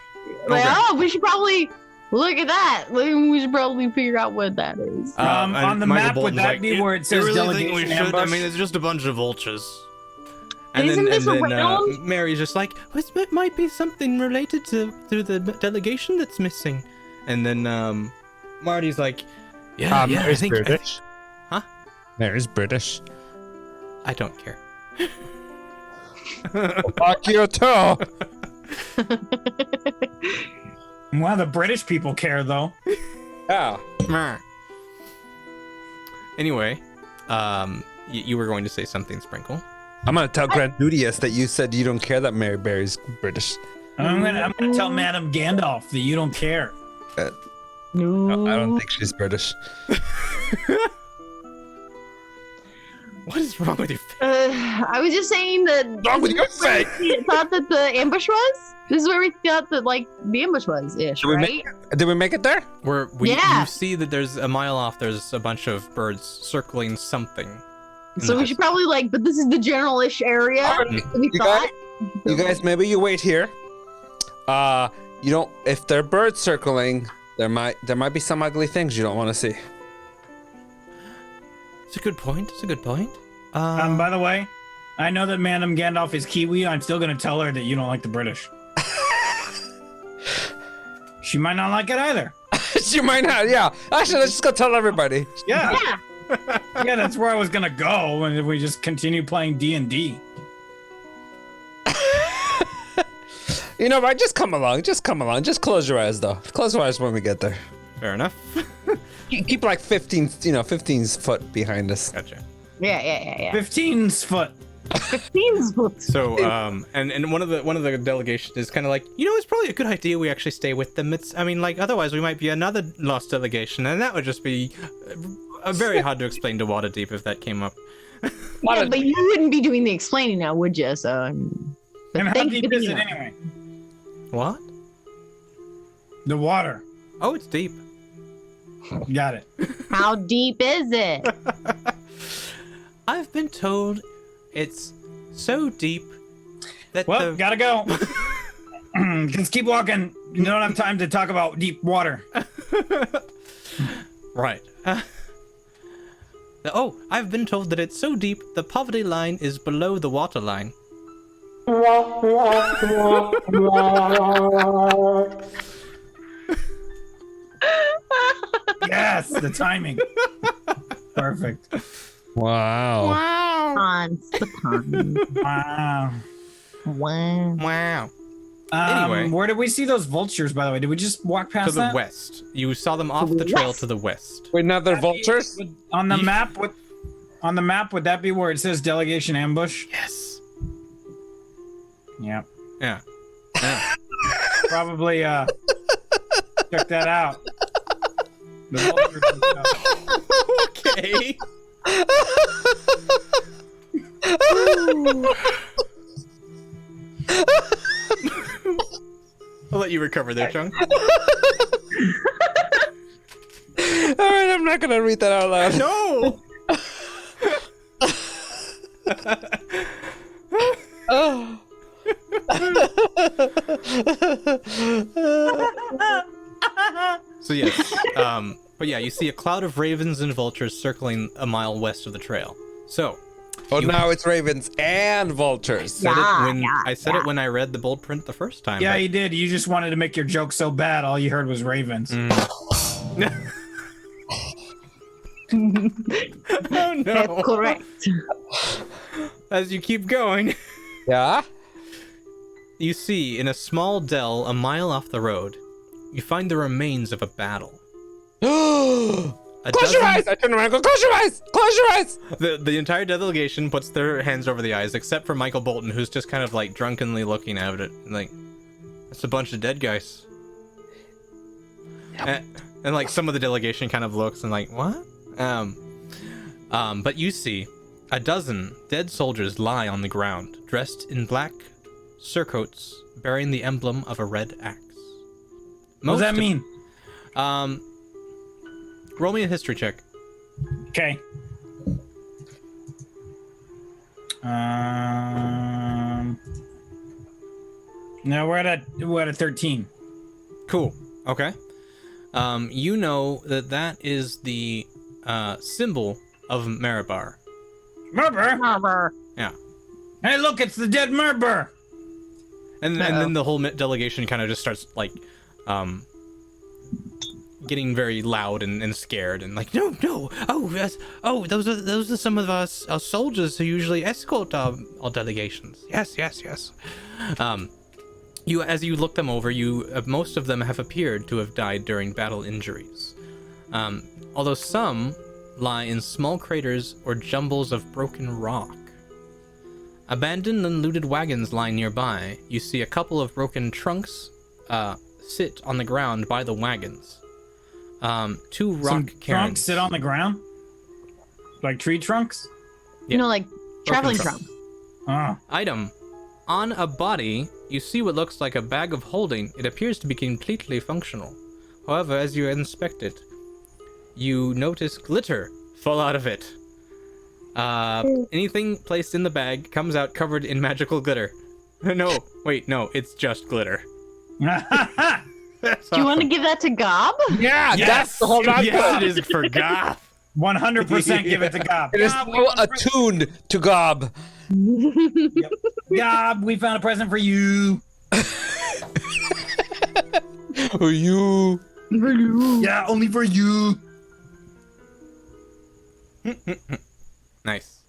S4: oh, we should probably look at that. We should probably figure out what that is.
S1: And
S3: On the
S1: Michael
S3: map, would
S1: Bolton's
S3: that
S1: like,
S3: be where it says
S1: "You really think we
S3: delegation
S1: should? I
S3: ambush?
S1: mean, it's just a bunch of vultures."
S4: Isn't this around?
S1: Mary's just like, it might be something related to the delegation that's missing. And then Marty's like, yeah, I
S2: Mary's
S1: think
S2: British.
S1: Huh?
S2: Mary's British.
S1: I don't care.
S2: Fuck your toe.
S3: Well, the British people care though.
S2: Yeah.
S1: Meh. Anyway, you were going to say something, Sprinkle.
S2: I'm gonna tell Grandudius that you said you don't care that Mary Berry's British.
S3: I'm gonna tell Madame Gandalf that you don't care.
S2: No, I don't think she's British.
S1: What is wrong with your face?
S4: I was just saying that.
S2: Wrong with your face?
S4: We thought that the ambush was. This is where we thought that the ambush was ish,
S2: Did we
S4: right?
S2: Did we make it there?
S4: Yeah.
S1: You see that there's a mile off. There's a bunch of birds circling something.
S4: So we should probably but this is the general-ish area that we
S2: You
S4: thought.
S2: You guys, maybe you wait here. You don't. If there are birds circling, there might be some ugly things you don't want to see.
S1: It's a good point.
S3: By the way, I know that Madame Gandalf is Kiwi. I'm still gonna tell her that you don't like the British. She might not like it either.
S2: She might not. Yeah. Actually, let's just go tell everybody.
S3: Yeah,
S4: Yeah.
S3: yeah, that's where I was gonna go, and if we just continue playing D&D.
S2: You know, right? Just come along. Just close your eyes, though. Close your eyes when we get there.
S1: Fair enough.
S2: Keep like 15 foot behind us.
S1: Gotcha.
S4: Yeah.
S3: 15's foot.
S4: 15's foot.
S1: So, and one of the delegation is kind of like, it's probably a good idea we actually stay with them. Otherwise we might be another lost delegation, and that would just be very hard to explain to Waterdeep if that came up.
S4: Yeah, but you wouldn't be doing the explaining now, would you? So, but
S3: And how
S4: thank you
S3: deep
S4: for
S3: is it
S4: thinking
S3: anyway?
S1: What?
S3: The water.
S1: Oh, it's deep.
S3: Got it.
S4: How deep is it?
S1: I've been told it's so deep that
S3: Well, gotta go. Just keep walking. You don't have time to talk about deep water.
S1: Right. I've been told that it's so deep the poverty line is below the water line.
S3: Yes, the timing. Perfect.
S2: Wow.
S4: Hans the pond.
S3: Wow.
S4: Wow.
S1: Wow. Anyway.
S3: Where did we see those vultures, by the way? Did we just walk past
S1: To the
S3: that?
S1: west. You saw them off
S4: To the
S1: the trail
S4: west.
S1: to the west.
S2: Wait, now they're vultures?
S3: On the map, would that be where it says delegation ambush?
S1: Yes.
S3: Yeah.
S1: Yeah. Yeah.
S3: Probably check that out. The vultures and stuff.
S1: Okay. I'll let you recover there, Chung.
S2: All right, I'm not gonna read that out loud.
S1: No.
S2: Oh.
S1: So yes, but yeah, you see a cloud of ravens and vultures circling a mile west of the trail. So
S2: Oh, now it's ravens and vultures.
S1: I said it when I read the bold print the first time.
S3: Yeah,
S1: but-
S3: you did. You just wanted to make your joke so bad, all you heard was ravens.
S1: Oh no!
S4: That's correct.
S1: As you keep going,
S2: Yeah?
S1: you see in a small dell a mile off the road, you find the remains of a battle.
S2: Close your eyes! I turn around and go, close your eyes! Close your eyes!
S1: The entire delegation puts their hands over the eyes, except for Michael Bolton, who's just kind of like drunkenly looking at it, like, it's a bunch of dead guys. And like some of the delegation kind of looks and like, what? But you see a dozen dead soldiers lie on the ground, dressed in black surcoats, bearing the emblem of a red axe.
S3: What does that mean?
S1: Roll me a history check.
S3: Okay. No, we're at a 13.
S1: Cool. Okay. You know that is the symbol of Marabar.
S3: Murber.
S1: Yeah.
S3: Hey, look, it's the dead Murber.
S1: And then the whole delegation kind of just starts like getting very loud and scared and like, no, those are some of our soldiers who usually escort our delegations. Yes. As you look them over, most of them have appeared to have died during battle injuries, although some lie in small craters or jumbles of broken rock. Abandoned and looted wagons lie nearby. You see a couple of broken trunks sit on the ground by the wagons. Two rock
S3: Some
S1: cairns.
S3: trunks sit on the ground? Like tree trunks?
S1: Yeah.
S4: You know, like traveling
S1: trunk.
S4: trunk.
S3: Oh.
S1: Item. On a body, you see what looks like a bag of holding. It appears to be completely functional. However, as you inspect it, you notice glitter fall out of it. Anything placed in the bag comes out covered in magical glitter. No, it's just glitter.
S4: Do you want to give that to Gob?
S2: Yeah, that's the whole outcome.
S1: Yes, it is for Goth.
S3: 100% give it to Gob.
S2: It is
S3: Gob,
S2: so attuned to Gob.
S3: Gob, we found a present for you.
S2: For you.
S3: Yeah, only for you.
S1: Nice.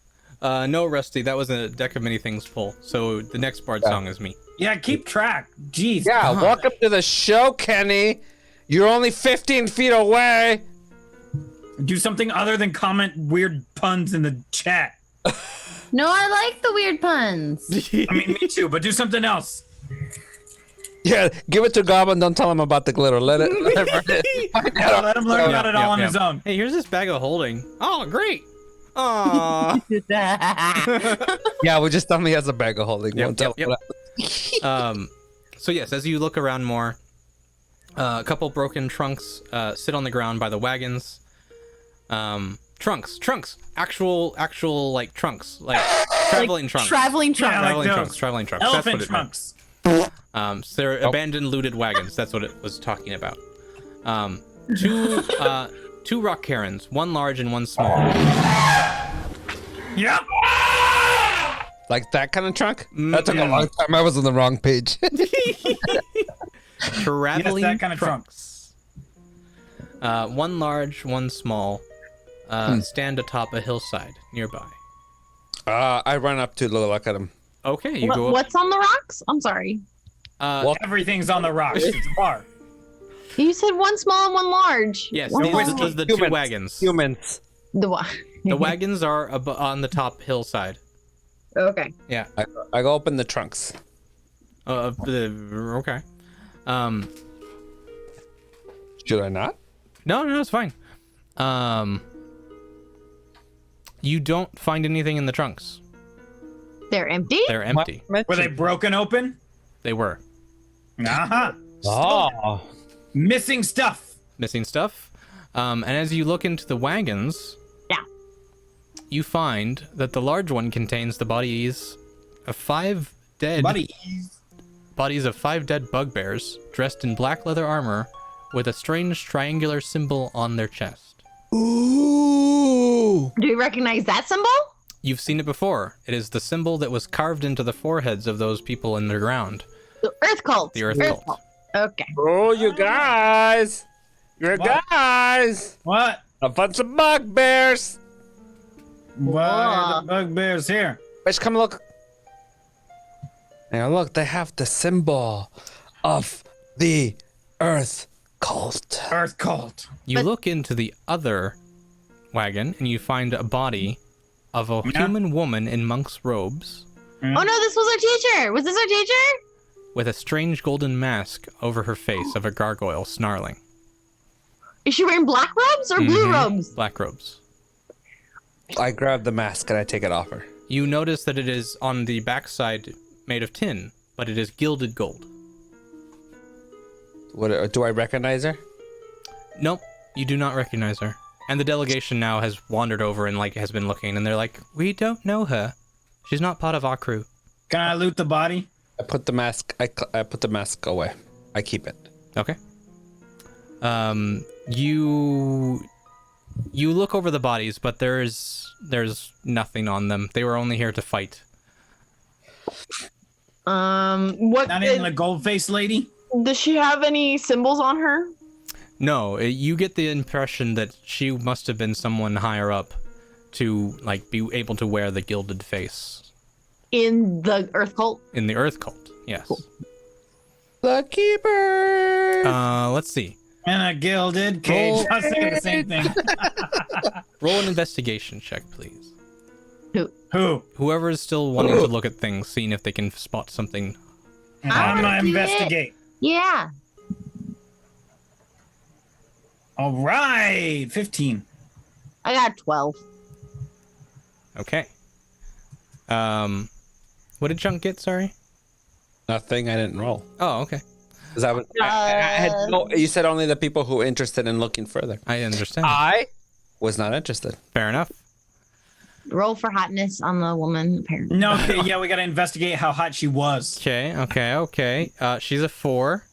S1: No, Rusty, that was a deck of many things pull. So the next bard song is me.
S3: Yeah, keep track. Jeez.
S2: Yeah,
S3: God.
S2: welcome to the show, Kenny. You're only 15 feet away.
S3: Do something other than comment weird puns in the chat.
S5: No, I like the weird puns.
S3: I mean, me too, but do something else.
S2: Yeah, give it to Goblin. Don't tell him about the glitter. Let it.
S3: Yeah, let him learn about it all on his own.
S1: Hey, here's this bag of holding. Oh, great. Aw.
S2: Yeah, we just tell him he has a bag of holding.
S1: Yep,
S2: Won't tell
S1: yep,
S2: him
S1: yep. So yes, as you look around more, a couple broken trunks sit on the ground by the wagons. Trunks, actual like trunks, like traveling trunks.
S5: Traveling trunk.
S3: Yeah, like
S1: Traveling
S3: those
S1: trunks, traveling trunks.
S3: Elephant
S1: That's what it meant.
S3: trunks.
S1: So they're abandoned, looted wagons. That's what it was talking about. Two rock herons, one large and one small.
S3: Yep.
S2: Like that kind of trunk? That took a long time. I was on the wrong page.
S1: Traveling
S3: Yes, that kind of
S1: trunks. One large, one small. Stand atop a hillside nearby.
S2: I run up to look at him.
S1: Okay, you go up.
S4: What's on the rocks? I'm sorry.
S3: Everything's on the rocks. It's a bar.
S4: You said one small and one large.
S1: Yes,
S4: One
S1: these
S4: small-
S1: are the two wagons.
S2: Humans.
S4: The one.
S1: The wagons are on the top hillside.
S4: Okay.
S1: Yeah.
S2: I go open the trunks.
S1: Okay.
S2: Should I not?
S1: No, it's fine. You don't find anything in the trunks.
S4: They're empty?
S1: They're empty.
S3: Were they broken open?
S1: They were.
S3: Uh-huh.
S2: Oh.
S3: Missing stuff.
S1: Missing stuff. And as you look into the wagons,
S4: Yeah.
S1: you find that the large one contains the bodies of five dead bodies of 5 dead bugbears dressed in black leather armor with a strange triangular symbol on their chest.
S2: Ooh.
S4: Do you recognize that symbol?
S1: You've seen it before. It is the symbol that was carved into the foreheads of those people in the ground.
S4: The Earth Cult.
S1: The Earth Cult.
S4: Okay.
S2: Oh, you guys. You
S3: What?
S2: guys.
S3: What?
S2: A bunch of bugbears.
S3: Why are the bugbears here?
S2: Let's come look. Now look, they have the symbol of the Earth Cult.
S3: Earth Cult.
S1: You look into the other wagon and you find a body of a human woman in monk's robes
S4: Oh no, this was our teacher. Was this our teacher?
S1: with a strange golden mask over her face of a gargoyle snarling.
S4: Is she wearing black robes or blue
S1: Mhm.
S4: robes?
S1: Black robes.
S2: I grab the mask and I take it off her.
S1: You notice that it is on the backside made of tin, but it is gilded gold.
S2: What do I recognize her?
S1: Nope, you do not recognize her. And the delegation now has wandered over and has been looking, and they're like, we don't know her. She's not part of our crew.
S3: Can I loot the body?
S2: I put the mask. I put the mask away. I keep it.
S1: Okay. You look over the bodies, but there's nothing on them. They were only here to fight.
S4: What
S3: Not even the gold-faced lady?
S4: does she have any symbols on her?
S1: No, you get the impression that she must have been someone higher up to be able to wear the gilded face
S4: In the Earth Cult?
S1: in the Earth Cult. Yes.
S4: Cool.
S2: The keeper.
S1: Let's see.
S3: In a gilded cage. I was thinking the same thing.
S1: Roll an investigation check, please.
S3: Who?
S1: Whoever is still wanting to look at things, seeing if they can spot something.
S3: I'm gonna
S4: did it.
S3: investigate.
S4: Yeah.
S3: All right, 15.
S4: I got 12.
S1: Okay. What did Chunk get? Sorry.
S2: Nothing. I didn't roll.
S1: Oh, okay.
S2: 'Cause I had you said only the people who were interested in looking further.
S1: I understand.
S2: I was not interested.
S1: Fair enough.
S4: Roll for hotness on the woman, apparently.
S3: No, okay, yeah, we gotta investigate how hot she was.
S1: Okay. She's a 4.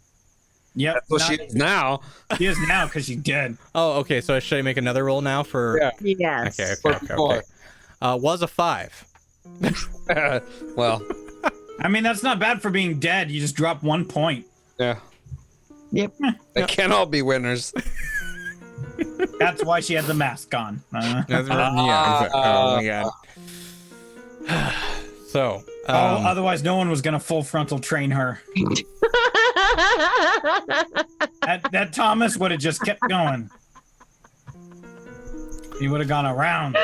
S3: Yep.
S2: Well, she is now.
S3: She is now because she's dead.
S1: Oh, okay. So should I make another roll now for?
S2: Yeah.
S4: Yes.
S1: Okay. Was a 5.
S2: Well,
S3: I mean, that's not bad for being dead. You just drop 1 point.
S2: yeah.
S4: Yep.
S2: They can't all be winners.
S3: That's why she had the mask on.
S1: That's right. Yeah. Exactly. Oh my god. So.
S3: Otherwise, no one was gonna full frontal train her. That Thomas would have just kept going. You would have gone around.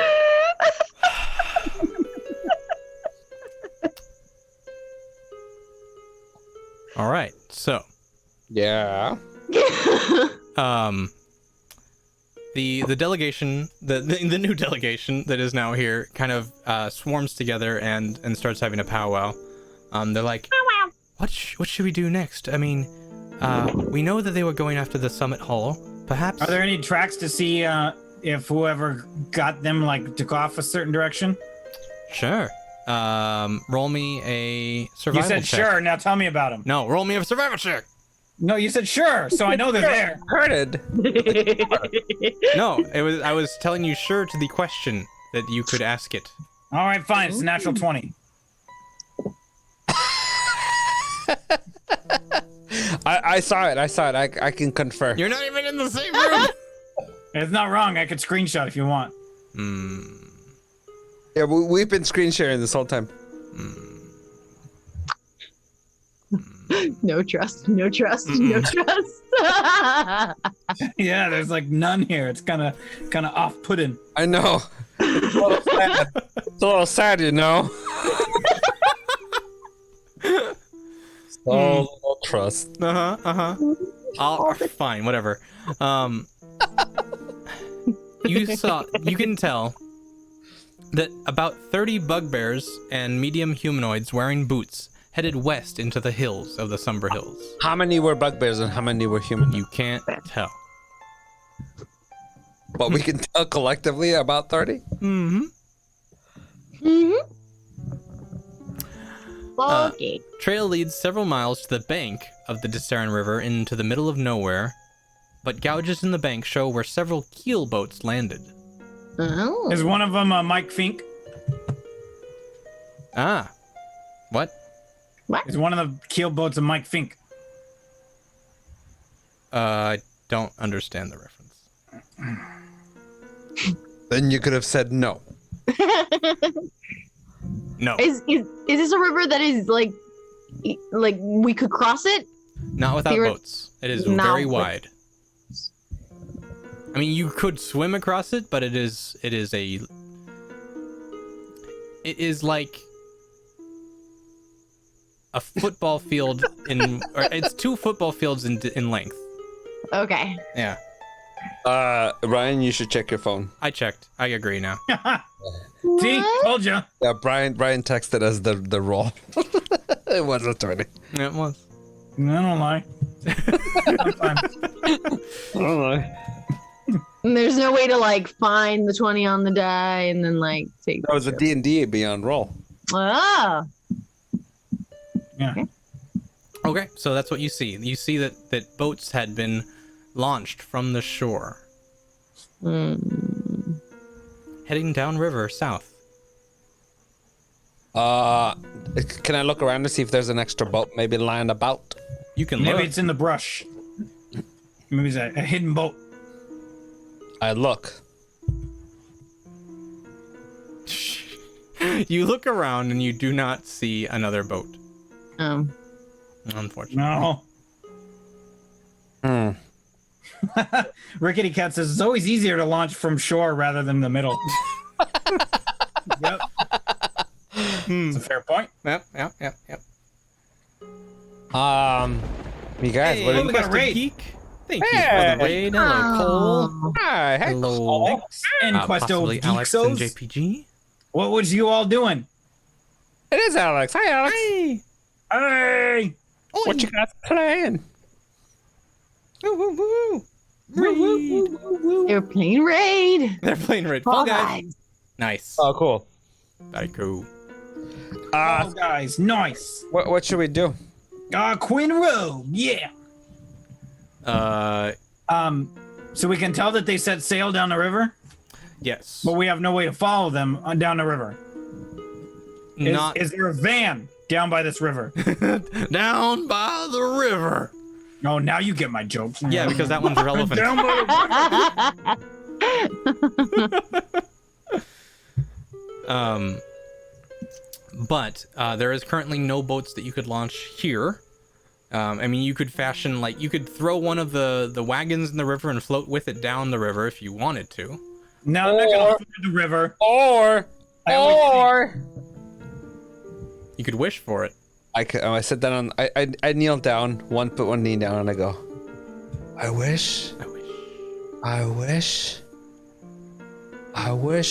S1: All right. So,
S2: Yeah.
S1: the delegation, the new delegation that is now here, kind of swarms together and starts having a powwow. They're like, what should we do next? I mean, we know that they were going after the Summit Hall. Perhaps.
S3: Are there any tracks to see if whoever got them like took off a certain direction?
S1: Sure. Roll me a survival
S3: You said
S1: check.
S3: sure. Now tell me about them.
S1: No, roll me a survival check.
S3: No, you said sure, so I know they're there.
S2: Heard it.
S1: No, I was telling you sure to the question that you could ask it.
S3: All right, fine. It's a natural 20.
S2: I saw it. I can confer.
S1: You're not even in the same room.
S3: It's not wrong. I could screenshot if you want.
S2: Yeah, we've been screen sharing this whole time.
S4: No trust. No trust. No trust.
S3: Yeah, there's like none here. It's kind of off-putting.
S2: I know. It's a little sad. It's a little sad, you know. So little trust.
S1: Fine, whatever. You can tell that about 30 bugbears and medium humanoids wearing boots headed west into the hills of the Somber Hills.
S2: How many were bugbears and how many were human?
S1: You can't tell.
S2: But we can tell collectively about 30?
S4: Okay.
S1: Trail leads several miles to the bank of the Dissaran River into the middle of nowhere, but gouges in the bank show where several keel boats landed.
S4: Oh.
S3: Is one of them Mike Fink?
S1: Ah. What?
S3: Is one of the keel boats a Mike Fink?
S1: I don't understand the reference.
S2: Then you could have said no.
S1: No.
S4: Is this a river that is like we could cross it?
S1: Not without boats. It is
S4: Not
S1: very
S4: with-
S1: wide. I mean, you could swim across it, but it is like a football field or it's 2 football fields in length.
S4: Okay.
S1: Yeah,
S2: Ryan, you should check your phone.
S1: I checked. I agree now.
S3: See, told you.
S2: Yeah, Brian texted us the roll. It was a 20.
S1: Yeah, it was.
S3: I don't lie. I'm fine.
S2: I don't know.
S4: And there's no way to like find the 20 on the die and then like take.
S2: That was a D&D Beyond roll.
S4: Ah.
S3: Yeah.
S1: Okay, so that's what you see. You see that boats had been launched from the shore, heading downriver south.
S2: Can I look around to see if there's an extra boat maybe lying about?
S1: You can
S3: Maybe
S1: look.
S3: it's in the brush. Maybe it's a hidden boat.
S2: I look.
S1: You look around and you do not see another boat. Unfortunately.
S3: No. Rickety Cat says it's always easier to launch from shore rather than the middle. Yep. That's a fair point.
S1: Yep.
S2: You guys,
S1: Hey,
S2: what
S3: look at
S1: Requested
S3: raid.
S1: Geek. Thank you for the raid. Hello, Cole.
S2: Hi, heck.
S1: Hello.
S3: Alex and Questo
S1: Possibly Alex and
S3: Geeksos.
S1: JPG.
S3: What was you all doing?
S2: It is Alex. Hi, Alex.
S1: Hey.
S3: Hey!
S2: What you guys playing?
S1: Woo, woo, woo. Raid.
S4: They're playing raid.
S1: They're playing Raid.
S4: Fall
S1: Fall Guys.
S4: Guys.
S1: Nice.
S2: Oh, cool.
S1: Very cool.
S3: Oh, guys, nice.
S2: What should we do?
S3: Quinn Road, yeah. So we can tell that they set sail down the river,
S1: Yes.
S3: but we have no way to follow them down the river. Is there a van down by this river?
S1: down by the river.
S3: Oh, now you get my joke.
S1: Yeah, because that one's irrelevant.
S3: Down by the
S1: But there is currently no boats that you could launch here. I mean, you could fashion, like, you could throw one of the wagons in the river and float with it down the river if you wanted to.
S3: No, I'm not gonna ford the river.
S2: Or
S1: You could wish for it.
S2: I sit down on I kneel down, put one knee down, and I go, I wish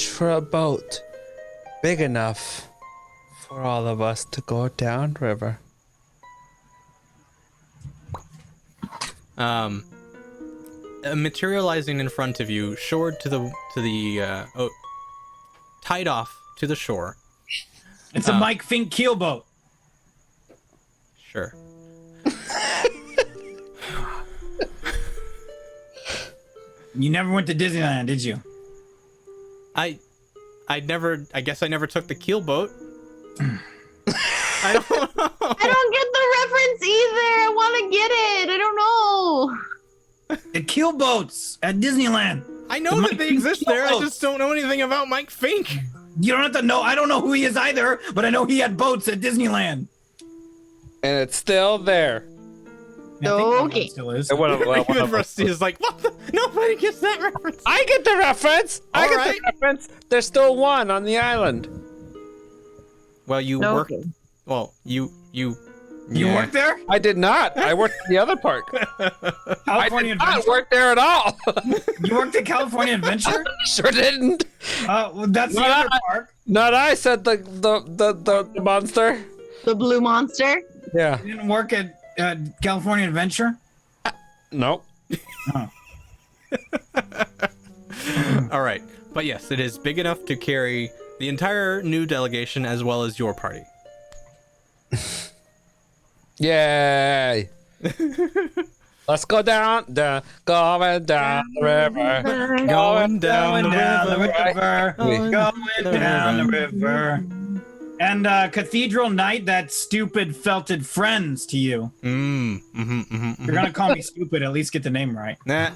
S2: for a boat big enough for all of us to go down river.
S1: Materializing in front of you, shored to the tied off to the shore.
S3: It's a Mike Fink keelboat.
S1: Sure.
S3: You never went to Disneyland, did you?
S1: I guess I never took the keel boat. I don't know.
S4: I don't get the reference either. I want to get it. I don't know.
S3: The keelboats at Disneyland.
S1: I know that they exist there. I just don't know anything about Mike Fink.
S3: You don't have to know. I don't know who he is either, but I know he had boats at Disneyland.
S2: And it's still there.
S3: I think one
S4: Okay.
S3: still is.
S1: Even Rusty is like, what? Nobody gets that reference.
S2: I get the reference. I get the reference. There's still one on the island.
S1: Well, you
S4: No,
S1: work.
S4: okay.
S1: Well, you.
S3: You
S1: yeah.
S3: work there?
S2: I did not. I worked at the other park. I
S3: California
S2: did not
S3: Adventure?
S2: work there at all.
S3: You worked at California Adventure?
S2: Sure didn't.
S3: Well, that's the
S2: No,
S3: other
S2: I-
S3: park.
S2: Not I said the monster.
S4: The blue monster.
S2: Yeah.
S3: You didn't work at California Adventure?
S2: Nope.
S1: All right, but yes, it is big enough to carry the entire new delegation as well as your party.
S2: Yay. Let's go down, going down the river.
S1: Going down
S3: Going down the river.
S1: Going
S3: Going down the river. And Cathedral Night, that stupid felted friends to you. You're gonna call me stupid, at least get the name right.
S1: Nah.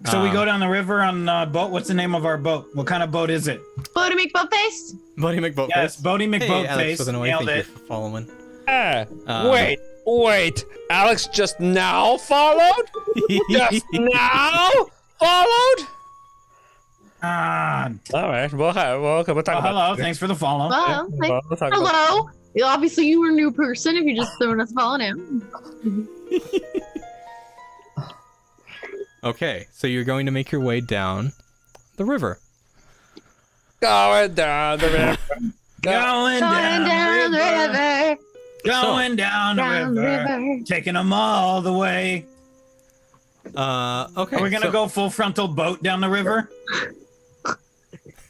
S3: So we go down the river on boat. What's the name of our boat? What kind of boat is it?
S4: Bloody McButtface.
S1: Buddy McBoatface.
S3: Yes, Bodie
S1: Hey, Alex
S3: McBoatface.
S1: with an OA,
S3: Nailed
S1: thank you
S3: it.
S1: for following.
S2: Wait. Alex just now followed? Just now followed?
S3: Ah,
S2: All right. We'll come and talk about
S3: hello. Thanks for the follow.
S4: Well, like,
S2: We'll talk about
S4: hello. Well, obviously, you were a new person if you're just throwing us following him.
S1: Okay, so you're going to make your way down the river.
S2: going down the river.
S3: Going down the river. Going down the
S4: Down the
S3: river.
S4: river.
S3: Taking them all the way.
S1: Okay.
S3: Are we gonna
S1: so-
S3: go full frontal boat down the river?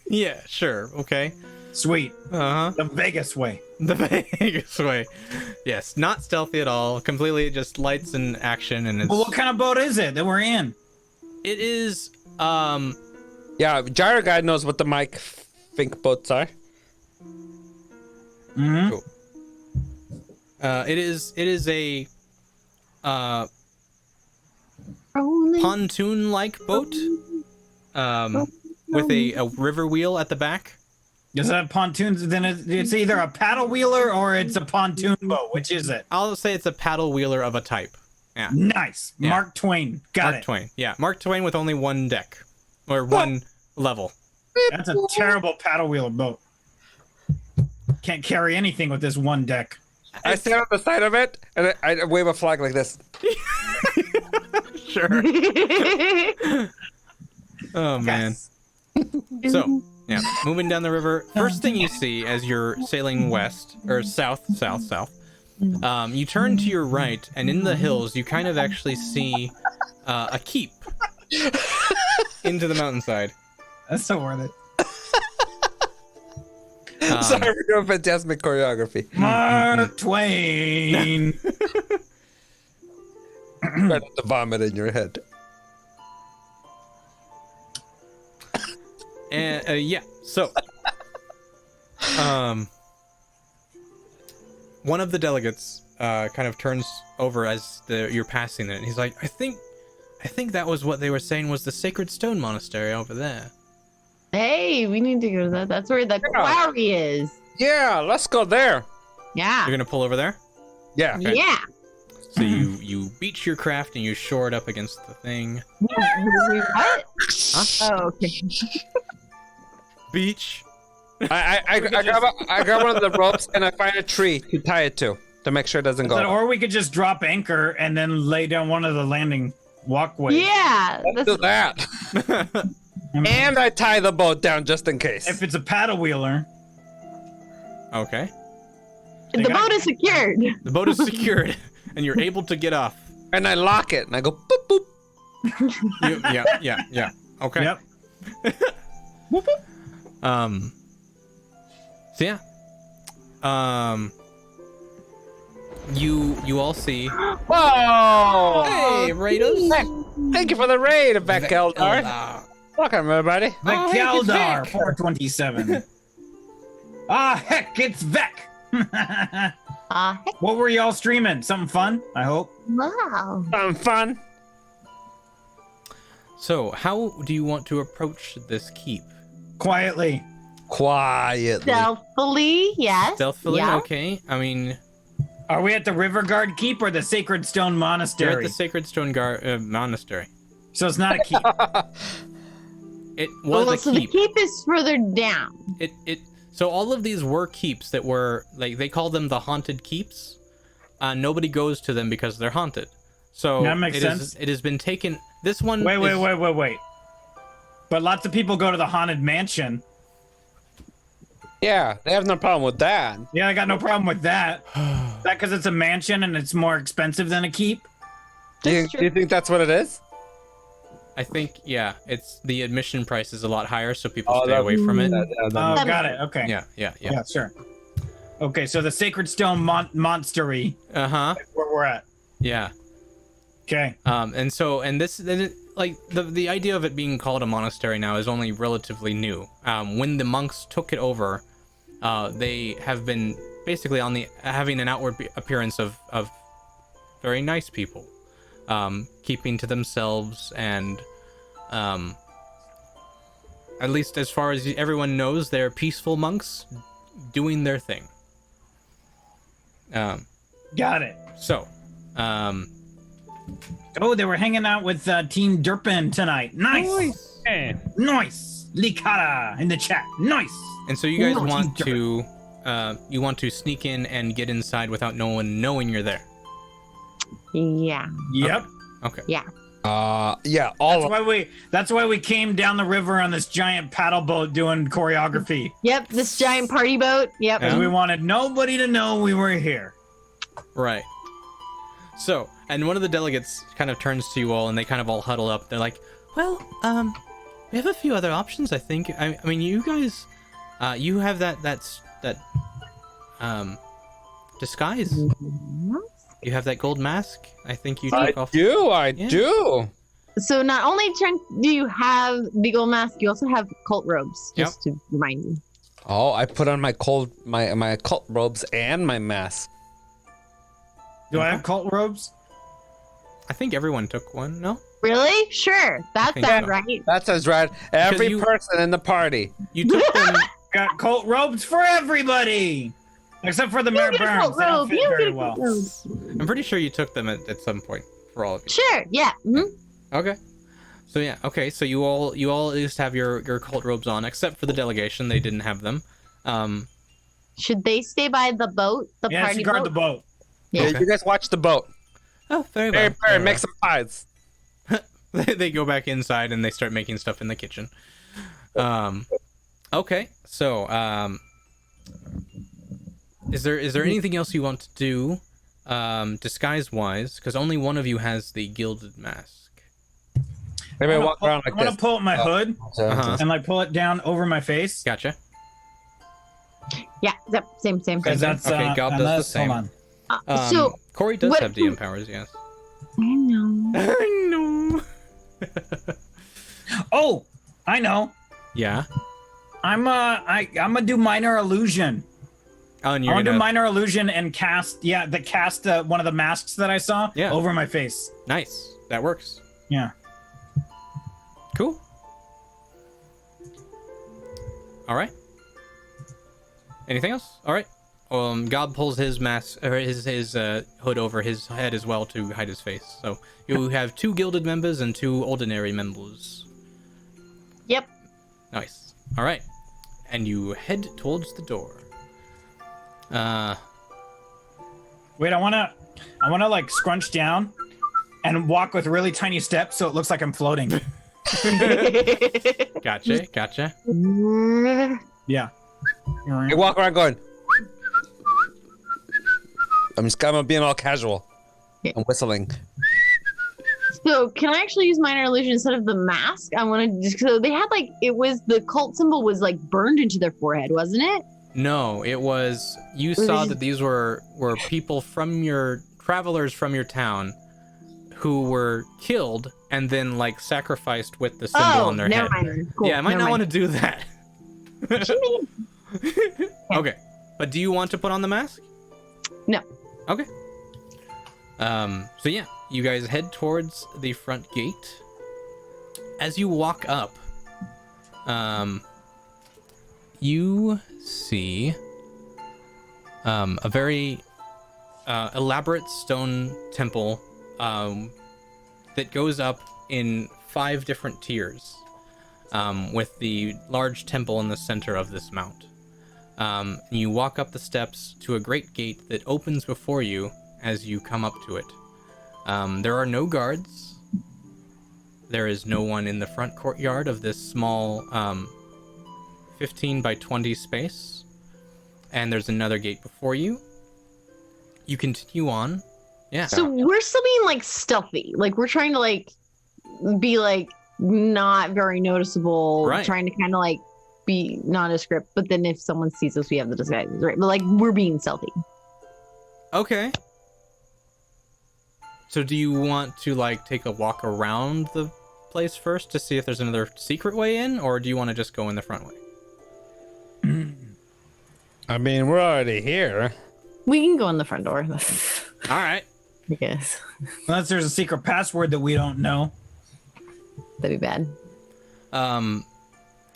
S1: Yeah, sure. Okay.
S3: Sweet.
S1: Uh huh.
S3: The Vegas way.
S1: The Vegas way. Yes, not stealthy at all. Completely just lights and action, and it's.
S3: Well, what kind of boat is it that we're in?
S1: It is.
S2: Yeah, Gyro Guy knows what the Mike Fink boats are.
S3: Mm-hmm.
S1: It is a
S4: Rolling.
S1: pontoon-like boat. With a river wheel at the back.
S3: Is that pontoons? Then it's either a paddle wheeler or it's a pontoon boat. Which is it?
S1: I'll say it's a paddle wheeler of a type. Yeah.
S3: Nice.
S1: Yeah.
S3: Mark Twain. Got
S1: Mark
S3: it.
S1: Twain. Yeah, Mark Twain with only one deck or one level.
S3: That's a terrible paddle wheeler boat. Can't carry anything with this one deck.
S2: I stand on the side of it and I wave a flag like this.
S1: Sure. Oh man.
S3: Yes.
S1: So, yeah, moving down the river. First thing you see as you're sailing west or south, you turn to your right, and in the hills, you kind of actually see a keep into the mountainside.
S3: That's so worth it.
S2: Sorry for doing fantastic choreography.
S3: Mark Twain.
S2: Try not to vomit in your head.
S1: And yeah, so one of the delegates kind of turns over as you're passing it, and he's like, I think that was what they were saying was the Sacred Stone Monastery over there.
S4: Hey, we need to go to that. That's where the quarry is.
S2: Yeah, let's go there.
S4: Yeah.
S1: You're gonna pull over there?
S2: Yeah.
S1: Okay.
S4: Yeah.
S1: So you beach your craft and you shore it up against the thing.
S4: What?
S1: Huh?
S4: Oh, okay.
S1: Beach.
S2: I grab one of the ropes and I find a tree to tie it to make sure it doesn't go.
S3: Or we could just drop anchor and then lay down one of the landing walkways.
S4: Yeah.
S2: Let's do that. And I tie the boat down just in case.
S3: If it's a paddle wheeler.
S1: Okay.
S4: The boat is secured.
S1: The boat is secured, and you're able to get off.
S2: And I lock it and I go boop boop.
S1: Yeah. Okay.
S3: Yep.
S1: So yeah. You all see.
S2: Whoa!
S1: Hey, Raiders.
S2: Thank you for the raid, Vec Eldar. Welcome, everybody.
S3: Vec
S1: hey, it's
S3: Eldar
S1: Vec.
S3: 427. Heck, it's Vec.
S4: Heck,
S3: What were y'all streaming? Something fun, I hope.
S4: wow.
S2: Fun.
S1: So, how do you want to approach this keep?
S3: Quietly.
S2: Quietly.
S4: Stealthily, yes.
S1: Stealthily,
S4: Yeah.
S1: okay. I mean,
S3: Are we at the River Guard Keep or the Sacred Stone
S1: you're
S3: Monastery?
S1: at the Sacred Stone Monastery.
S3: So it's not a keep.
S1: It was
S4: Well,
S1: a
S4: so
S1: keep.
S4: the keep is further down.
S1: So all of these were keeps that were like they call them the haunted keeps. Nobody goes to them because they're haunted. So
S3: That makes sense.
S1: It has been taken. This one.
S3: Wait. But lots of people go to the Haunted Mansion.
S2: Yeah, they have no problem with that.
S3: Yeah, I got no problem with that. That because it's a mansion and it's more expensive than a keep.
S2: Do you
S4: That's true.
S2: think that's what it is?
S1: I think it's the admission price is a lot higher, so people stay away from it.
S3: Oh,
S4: That
S3: got
S4: makes
S3: it. Okay.
S1: Yeah.
S3: Sure. Okay, so the Sacred Stone Monstery,
S1: Uh huh.
S3: where we're at.
S1: Yeah.
S3: Okay.
S1: And this like the idea of it being called a monastery now is only relatively new. When the monks took it over, they have been basically having an outward appearance of very nice people, keeping to themselves, and at least as far as everyone knows, they're peaceful monks doing their thing.
S3: Got it.
S1: So,
S3: Oh, they were hanging out with Team Durpin tonight. Nice. Nice. Likara in the chat. Nice.
S1: and so you guys
S3: Ooh,
S1: want
S3: Team
S1: to sneak in and get inside without no one knowing you're there.
S4: Yeah.
S3: Yep.
S1: Okay.
S2: Yeah,
S3: That's why we came down the river on this giant paddle boat doing choreography.
S4: Yep. This giant party boat. Yep.
S1: Yeah.
S3: Because we wanted nobody to know we were here.
S1: Right. So, and one of the delegates kind of turns to you all, and they kind of all huddle up. They're like, "Well, we have a few other options. I think. I mean, you guys, you have that disguise. You have that gold mask. I think you took off.
S2: I
S1: Yeah.
S2: do.
S4: So not only do you have the gold mask, you also have cult robes. Just to remind you.
S2: Oh, I put on my cult robes and my mask.
S3: Do I have cult robes?
S1: I think everyone took one. No,
S4: Really? Sure. That
S1: think
S4: sounds
S1: so.
S4: right.
S2: That sounds right. Every
S1: you-
S2: person in the party.
S1: you took them.
S3: Got cult robes for everybody. Except for the Mayor
S4: You get a
S3: Burns.
S4: cult
S3: They don't
S4: robe.
S3: fit
S4: You
S3: very
S4: get a
S3: well.
S4: cult robe.
S1: I'm pretty sure you took them at some point for all of you.
S4: Sure. Yeah.
S1: Okay. So yeah. Okay. So you all at least have your cult robes on, except for the delegation. They didn't have them.
S4: Should they stay by the boat? The
S3: Yeah,
S4: party
S3: she guard
S4: boat?
S3: the boat.
S4: Yeah.
S2: You guys watch the boat.
S1: Oh, very well.
S2: Hey,
S1: very
S2: Barry,
S1: well.
S2: make some pies.
S1: They go back inside and they start making stuff in the kitchen. Okay, so is there anything else you want to do, disguise wise? Because only one of you has the gilded mask.
S2: Maybe I
S3: I'm
S2: walk around
S3: gonna
S2: like this.
S3: pull up my hood
S1: Uh-huh.
S3: and like pull it down over my face.
S1: Gotcha.
S4: Yeah. Yep. Same.
S3: Because that's
S1: Okay, Gob does the
S3: unless-
S1: same.
S3: Hold on.
S4: So
S1: Corey does
S4: what-
S1: have DM powers, yes.
S4: I know.
S1: I know.
S3: Oh, I know.
S1: Yeah.
S3: I'm gonna do minor illusion.
S1: Oh, and
S3: I
S1: you're
S3: want to do
S1: gonna
S3: minor illusion and cast one of the masks that I saw
S1: Yeah.
S3: over my face.
S1: nice. That works.
S3: Yeah.
S1: Cool. All right. Anything else? All right. Gob pulls his mask or his hood over his head as well to hide his face. So you have 2 gilded members and 2 ordinary members.
S4: Yep.
S1: Nice. All right, and you head towards the door.
S3: Wait, I wanna like scrunch down and walk with really tiny steps so it looks like I'm floating.
S1: Gotcha.
S3: Yeah.
S2: You walk around going. I'm being all casual. I'm whistling.
S4: So can I actually use minor illusion instead of the mask? I want to. So they had like it was the cult symbol was like burned into their forehead, wasn't it?
S1: No, it was. You saw that these were people from your travelers from your town who were killed and then like sacrificed with the symbol on their head.
S4: Mind. Cool.
S1: Yeah, I might not want to do that.
S4: to.
S1: Okay, but do you want to put on the mask?
S4: No.
S1: Okay. So yeah, you guys head towards the front gate. As you walk up, you see a very elaborate stone temple that goes up in 5 different tiers, with the large temple in the center of this mount. You walk up the steps to a great gate that opens before you as you come up to it. There are no guards. There is no one in the front courtyard of this small 15 by 20 space. And there's another gate before you. You continue on. Yeah.
S4: So we're still being like stealthy. Like we're trying to like be like not very noticeable.
S1: Right.
S4: Trying to kind of like be nondescript. But then if someone sees us, we have the disguises, right? But like we're being stealthy.
S1: Okay. So do you want to like take a walk around the place first to see if there's another secret way in, or do you want to just go in the front way?
S2: I mean, we're already here.
S5: We can go in the front door.
S1: All right.
S5: I guess
S3: Unless there's a secret password that we don't know.
S5: that'd be bad.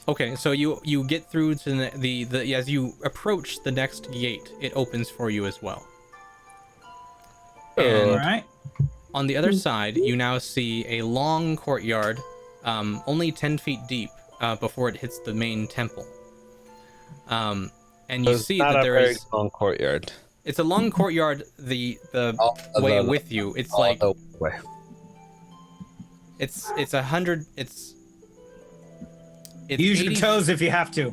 S1: Okay, so you get through to the as you approach the next gate, it opens for you as well. And
S3: All right.
S1: on the other side, you now see a long courtyard, only 10 feet deep, before it hits the main temple. And you
S2: It's
S1: see
S2: not
S1: that
S2: a
S1: there
S2: very
S1: is.
S2: long courtyard.
S1: It's a long courtyard. The way
S2: the-
S1: with you, it's
S2: all
S1: like
S2: the way.
S1: it's 100. It's
S3: Use your
S1: 80
S3: toes if you have to.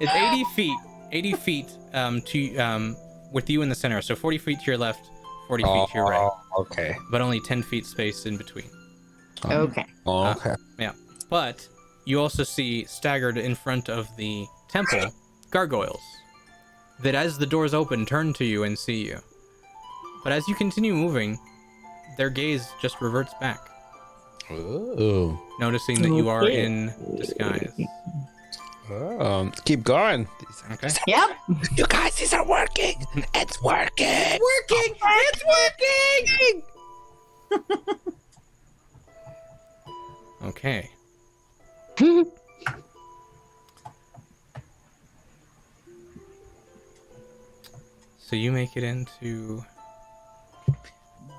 S1: It's 80 feet. 80 feet to with you in the center. So 40 feet to your left, 40 feet to your right,
S2: Okay.
S1: but only 10 feet space in between.
S5: Okay.
S2: Okay.
S1: Yeah. But you also see staggered in front of the temple gargoyles that, as the doors open, turn to you and see you. But as you continue moving, their gaze just reverts back,
S2: Ooh.
S1: noticing that you are in disguise.
S2: Keep going.
S1: Okay.
S5: Yep.
S2: You guys, these are working. It's working.
S3: Working! It's working!
S1: Okay. So you make it into.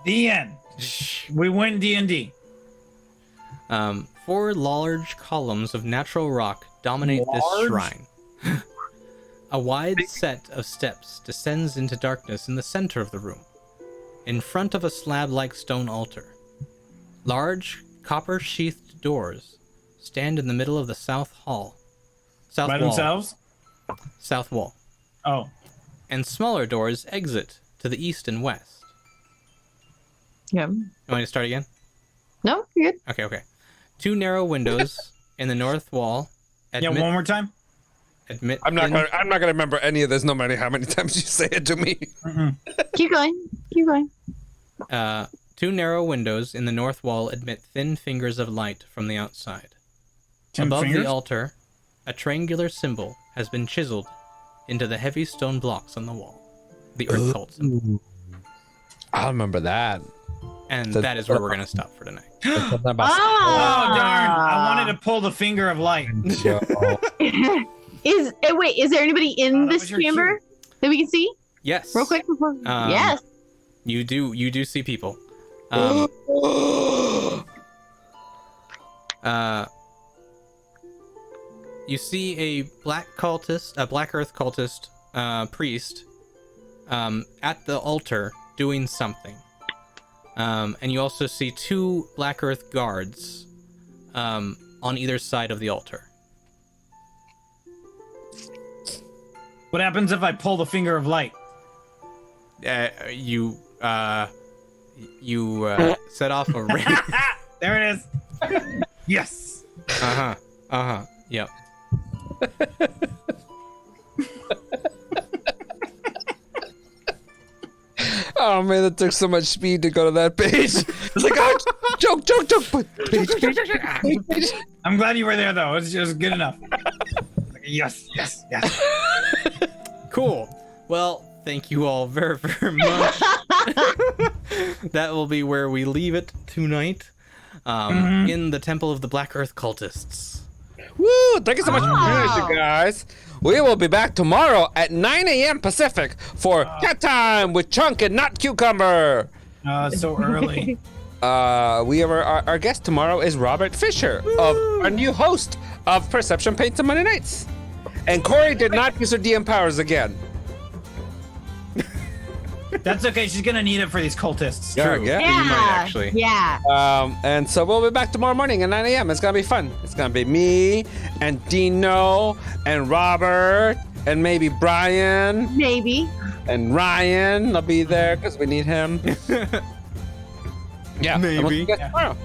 S3: The end. We win D&D.
S1: 4 large columns of natural rock dominate this
S3: Large?
S1: shrine. A wide set of steps descends into darkness in the center of the room, in front of a slab-like stone altar. Large, copper-sheathed doors stand in the middle of the south hall. South
S3: By
S1: wall.
S3: themselves?
S1: South wall.
S3: Oh.
S1: And smaller doors exit to the east and west.
S4: Yeah.
S1: You want me to start again?
S4: No, you're good.
S1: Okay. 2 narrow windows in the north wall.
S3: Yeah, one more time.
S2: I'm not gonna remember any of this, no matter how many times you say it to me.
S4: Keep going. Keep going.
S1: 2 narrow windows in the north wall admit thin fingers of light from the outside.
S3: 10
S1: Above
S3: fingers?
S1: the altar, a triangular symbol has been chiseled into the heavy stone blocks on the wall. The Earth Cult symbol.
S2: I remember that.
S1: And that is where we're going to stop for tonight.
S3: Oh, darn. I wanted to pull the finger of light.
S4: Is there anybody in
S3: that
S4: this
S3: was your
S4: chamber? that we can see
S1: Yes.
S4: real quick before? Yes.
S1: You do see people. You see a black earth cultist priest at the altar doing something. And you also see 2 black earth guards on either side of the altar.
S3: What happens if I pull the finger of light?
S1: You set off a ring.
S3: There it is. Yes.
S1: Yep.
S2: Oh man, that took so much speed to go to that page. It's like, oh, joke. Page.
S3: I'm glad you were there, though. It's just good enough. Yes.
S1: Cool. Well, thank you all very, very much. That will be where we leave it tonight. In the Temple of the Black Earth Cultists.
S2: Woo! Thank you so much for joining us, you guys. We will be back tomorrow at 9 a.m. Pacific for Cat Time with Chunk and Not Cucumber.
S3: It's so early.
S2: Our guest tomorrow is Robert Fisher, of our new host of Perception Paints on Monday Nights. And Corey did not use her DM powers again.
S3: That's okay. She's gonna need it for these cultists.
S1: True.
S2: Yeah.
S1: You might actually.
S4: Yeah.
S2: And so we'll be back tomorrow morning at 9 a.m. It's gonna be fun. It's gonna be me and Dino and Robert and maybe Brian
S4: Maybe.
S2: and Ryan. I'll be there because we need him. Yeah,
S1: Maybe.
S2: and we'll see you guys tomorrow.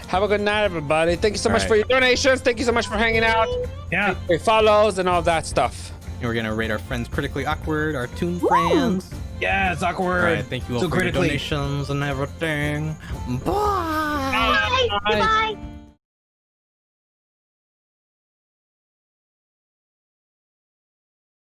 S2: Have a good night, everybody. Thank you so much
S1: right.
S2: for your donations. Thank you so much for hanging out,
S3: Yeah.
S2: your follows, and all that stuff.
S1: And we're gonna rate our friends Critically Awkward, our Toon friends.
S3: Yeah, it's awkward.
S1: All right, thank you all
S3: So
S1: for your
S3: critically.
S1: donations and everything. Bye.
S4: Bye. Goodbye.